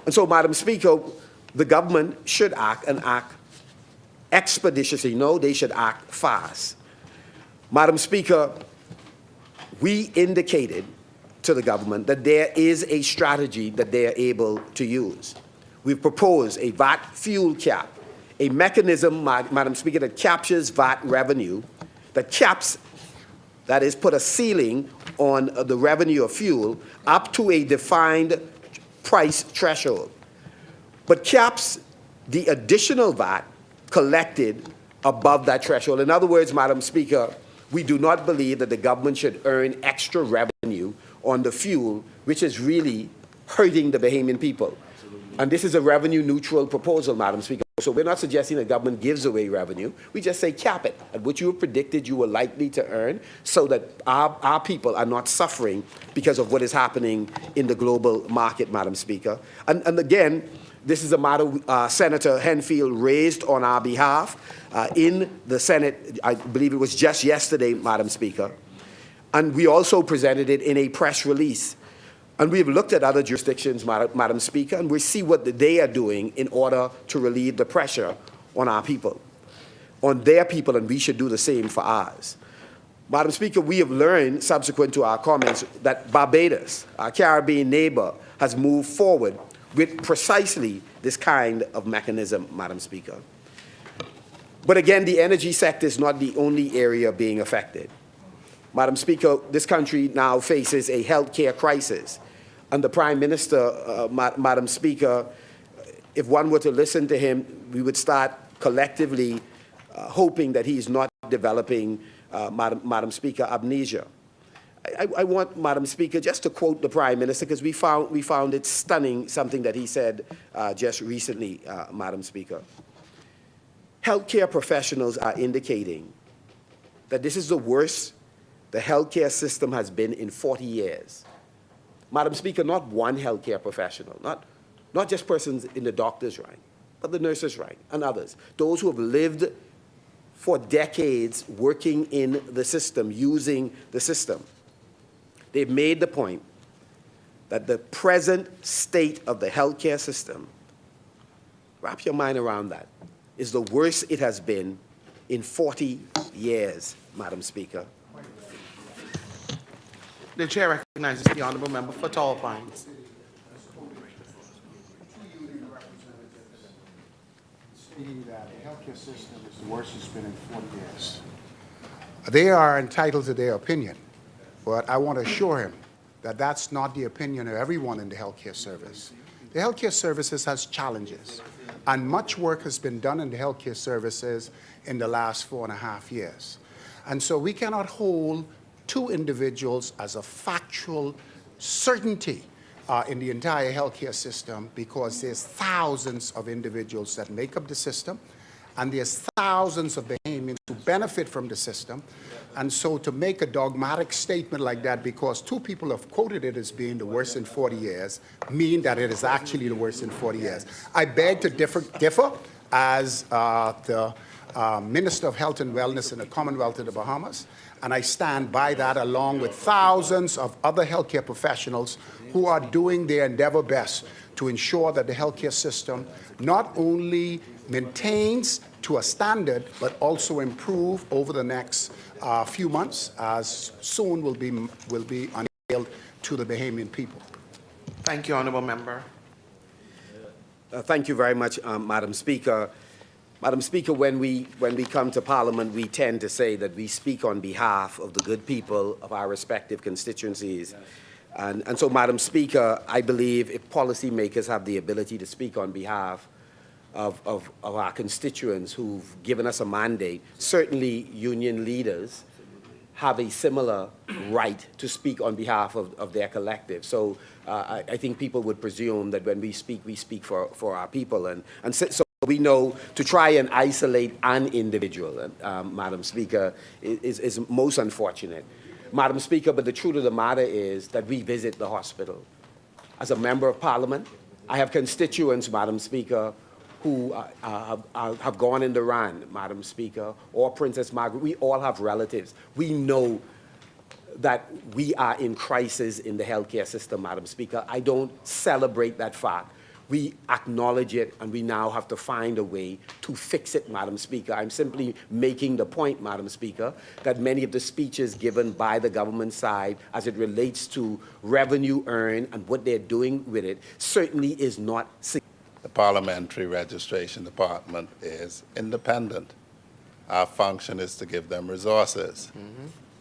Speaker 11: And so, Madam Speaker, the government should act and act expeditiously. No, they should act fast. Madam Speaker, we indicated to the government that there is a strategy that they are able to use. We've proposed a VAT fuel cap, a mechanism, Madam Speaker, that captures VAT revenue, that caps, that is, put a ceiling on the revenue of fuel up to a defined price threshold, but caps the additional VAT collected above that threshold. In other words, Madam Speaker, we do not believe that the government should earn extra revenue on the fuel, which is really hurting the Bahamian people. And this is a revenue-neutral proposal, Madam Speaker. So we're not suggesting the government gives away revenue. We just say cap it at what you have predicted you were likely to earn so that our people are not suffering because of what is happening in the global market, Madam Speaker. And again, this is a matter Senator Henfield raised on our behalf in the Senate. I believe it was just yesterday, Madam Speaker. And we also presented it in a press release. And we've looked at other jurisdictions, Madam Speaker, and we see what they are doing in order to relieve the pressure on our people, on their people, and we should do the same for ours. Madam Speaker, we have learned, subsequent to our comments, that Barbados, our Caribbean neighbor, has moved forward with precisely this kind of mechanism, Madam Speaker. But again, the energy sector is not the only area being affected. Madam Speaker, this country now faces a health care crisis. And the Prime Minister, Madam Speaker, if one were to listen to him, we would start collectively hoping that he's not developing, Madam Speaker, amnesia. I want, Madam Speaker, just to quote the Prime Minister, because we found it stunning, something that he said just recently, Madam Speaker. Healthcare professionals are indicating that this is the worst the healthcare system has been in 40 years. Madam Speaker, not one healthcare professional, not just persons in the doctor's rank, but the nurses' rank and others, those who have lived for decades working in the system, using the system. They've made the point that the present state of the healthcare system, wrap your mind around that, is the worst it has been in 40 years, Madam Speaker.
Speaker 2: The chair recognizes the honourable member for Tall Pines.
Speaker 7: Speaking that the healthcare system is the worst it's been in 40 years. They are entitled to their opinion, but I want to assure him that that's not the opinion of everyone in the healthcare service. The healthcare services has challenges, and much work has been done in the healthcare services in the last 4.5 years. And so we cannot hold two individuals as a factual certainty in the entire healthcare system, because there's thousands of individuals that make up the system, and there's thousands of Bahamians who benefit from the system. And so to make a dogmatic statement like that, because two people have quoted it as being the worst in 40 years, mean that it is actually the worst in 40 years. I beg to differ as the Minister of Health and Wellness in the Commonwealth of the Bahamas, and I stand by that along with thousands of other healthcare professionals who are doing their endeavor best to ensure that the healthcare system not only maintains to a standard, but also improve over the next few months, as soon will be unveiled to the Bahamian people.
Speaker 2: Thank you, honourable member.
Speaker 11: Thank you very much, Madam Speaker. Madam Speaker, when we come to Parliament, we tend to say that we speak on behalf of the good people of our respective constituencies. And so, Madam Speaker, I believe if policymakers have the ability to speak on behalf of our constituents who've given us a mandate, certainly union leaders, have a similar right to speak on behalf of their collective. So I think people would presume that when we speak for our people. And so we know to try and isolate an individual, Madam Speaker, is most unfortunate. Madam Speaker, but the truth of the matter is that we visit the hospital. As a member of Parliament, I have constituents, Madam Speaker, who have gone in the RAN, Madam Speaker, or Princess Margaret. We all have relatives. We know that we are in crisis in the healthcare system, Madam Speaker. I don't celebrate that fact. We acknowledge it, and we now have to find a way to fix it, Madam Speaker. I'm simply making the point, Madam Speaker, that many of the speeches given by the government side as it relates to revenue earned and what they're doing with it certainly is not significant.
Speaker 12: The Parliamentary Registration Department is independent. Our function is to give them resources.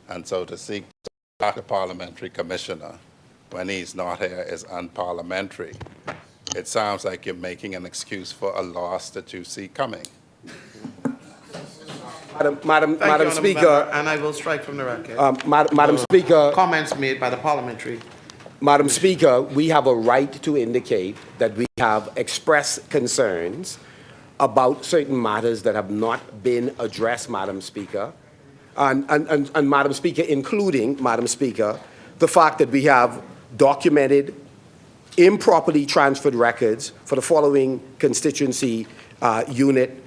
Speaker 12: And so to seek to start a parliamentary commissioner when he's not here is unparliamentary. It sounds like you're making an excuse for a loss that you see coming.
Speaker 11: Madam Speaker,
Speaker 2: Member, and I will strike from the record.
Speaker 11: Madam Speaker,
Speaker 2: Comments made by the parliamentary.
Speaker 11: Madam Speaker, we have a right to indicate that we have expressed concerns about certain matters that have not been addressed, Madam Speaker, and Madam Speaker, including, Madam Speaker, the fact that we have documented improperly transferred records for the following constituency unit.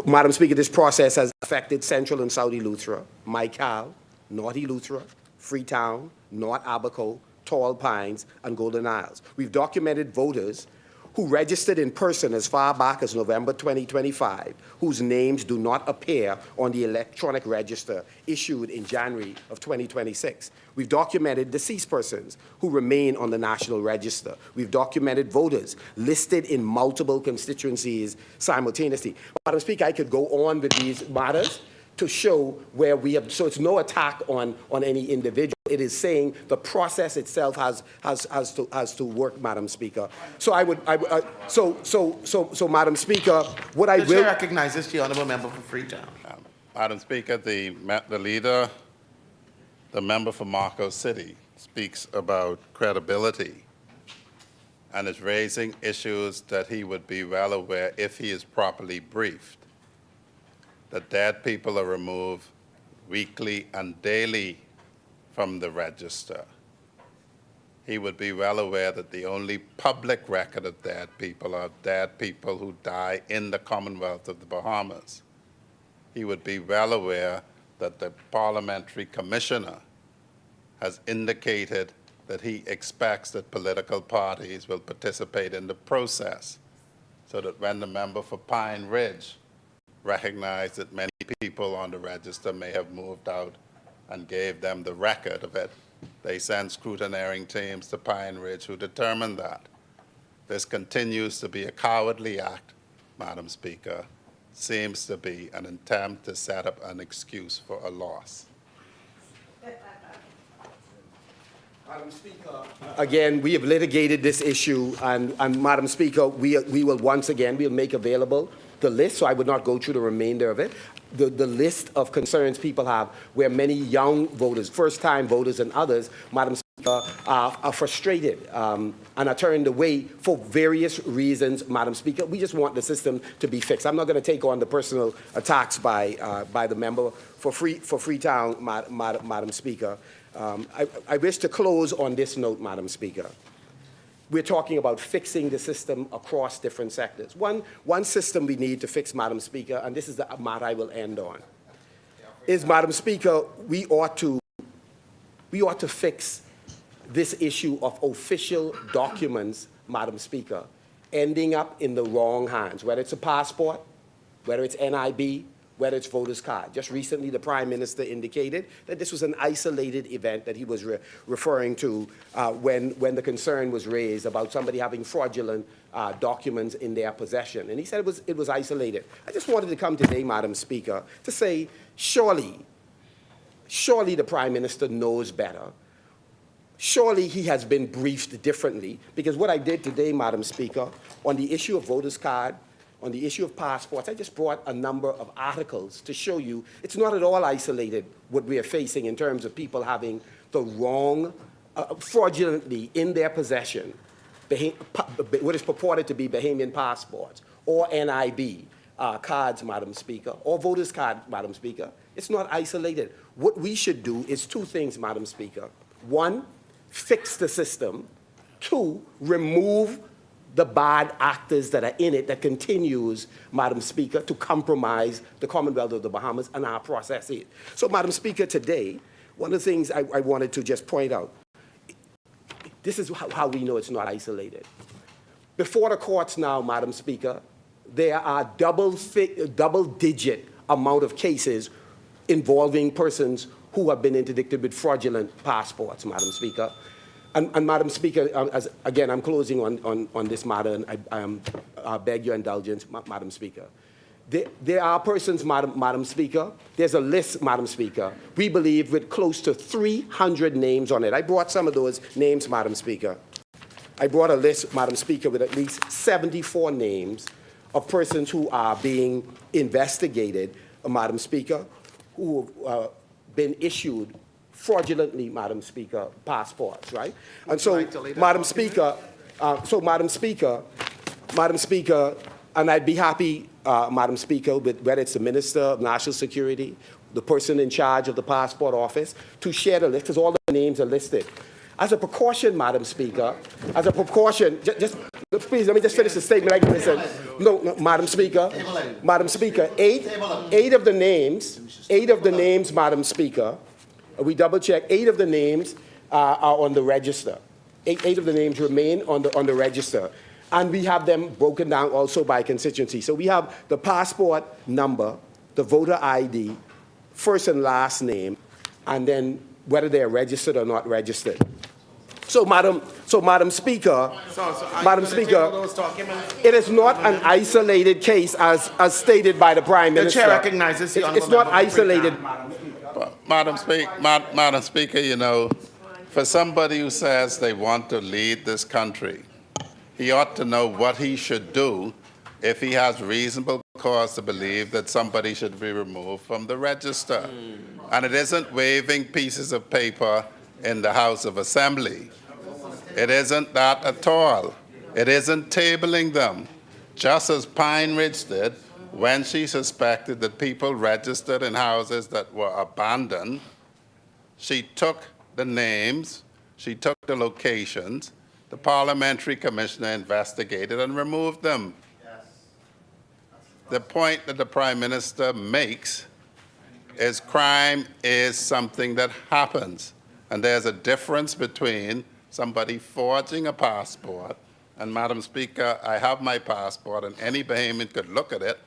Speaker 11: Madam Speaker, this process has affected Central and South Eleuthera, Michael, North Eleuthera, Freetown, North Abaco, Tall Pines, and Golden Isles. We've documented voters who registered in person as far back as November 2025, whose names do not appear on the electronic register issued in January of 2026. We've documented deceased persons who remain on the National Register. We've documented voters listed in multiple constituencies simultaneously. Madam Speaker, I could go on with these matters to show where we have, so it's no attack on any individual. It is saying the process itself has to work, Madam Speaker. So so Madam Speaker, what I
Speaker 2: The
Speaker 11: will
Speaker 2: chair recognizes the honourable member for Freetown.
Speaker 12: Madam Speaker, the member for Marco City speaks about credibility and is raising issues that he would be well aware if he is properly briefed. That dead people are removed weekly and daily from the register. He would be well aware that the only public record of dead people are dead people who die in the Commonwealth of the Bahamas. He would be well aware that the parliamentary commissioner has indicated that he expects that political parties will participate in the process, so that when the member for Pine Ridge recognized that many people on the register may have moved out and gave them the record of it, they sent scrutineering teams to Pine Ridge who determined that. This continues to be a cowardly act, Madam Speaker. Seems to be an attempt to set up an excuse for a loss.
Speaker 11: Madam Speaker, again, we have litigated this issue, and Madam Speaker, we will once again, we'll make available the list, so I would not go through the remainder of it. The list of concerns people have where many young voters, first-time voters and others, Madam Speaker, are frustrated and are turned away for various reasons, Madam Speaker. We just want the system to be fixed. I'm not going to take on the personal attacks by the member for Freetown, Madam Speaker. I wish to close on this note, Madam Speaker. We're talking about fixing the system across different sectors. One system we need to fix, Madam Speaker, and this is the matter I will end on, is, Madam Speaker, we ought to fix this issue of official documents, Madam Speaker, ending up in the wrong hands, whether it's a passport, whether it's NIB, whether it's voter's card. Just recently, the Prime Minister indicated that this was an isolated event that he was referring to when the concern was raised about somebody having fraudulent documents in their possession. And he said it was isolated. I just wanted to come today, Madam Speaker, to say, surely the Prime Minister knows better. Surely he has been briefed differently, because what I did today, Madam Speaker, on the issue of voter's card on the issue of passports, I just brought a number of articles to show you it's not at all isolated what we are facing in terms of people having the wrong, fraudulently in their possession, what is purported to be Bahamian passports or NIB cards, Madam Speaker, or voters' card, Madam Speaker. It's not isolated. What we should do is two things, Madam Speaker. One, fix the system. Two, remove the bad actors that are in it that continues, Madam Speaker, to compromise the Commonwealth of the Bahamas and our process here. So, Madam Speaker, today, one of the things I wanted to just point out, this is how we know it's not isolated. Before the courts now, Madam Speaker, there are double-digit amount of cases involving persons who have been interdicted with fraudulent passports, Madam Speaker. And Madam Speaker, again, I'm closing on this matter, and I beg your indulgence, Madam Speaker. There are persons, Madam Speaker, there's a list, Madam Speaker, we believe with close to 300 names on it. I brought some of those names, Madam Speaker. I brought a list, Madam Speaker, with at least 74 names of persons who are being investigated, Madam Speaker, who have been issued fraudulently, Madam Speaker, passports, right? And so, Madam Speaker, Madam Speaker, and I'd be happy, Madam Speaker, with whether it's the Minister of National Security, the person in charge of the passport office, to share the list, because all the names are listed. As a precaution, Madam Speaker, as a precaution, please, let me just finish the statement. I can listen. No, Madam Speaker, eight of the names, Madam Speaker, we double-check, 8 of the names are on the register. Eight of the names remain on the register. And we have them broken down also by constituency. So we have the passport number, the voter ID, first and last name, and then whether they're registered or not registered. So, Madam Speaker, it is not an isolated case as stated by the Prime Minister.
Speaker 2: The Chair recognizes the
Speaker 11: It's not isolated.
Speaker 12: Madam Speaker, you know, for somebody who says they want to lead this country, he ought to know what he should do if he has reasonable cause to believe that somebody should be removed from the register. And it isn't waving pieces of paper in the House of Assembly. It isn't that at all. It isn't tabling them, just as Pine Ridge did when she suspected that people registered in houses that were abandoned. She took the names, she took the locations, the Parliamentary Commissioner investigated and removed them. The point that the Prime Minister makes is crime is something that happens, and there's a difference between somebody forging a passport, and Madam Speaker, I have my passport, and any Bahamian could look at it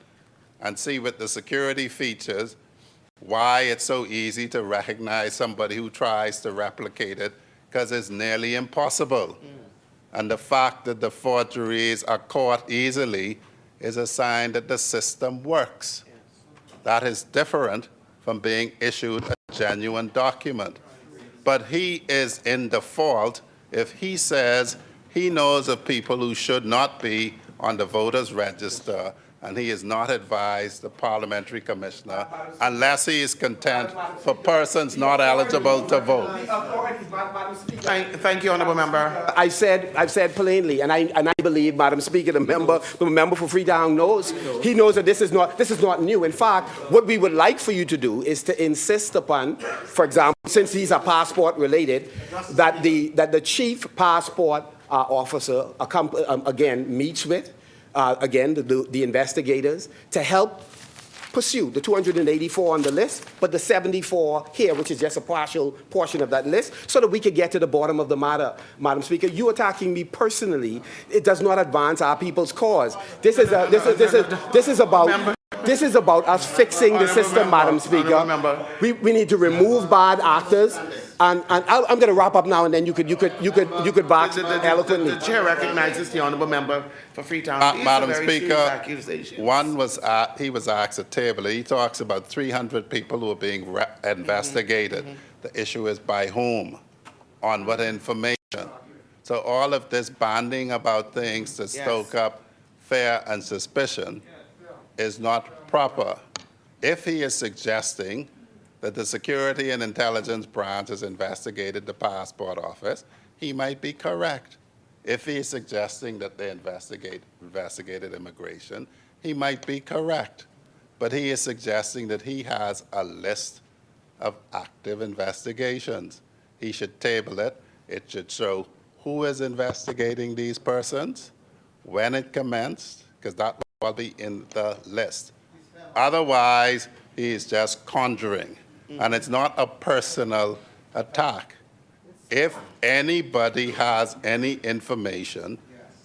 Speaker 12: and see with the security features why it's so easy to recognize somebody who tries to replicate it, because it's nearly impossible. And the fact that the forgeries are caught easily is a sign that the system works. That is different from being issued a genuine document. But he is in default if he says he knows of people who should not be on the voters' register, and he is not advised the Parliamentary Commissioner unless he is content for persons not eligible to vote.
Speaker 2: Thank you, Honourable Member.
Speaker 11: I've said plainly, and I believe, Madam Speaker, the member for Freetown knows. He knows that this is not new. In fact, what we would like for you to do is to insist upon, for example, since these are passport related, that the chief passport officer again meets with the investigators to help pursue the 284 on the list, but the 74 here, which is just a partial portion of that list, so that we could get to the bottom of the matter, Madam Speaker. You attacking me personally, it does not advance our people's cause. This is about us fixing the system, Madam Speaker. We need to remove bad actors. And I'm going to wrap up now, and then you could back eloquently.
Speaker 2: The Chair recognizes the Honourable Member for Freetown.
Speaker 12: Madam Speaker, one was he was asked at table. He talks about 300 people who are being investigated. The issue is by whom, on what information. So all of this banding about things to stoke up fear, and suspicion is not proper. If he is suggesting that the Security and Intelligence Branch has investigated the Passport Office, he might be correct. If he is suggesting that they investigated immigration, he might be correct. But he is suggesting that he has a list of active investigations. He should table it. It should show who is investigating these persons, when it commenced, because that will be in the list. Otherwise, he is just conjuring, and it's not a personal attack. If anybody has any information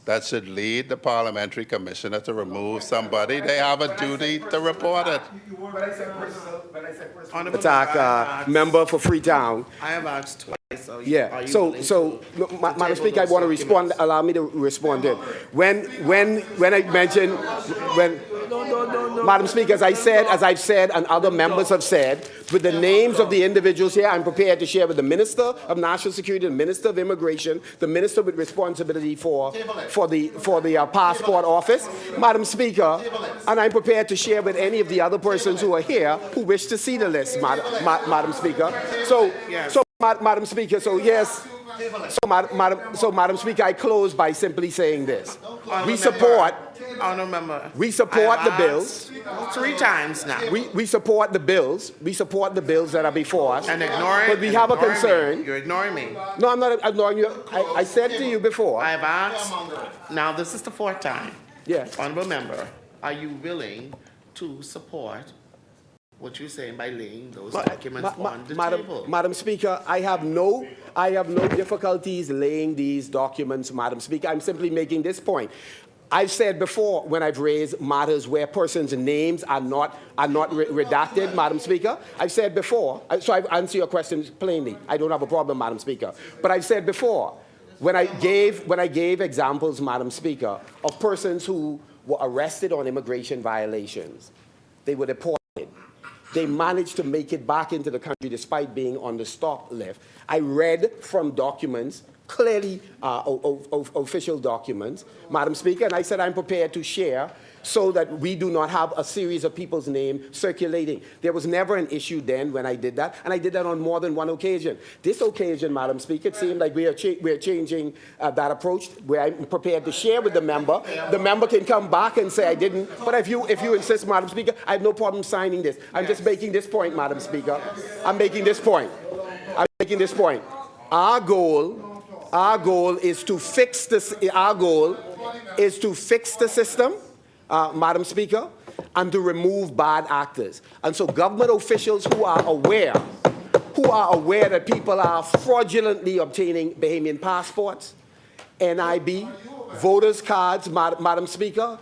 Speaker 12: that should lead the parliamentary commissioner to remove somebody, they have a duty to report it.
Speaker 11: Attack, member for Freetown.
Speaker 2: I have asked twice. So
Speaker 11: Yeah.
Speaker 2: are you
Speaker 11: So,
Speaker 2: willing
Speaker 11: look, Madam
Speaker 2: table
Speaker 11: Speaker, I
Speaker 2: those
Speaker 11: want to respond.
Speaker 2: documents?
Speaker 11: Allow me to respond to it. When I mentioned Madam Speaker, as I've said, and other members have said, with the names of the individuals here, I'm prepared to share with the Minister of National Security, the Minister of Immigration, the Minister with responsibility for the Passport Office, Madam Speaker, and I'm prepared to share with any of the other persons who are here who wish to see the list, Madam Speaker. Madam Speaker, so yes. So, Madam Speaker, I close by simply saying this. We support the bills.
Speaker 2: 3 times now.
Speaker 11: We support the bills. We support the bills that are before us.
Speaker 2: And ignoring.
Speaker 11: But we have a concern.
Speaker 2: You're ignoring me.
Speaker 11: No, I'm not ignoring you. I said to you before.
Speaker 2: I have asked. Now this is the 4th time.
Speaker 11: Yes.
Speaker 2: Honorable member, are you willing to support what you're saying by laying those documents on the table?
Speaker 11: Madam Speaker, I have no difficulties laying these documents, Madam Speaker. I'm simply making this point. I've said before when I've raised matters where persons' names are not redacted, Madam Speaker. I've said before, so I've answered your questions plainly. I don't have a problem, Madam Speaker. But I've said before, when I gave examples, Madam Speaker, of persons who were arrested on immigration violations, they were deported. They managed to make it back into the country despite being on the stop list. I read from documents, clearly official documents, Madam Speaker, and I said I'm prepared to share so that we do not have a series of people's names circulating. There was never an issue then when I did that, and I did that on more than one occasion. This occasion, Madam Speaker, it seemed like we are changing that approach, where I'm prepared to share with the member. The member can come back and say I didn't, but if you insist, Madam Speaker, I have no problem signing this. I'm just making this point, Madam Speaker. I'm making this point. Our goal is to fix this. Our goal is to fix the system, Madam Speaker, and to remove bad actors. And so government officials who are aware that people are fraudulently obtaining Bahamian passports, NIB, voters' cards, Madam Speaker,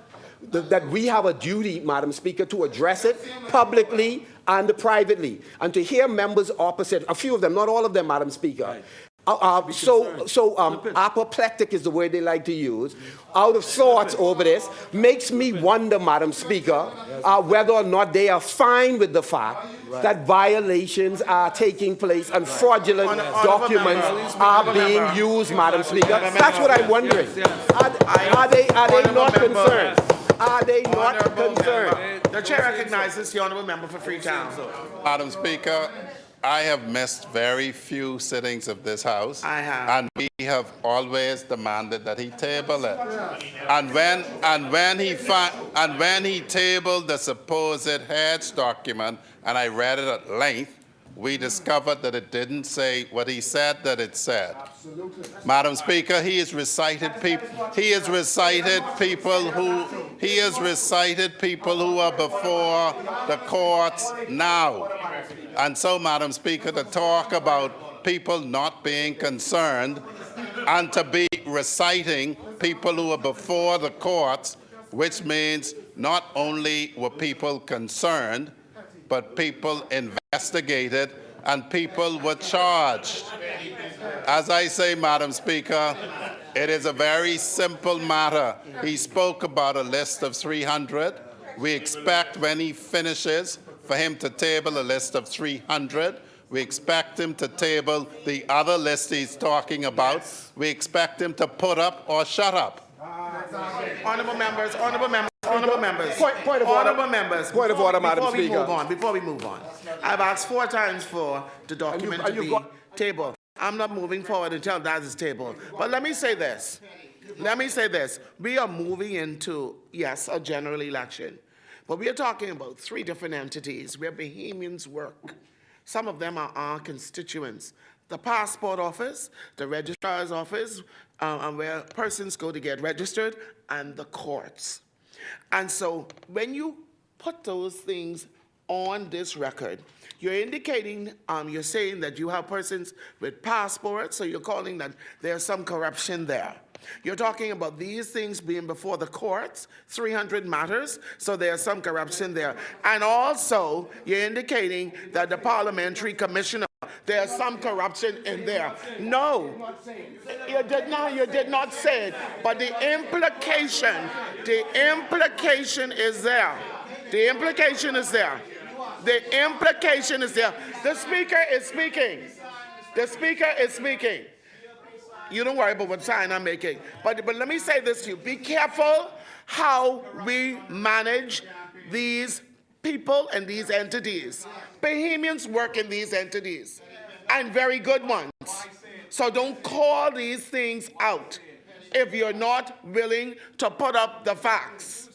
Speaker 11: that we have a duty, Madam Speaker, to address it publicly and privately. And to hear members opposite, a few of them, not all of them, Madam Speaker, apoplectic is the word they like to use, out of sorts over this, makes me wonder, Madam Speaker, whether or not they are fine with the fact that violations are taking place and fraudulent documents are being used, Madam Speaker. That's what I'm wondering. Are they not concerned? Are they not concerned?
Speaker 2: The chair recognizes the honourable member for Freetown.
Speaker 12: Madam Speaker, I have missed very few sittings of this House.
Speaker 2: I have.
Speaker 12: And we have always demanded that he table it. And when he tabled the supposed Hedge document, and I read it at length, we discovered that it didn't say what he said that it said. Absolutely. Madam Speaker, he has recited people who are before the courts now. And so, Madam Speaker, to talk about people not being concerned and to be reciting people who are before the courts, which means not only were people concerned, but people investigated and people were charged. As I say, Madam Speaker, it is a very simple matter. He spoke about a list of 300. We expect when he finishes for him to table a list of 300. We expect him to table the other list he's talking about. We expect him to put up or shut up.
Speaker 2: Honorable members, honorable members, honorable members.
Speaker 11: Point of order.
Speaker 2: Honorable members.
Speaker 11: Point of order, Madam Speaker.
Speaker 2: Before we move on, I've asked 4 times for the document to be tabled. I'm not moving forward until that is tabled. But let me say this. We are moving into, yes, a general election. But we are talking about 3 different entities where Bahamians work. Some of them are our constituents. The passport office, the registrar's office, and where persons go to get registered, and the courts. And so when you put those things on this record, you're indicating, you're saying that you have persons with passports, so you're calling that there's some corruption there. You're talking about these things being before the courts, 300 matters, so there's some corruption there. And also, you're indicating that the parliamentary commissioner, there's some corruption in there. No, you did not say it, but the implication is there. The implication is there. The implication is there. The speaker is speaking. The speaker is speaking. You don't worry about what sign I'm making. But let me say this to you. Be careful how we manage these people and these entities. Bahamians work in these entities, and very good ones. So don't call these things out if you're not willing to put up the facts.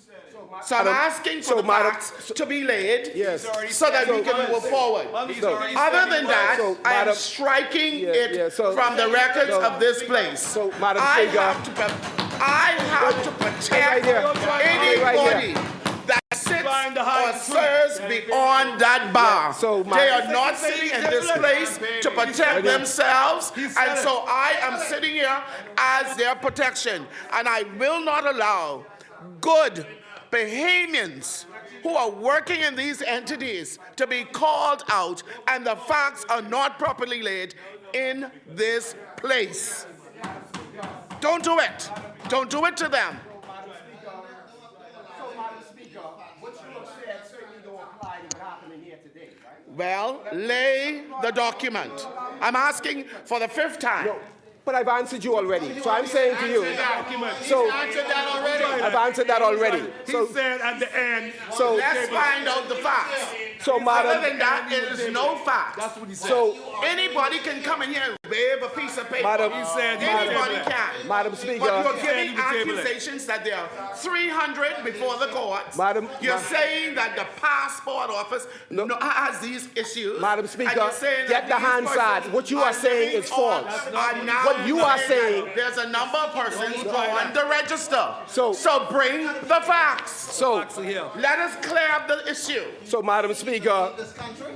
Speaker 2: So I'm asking for the facts to be laid, so that we can move forward. Other than that, I am striking it from the records of this place. I have to protect anybody that sits or serves beyond that bar. They are not sitting in this place to protect themselves, and so I am sitting here as their protection. And I will not allow good Bahamians who are working in these entities to be called out, and the facts are not properly laid in this place. Don't do it. Don't do it to them. Well, lay the document. I'm asking for the 5th time.
Speaker 11: No, but I've answered you already. So I'm saying to you. So I've answered that already.
Speaker 13: He said at the end.
Speaker 2: So let's find out the facts.
Speaker 11: So, Madam,
Speaker 2: other than that, it is no facts. That's what he said. So anybody can come in here and wave a piece of paper.
Speaker 11: Madam,
Speaker 2: anybody can.
Speaker 11: Madam Speaker.
Speaker 2: But you're giving accusations that there are 300 before the courts. You're saying that the passport office has these issues.
Speaker 11: Madam Speaker, get the Hansard. What you are saying is false. What you are saying.
Speaker 2: There's a number of persons on the register. So bring the facts.
Speaker 11: So
Speaker 2: let us clear up the issue.
Speaker 11: So, Madam Speaker,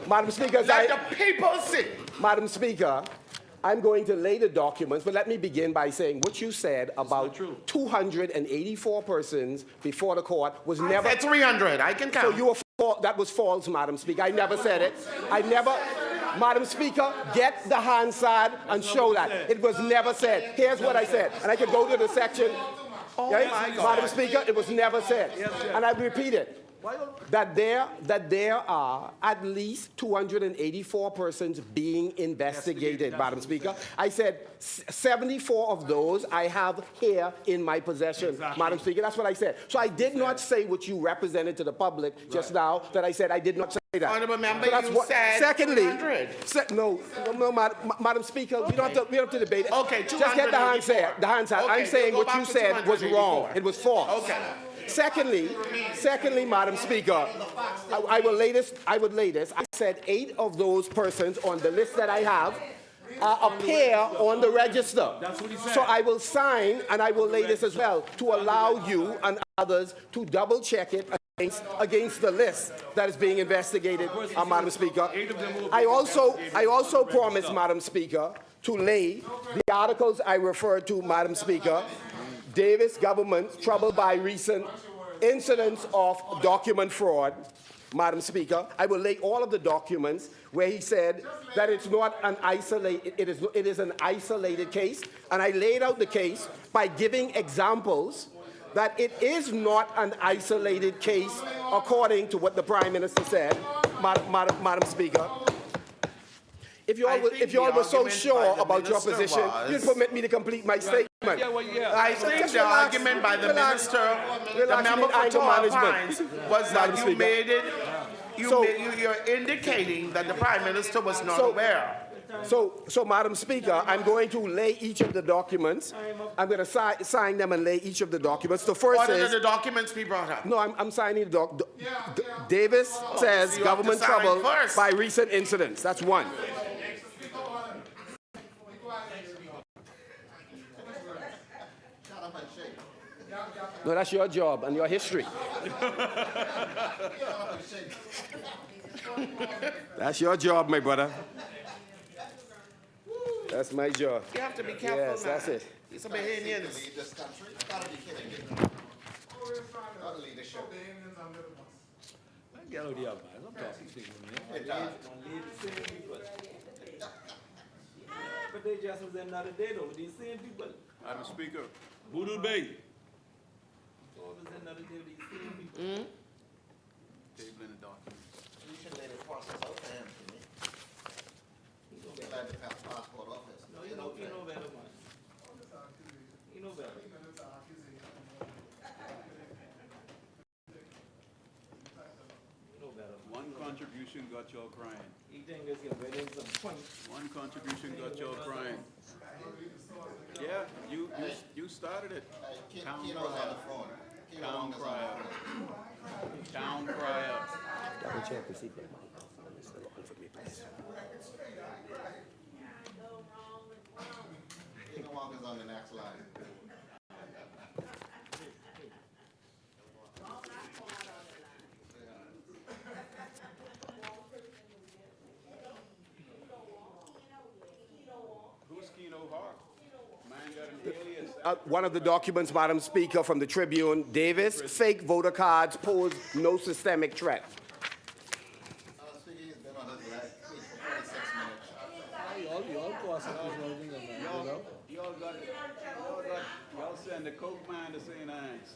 Speaker 2: let the people see.
Speaker 11: Madam Speaker, I'm going to lay the documents, but let me begin by saying what you said about 284 persons before the court was never.
Speaker 2: I said 300. I can count.
Speaker 11: So you were that was false, Madam Speaker. I never said it. Madam Speaker, get the Hansard and show that. It was never said. Here's what I said, and I can go to the section. Madam Speaker, it was never said, and I repeat it. That there are at least 284 persons being investigated, Madam Speaker. I said 74 of those I have here in my possession, Madam Speaker. That's what I said. So I did not say what you represented to the public just now, that I said I did not say that.
Speaker 2: Honorable member,
Speaker 11: so
Speaker 2: you said
Speaker 11: secondly,
Speaker 2: 200.
Speaker 11: Madam Speaker, we don't have to debate it.
Speaker 2: Okay,
Speaker 11: just get the Hansard.
Speaker 2: Okay,
Speaker 11: I'm saying what you said was wrong. It was false.
Speaker 2: Okay.
Speaker 11: Secondly, Madam Speaker, I would lay this. I said 8 of those persons on the list that I have appear on the register.
Speaker 13: That's what he said.
Speaker 11: So I will sign, and I will lay this as well, to allow you and others to double check it against the list that is being investigated, Madam Speaker. I also promise, Madam Speaker, to lay the articles I referred to, Madam Speaker. Davis government troubled by recent incidents of document fraud, Madam Speaker. I will lay all of the documents where he said that it's not an isolated, it is an isolated case, and I laid out the case by giving examples that it is not an isolated case according to what the Prime Minister said, Madam Speaker. If you all were so sure about your position, you'd permit me to complete my statement.
Speaker 2: I think the argument by the minister, the member for Tall Pines, was that you made it, you're indicating that the Prime Minister was not aware.
Speaker 11: So, Madam Speaker, I'm going to lay each of the documents. I'm going to sign them and lay each of the documents. The first
Speaker 2: Order
Speaker 11: is...
Speaker 2: that the documents be brought up.
Speaker 11: No, I'm signing the Davis says
Speaker 2: you
Speaker 11: government
Speaker 2: have to sign
Speaker 11: trouble
Speaker 2: first.
Speaker 11: by recent incidents. That's one. No, that's your job and your history. That's your job, my brother. That's my job.
Speaker 2: You have to be careful,
Speaker 11: Yes,
Speaker 2: man.
Speaker 11: that's it.
Speaker 2: These are Bahamians.
Speaker 3: Leave this country? You gotta be kidding me. Gotta leave the show.
Speaker 8: Get out of here, man. I'm talking to you,
Speaker 3: Hey, Todd.
Speaker 1: But they just was another day though, these same people.
Speaker 13: Madam Speaker. Boodle Bay.
Speaker 1: Always another day, these same people.
Speaker 13: Table in the document.
Speaker 3: You should lay the process out for him to me. He's gonna be glad to pass passport office.
Speaker 1: No, you know better, man. You know better.
Speaker 13: One contribution got y'all crying.
Speaker 1: You think it's gonna bring in some points?
Speaker 13: One contribution got y'all crying. Yeah, you started it. Town
Speaker 3: Keno's on the
Speaker 13: crier.
Speaker 3: phone.
Speaker 13: Town crier. Town crier.
Speaker 11: Double check to see if my microphone is still on for me, please.
Speaker 3: Keno Walker's on the next line.
Speaker 13: Who's Keno Hart? Man got an alias.
Speaker 11: One of the documents, Madam Speaker, from the Tribune, Davis, fake voter cards pose no systemic threat.
Speaker 3: Speaker, he's been on his last seat for 46 minutes.
Speaker 13: Y'all send the coke man to St. Anne's.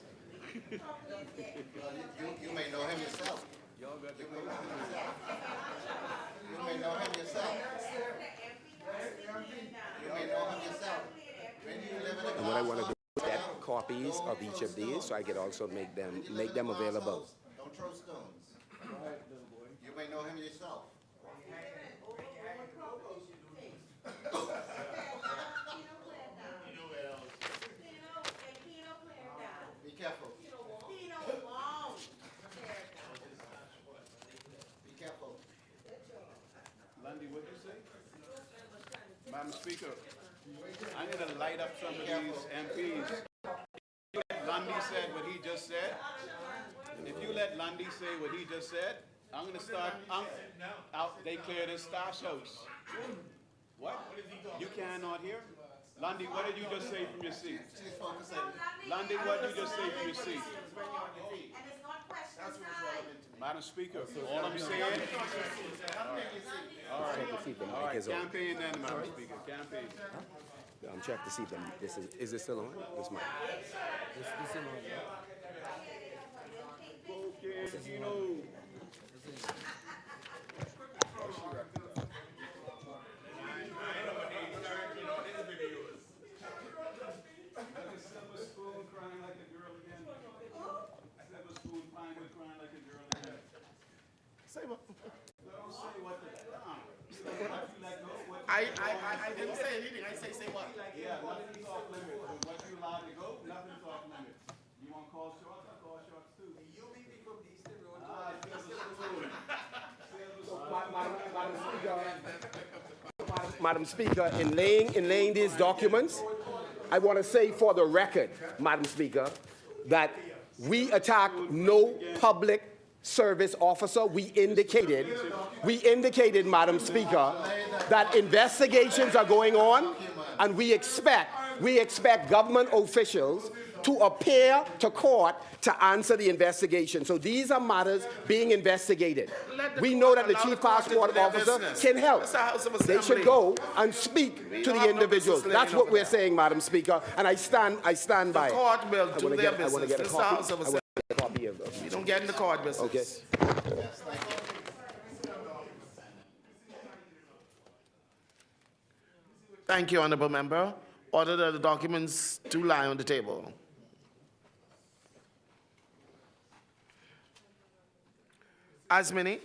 Speaker 3: You may know him yourself.
Speaker 13: Y'all got the coke.
Speaker 3: You may know him yourself. You may know him yourself. When you live in a
Speaker 11: And what I want to do is get copies of each of these so I can also make them available.
Speaker 3: Don't throw stones. You may know him yourself. Be careful. Be careful.
Speaker 13: Lundy, what'd you say? Madam Speaker, I need to light up some of these MPs. Lundy said what he just said. If you let Lundy say what he just said, I'm going to start out. They clear this stash house. What? You cannot hear? Lundy, what did you just say from your seat? Lundy, what did you just say from your seat? Madam Speaker, all I'm saying. All right, campaign then, Madam Speaker, campaign.
Speaker 11: I'm checking to see if this is it still on? This mic.
Speaker 13: Okay, Keno.
Speaker 2: I didn't say anything. I say what?
Speaker 13: Yeah, nothing's off limits. What you allowed to go, nothing's off limits. You want call shots? I call shots too. You leave me from the Eastern Road.
Speaker 11: Madam Speaker, in laying these documents, I want to say for the record, Madam Speaker, that we attack no public service officer. We indicated, Madam Speaker, that investigations are going on, and we expect government officials to appear to court to answer the investigation. So these are matters being investigated. We know that the Chief Passport Officer can help. They should go and speak to the individuals. That's what we're saying, Madam Speaker, and I stand by it.
Speaker 2: The court will do their business.
Speaker 11: I want to get a
Speaker 2: This is the House of Assembly.
Speaker 11: copy of those.
Speaker 2: We don't get in the court business.
Speaker 11: Okay.
Speaker 2: Thank you, Honorable Member. Order that the documents do lie on the table. As many.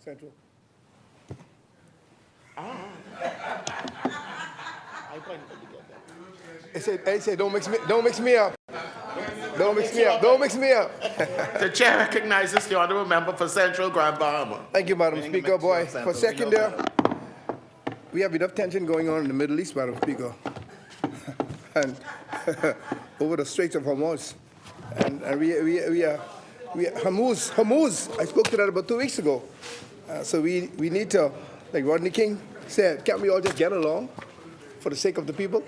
Speaker 4: Central.
Speaker 2: I pointed to get that.
Speaker 4: He said, don't mix me up. Don't mix me up. Don't mix me up.
Speaker 2: The chair recognizes the honorable member for Central Grand Bahama.
Speaker 4: Thank you, Madam Speaker. Boy, for a second there, we have enough tension going on in the Middle East, Madam Speaker, and over the Straits of Hormuz, and we are Hormuz. I spoke to that about 2 weeks ago. So we need to, like Rodney King said, can't we all just get along for the sake of the people?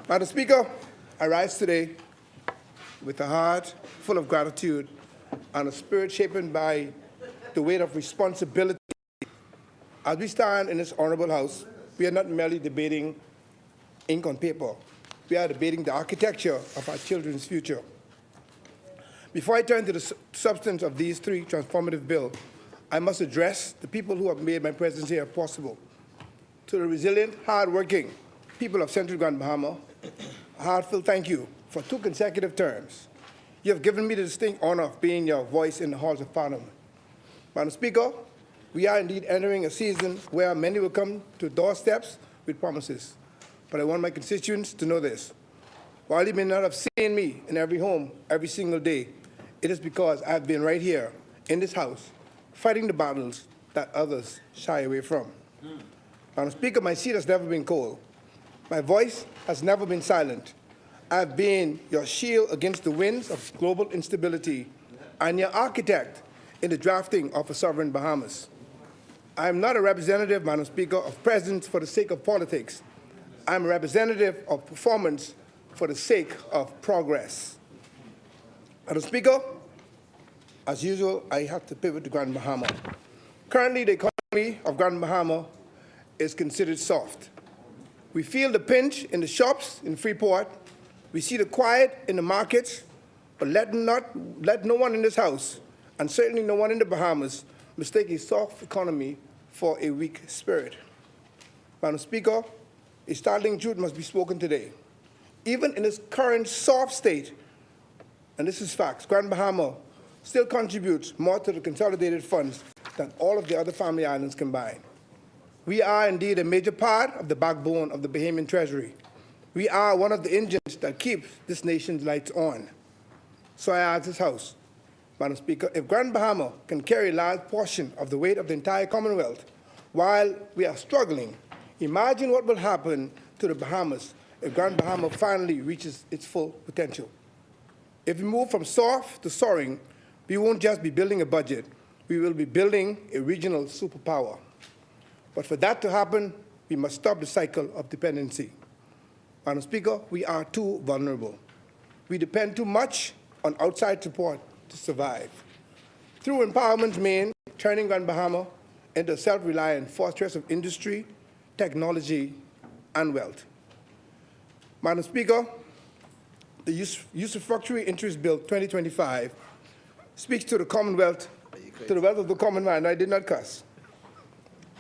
Speaker 4: Madam Speaker, I rise today with a heart full of gratitude and a spirit shaped by the weight of responsibility. As we stand in this honorable house, we are not merely debating ink on paper. We are debating the architecture of our children's future. Before I turn to the substance of these three transformative bills, I must address the people who have made my presence here possible. To the resilient, hard-working people of Central Grand Bahama, a heartfelt thank you for 2 consecutive terms. You have given me the distinct honor of being your voice in the halls of Parliament. Madam Speaker, we are indeed entering a season where many will come to doorsteps with promises. But I want my constituents to know this. While you may not have seen me in every home every single day, it is because I have been right here in this house fighting the battles that others shy away from. Madam Speaker, my seat has never been cold. My voice has never been silent. I have been your shield against the winds of global instability and your architect in the drafting of a sovereign Bahamas. I am not a representative, Madam Speaker, of presence for the sake of politics. I am a representative of performance for the sake of progress. Madam Speaker, as usual, I have to pivot to Grand Bahama. Currently, the economy of Grand Bahama is considered soft. We feel the pinch in the shops in Freeport. We see the quiet in the markets, but let no one in this house, and certainly no one in the Bahamas, mistake a soft economy for a weak spirit. Madam Speaker, a startling truth must be spoken today. Even in its current soft state, and this is facts, Grand Bahama still contributes more to the consolidated funds than all of the other family islands combined. We are indeed a major part of the backbone of the Bahamian Treasury. We are one of the engines that keeps this nation's lights on. So I ask this House, Madam Speaker, if Grand Bahama can carry a large portion of the weight of the entire Commonwealth while we are struggling, imagine what will happen to the Bahamas if Grand Bahama finally reaches its full potential. If we move from soft to soaring, we won't just be building a budget, we will be building a regional superpower. But for that to happen, we must stop the cycle of dependency. Madam Speaker, we are too vulnerable. We depend too much on outside support to survive. Through Empowerment's Main, turning Grand Bahama into a self-reliant fortress of industry, technology, and wealth. Madam Speaker, the Usufructuary Interest Bill 2025 speaks to the Commonwealth, to the wealth of the common man. I did not cuss.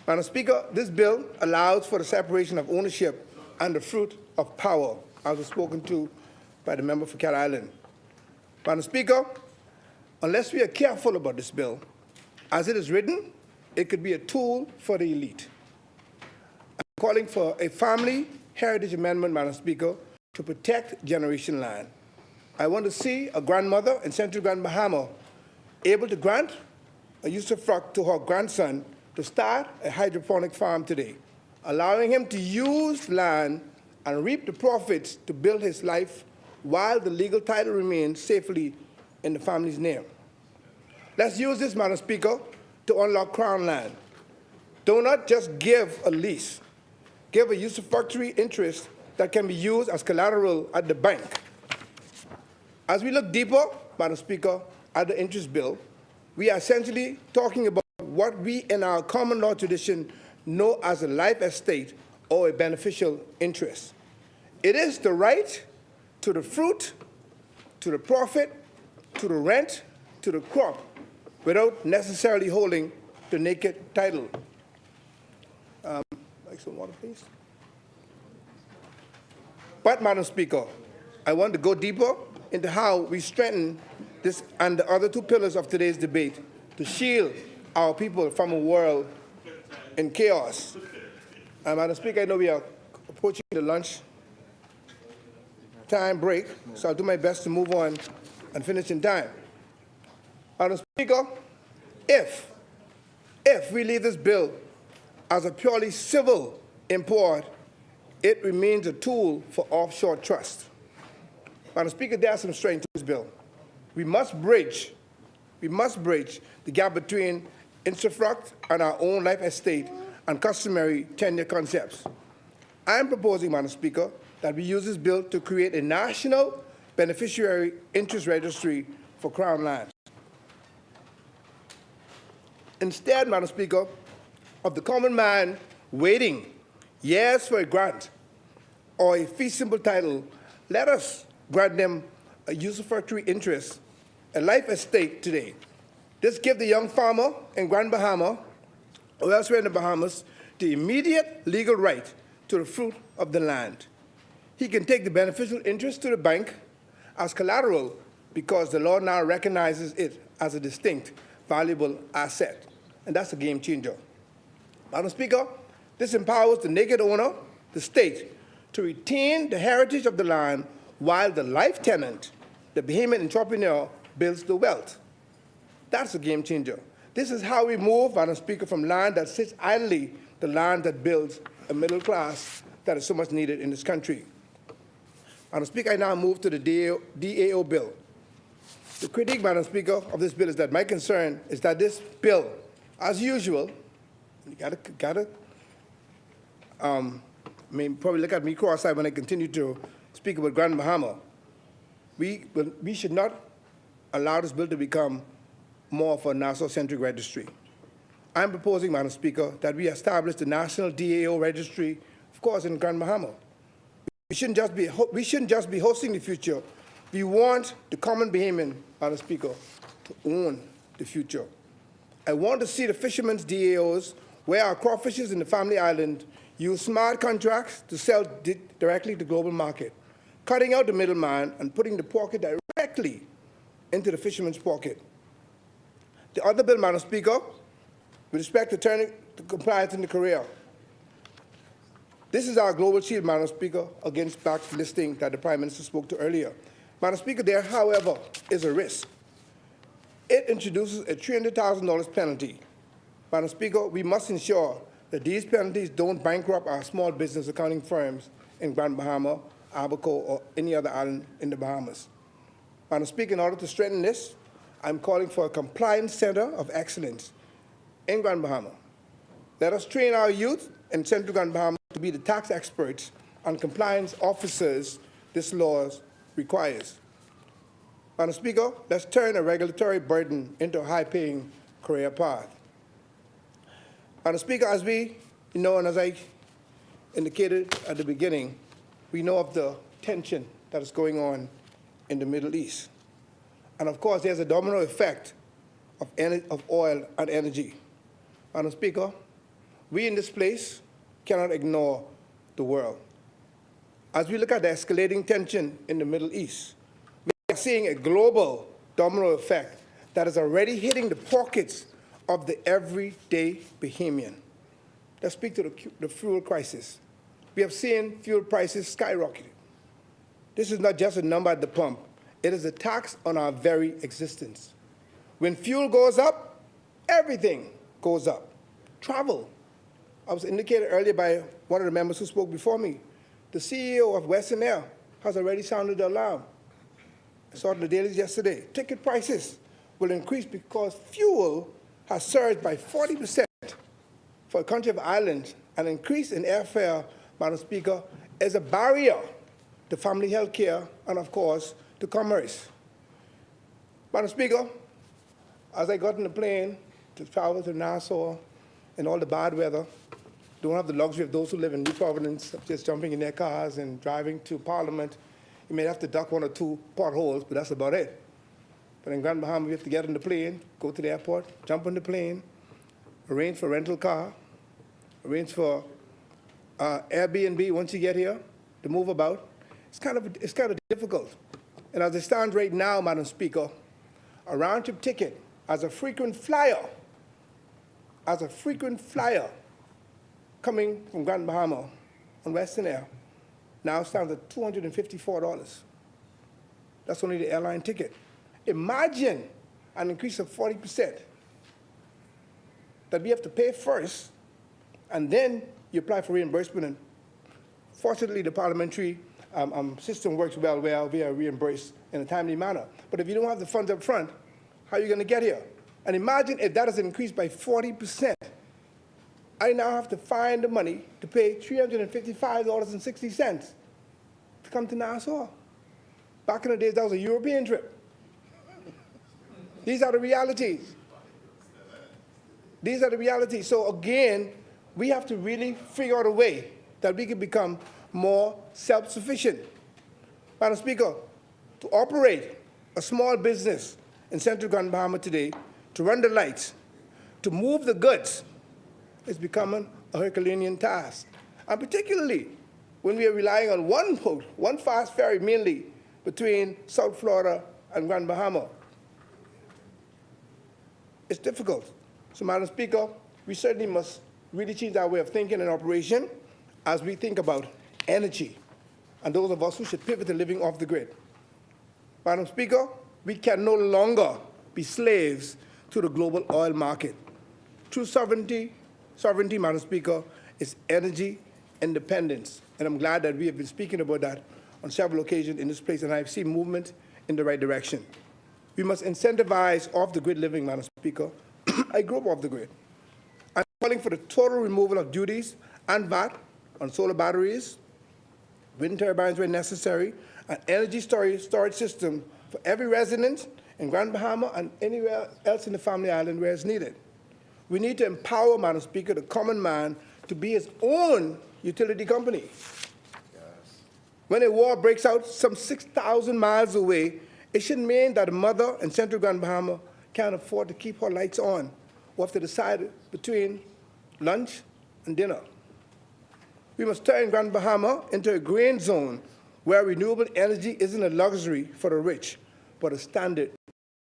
Speaker 4: Madam Speaker, this bill allows for the separation of ownership and the fruit of power, as was spoken to by the member for Cat Island. Madam Speaker, unless we are careful about this bill, as it is written, it could be a tool for the elite. I'm calling for a family heritage amendment, Madam Speaker, to protect generation land. I want to see a grandmother in Central Grand Bahama able to grant a usufruct to her grandson to start a hydroponic farm today, allowing him to use land and reap the profits to build his life while the legal title remains safely in the family's name. Let's use this, Madam Speaker, to unlock Crown land. Do not just give a lease. Give a usufructuary interest that can be used as collateral at the bank. As we look deeper, Madam Speaker, at the interest bill, we are essentially talking about what we in our common law tradition know as a life estate or a beneficial interest. It is the right to the fruit to the profit, to the rent, to the crop, without necessarily holding the naked title. Like some water, please. But, Madam Speaker, I want to go deeper into how we strengthen this and the other two pillars of today's debate to shield our people from a world in chaos. Madam Speaker, I know we are approaching the lunch time break, so I'll do my best to move on and finish in time. Madam Speaker, if we leave this bill as a purely civil import, it remains a tool for offshore trust. Madam Speaker, there are some strengths to this bill. We must bridge the gap between usufruct and our own life estate and customary tenure concepts. I am proposing, Madam Speaker, that we use this bill to create a national beneficiary interest registry for Crown lands. Instead, Madam Speaker, of the common man waiting years for a grant or a fee simple title, let us grant them a usufructory interest, a life estate today. This gives the young farmer in Grand Bahama or elsewhere in the Bahamas the immediate legal right to the fruit of the land. He can take the beneficial interest to the bank as collateral because the law now recognizes it as a distinct, valuable asset. And that's a game changer. Madam Speaker, this empowers the naked owner, the state, to retain the heritage of the land while the life tenant, the Bahamian entrepreneur, builds the wealth. That's a game changer. This is how we move, Madam Speaker, from land that sits idly to land that builds a middle class that is so much needed in this country. Madam Speaker, I now move to the DAO bill. The critique, Madam Speaker, of this bill is that my concern is that this bill, as usual, you gotta probably look at me cross-eyed when I continue to speak about Grand Bahama. We should not allow this bill to become more of a Nassau-centric registry. I'm proposing, Madam Speaker, that we establish the National DAO Registry, of course, in Grand Bahama. We shouldn't just be hosting the future. We want the common Bahamian, Madam Speaker, to own the future. I want to see the fishermen's DAOs, where our crawfishers in the Family Island use smart contracts to sell directly to global market, cutting out the middleman and putting the pocket directly into the fisherman's pocket. The other bill, Madam Speaker, with respect to turning to compliance in the Korea. This is our global shield, Madam Speaker, against blacklisting that the Prime Minister spoke to earlier. Madam Speaker, there, however, is a risk. It introduces a $300,000 penalty. Madam Speaker, we must ensure that these penalties don't bankrupt our small business accounting firms in Grand Bahama, Abaco, or any other island in the Bahamas. Madam Speaker, in order to strengthen this, I'm calling for a compliance center of excellence in Grand Bahama. Let us train our youth in Central Grand Bahama to be the tax experts and compliance officers this law requires. Madam Speaker, let's turn a regulatory burden into a high-paying career path. Madam Speaker, as we know, and as I indicated at the beginning, we know of the tension that is going on in the Middle East. And of course, there's a domino effect of oil and energy. Madam Speaker, we in this place cannot ignore the world. As we look at the escalating tension in the Middle East, we are seeing a global domino effect that is already hitting the pockets of the everyday Bahamian. Let's speak to the fuel crisis. We have seen fuel prices skyrocket. This is not just a number at the pump. It is a tax on our very existence. When fuel goes up, everything goes up. Travel. I was indicated earlier by one of the members who spoke before me. The CEO of Western Air has already sounded the alarm. I saw it in the dailies yesterday. Ticket prices will increase because fuel has surged by 40% for a country of islands. An increase in airfare, Madam Speaker, is a barrier to family health care and, of course, to commerce. Madam Speaker, as I got in the plane to travel to Nassau in all the bad weather, don't have the luxury of those who live in New Providence, just jumping in their cars and driving to Parliament. You may have to duck 1 or 2 potholes, but that's about it. But in Grand Bahama, you have to get on the plane, go to the airport, jump on the plane, arrange for a rental car, arrange for Airbnb once you get here to move about. It's kind of difficult. And as it stands right now, Madam Speaker, a round-trip ticket as a frequent flyer coming from Grand Bahama on Western Air now stands at $254. That's only the airline ticket. Imagine an increase of 40% that we have to pay first, and then you apply for reimbursement. And fortunately, the parliamentary system works well where we are reimbursed in a timely manner. But if you don't have the funds up front, how are you going to get here? And imagine if that is increased by 40%. I now have to find the money to pay $355.60 to come to Nassau. Back in the days, that was a European trip. These are the realities. These are the realities. So again, we have to really figure out a way that we can become more self-sufficient. Madam Speaker, to operate a small business in Central Grand Bahama today, to run the lights, to move the goods, is becoming a Herculean task. And particularly when we are relying on one boat, one fast ferry mainly between South Florida and Grand Bahama. It's difficult. So, Madam Speaker, we certainly must really change our way of thinking and operation as we think about energy, and those of us who should pivot to living off the grid. Madam Speaker, we can no longer be slaves to the global oil market. True sovereignty, Madam Speaker, is energy independence. And I'm glad that we have been speaking about that on several occasions in this place, and I've seen movement in the right direction. We must incentivize off-the-grid living, Madam Speaker. I grew up off the grid. I'm calling for the total removal of duties and VAT on solar batteries, wind turbines where necessary, and energy storage system for every resident in Grand Bahama and anywhere else in the Family Island where it's needed. We need to empower, Madam Speaker, the common man to be his own utility company. When a war breaks out some 6,000 miles away, it should mean that a mother in Central Grand Bahama can't afford to keep her lights on or have to decide between lunch and dinner. We must turn Grand Bahama into a green zone where renewable energy isn't a luxury for the rich, but a standard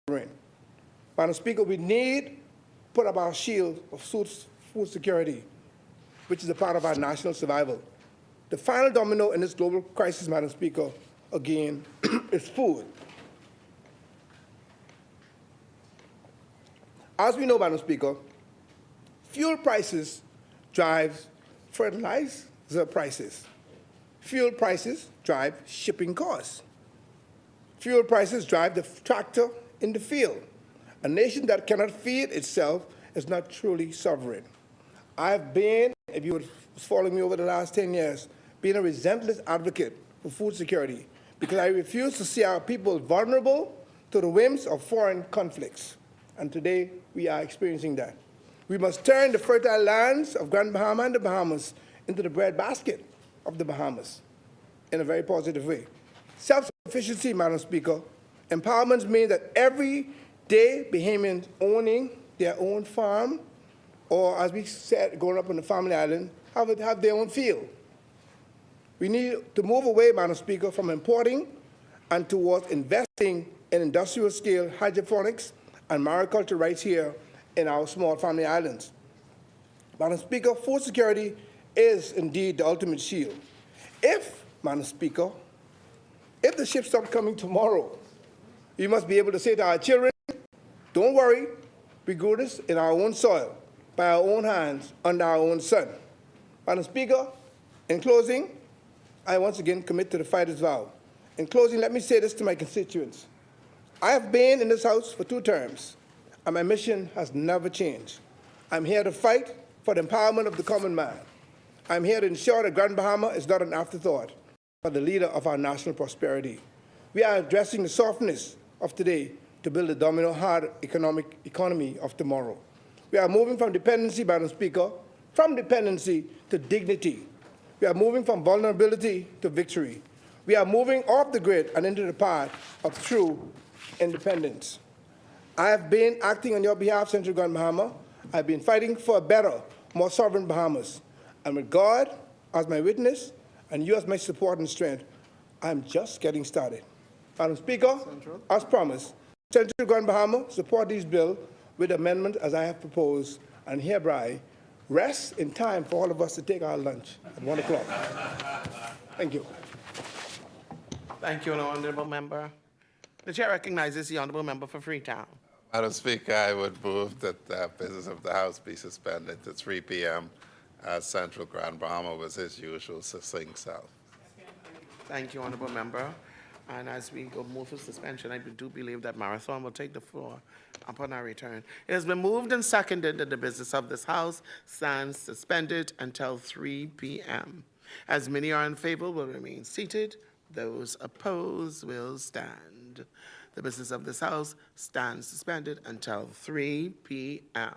Speaker 4: for the Madam Speaker, we need to put up our shield of food security, which is a part of our national survival. The final domino in this global crisis, Madam Speaker, again, is food. As we know, Madam Speaker, fuel prices drive fertilizer prices. Fuel prices drive shipping costs. Fuel prices drive the tractor in the field. A nation that cannot feed itself is not truly sovereign. I've been, if you were following me over the last 10 years, been a relentless advocate for food security because I refuse to see our people vulnerable to the whims of foreign conflicts. And today, we are experiencing that. We must turn the fertile lands of Grand Bahama and the Bahamas into the breadbasket of the Bahamas in a very positive way. Self-sufficiency, Madam Speaker, empowerment means that every day Bahamians owning their own farm, or as we said, growing up on the Family Island, have their own field. We need to move away, Madam Speaker, from importing and towards investing in industrial-scale hydroponics and mariculture right here in our small Family Islands. Madam Speaker, food security is indeed the ultimate shield. If, Madam Speaker, if the ships stop coming tomorrow, we must be able to say to our children, don't worry, we grew this in our own soil, by our own hands, under our own sun. Madam Speaker, in closing, I once again commit to the fighter's vow. In closing, let me say this to my constituents. I have been in this House for 2 terms, and my mission has never changed. I'm here to fight for the empowerment of the common man. I'm here to ensure that Grand Bahama is not an afterthought, but the leader of our national prosperity. We are addressing the softness of today to build a domino-hard economy of tomorrow. We are moving from dependency, Madam Speaker, from dependency to dignity. We are moving from vulnerability to victory.
Speaker 14: We are moving off the grid and into the path of true independence. I have been acting on your behalf, Central Grand Bahama. I've been fighting for a better, more sovereign Bahamas. And with God as my witness and you as my support and strength, I'm just getting started. Madam Speaker, as promised, Central Grand Bahama support this bill with amendment as I have proposed, and hereby rest in time for all of us to take our lunch at 1 o'clock. Thank you.
Speaker 2: Thank you, Honorable Member. The Chair recognizes the Honorable Member for Freetown.
Speaker 12: Madam Speaker, I would move that the business of the House be suspended to 3 p.m. as Central Grand Bahama was his usual succinct self.
Speaker 2: Thank you, Honorable Member. And as we go move for suspension, I do believe that Marathon will take the floor upon our return. It has been moved and seconded that the business of this House stands suspended until 3 p.m. As many are in favor will remain seated. Those opposed will stand. The business of this House stands suspended until 3 p.m.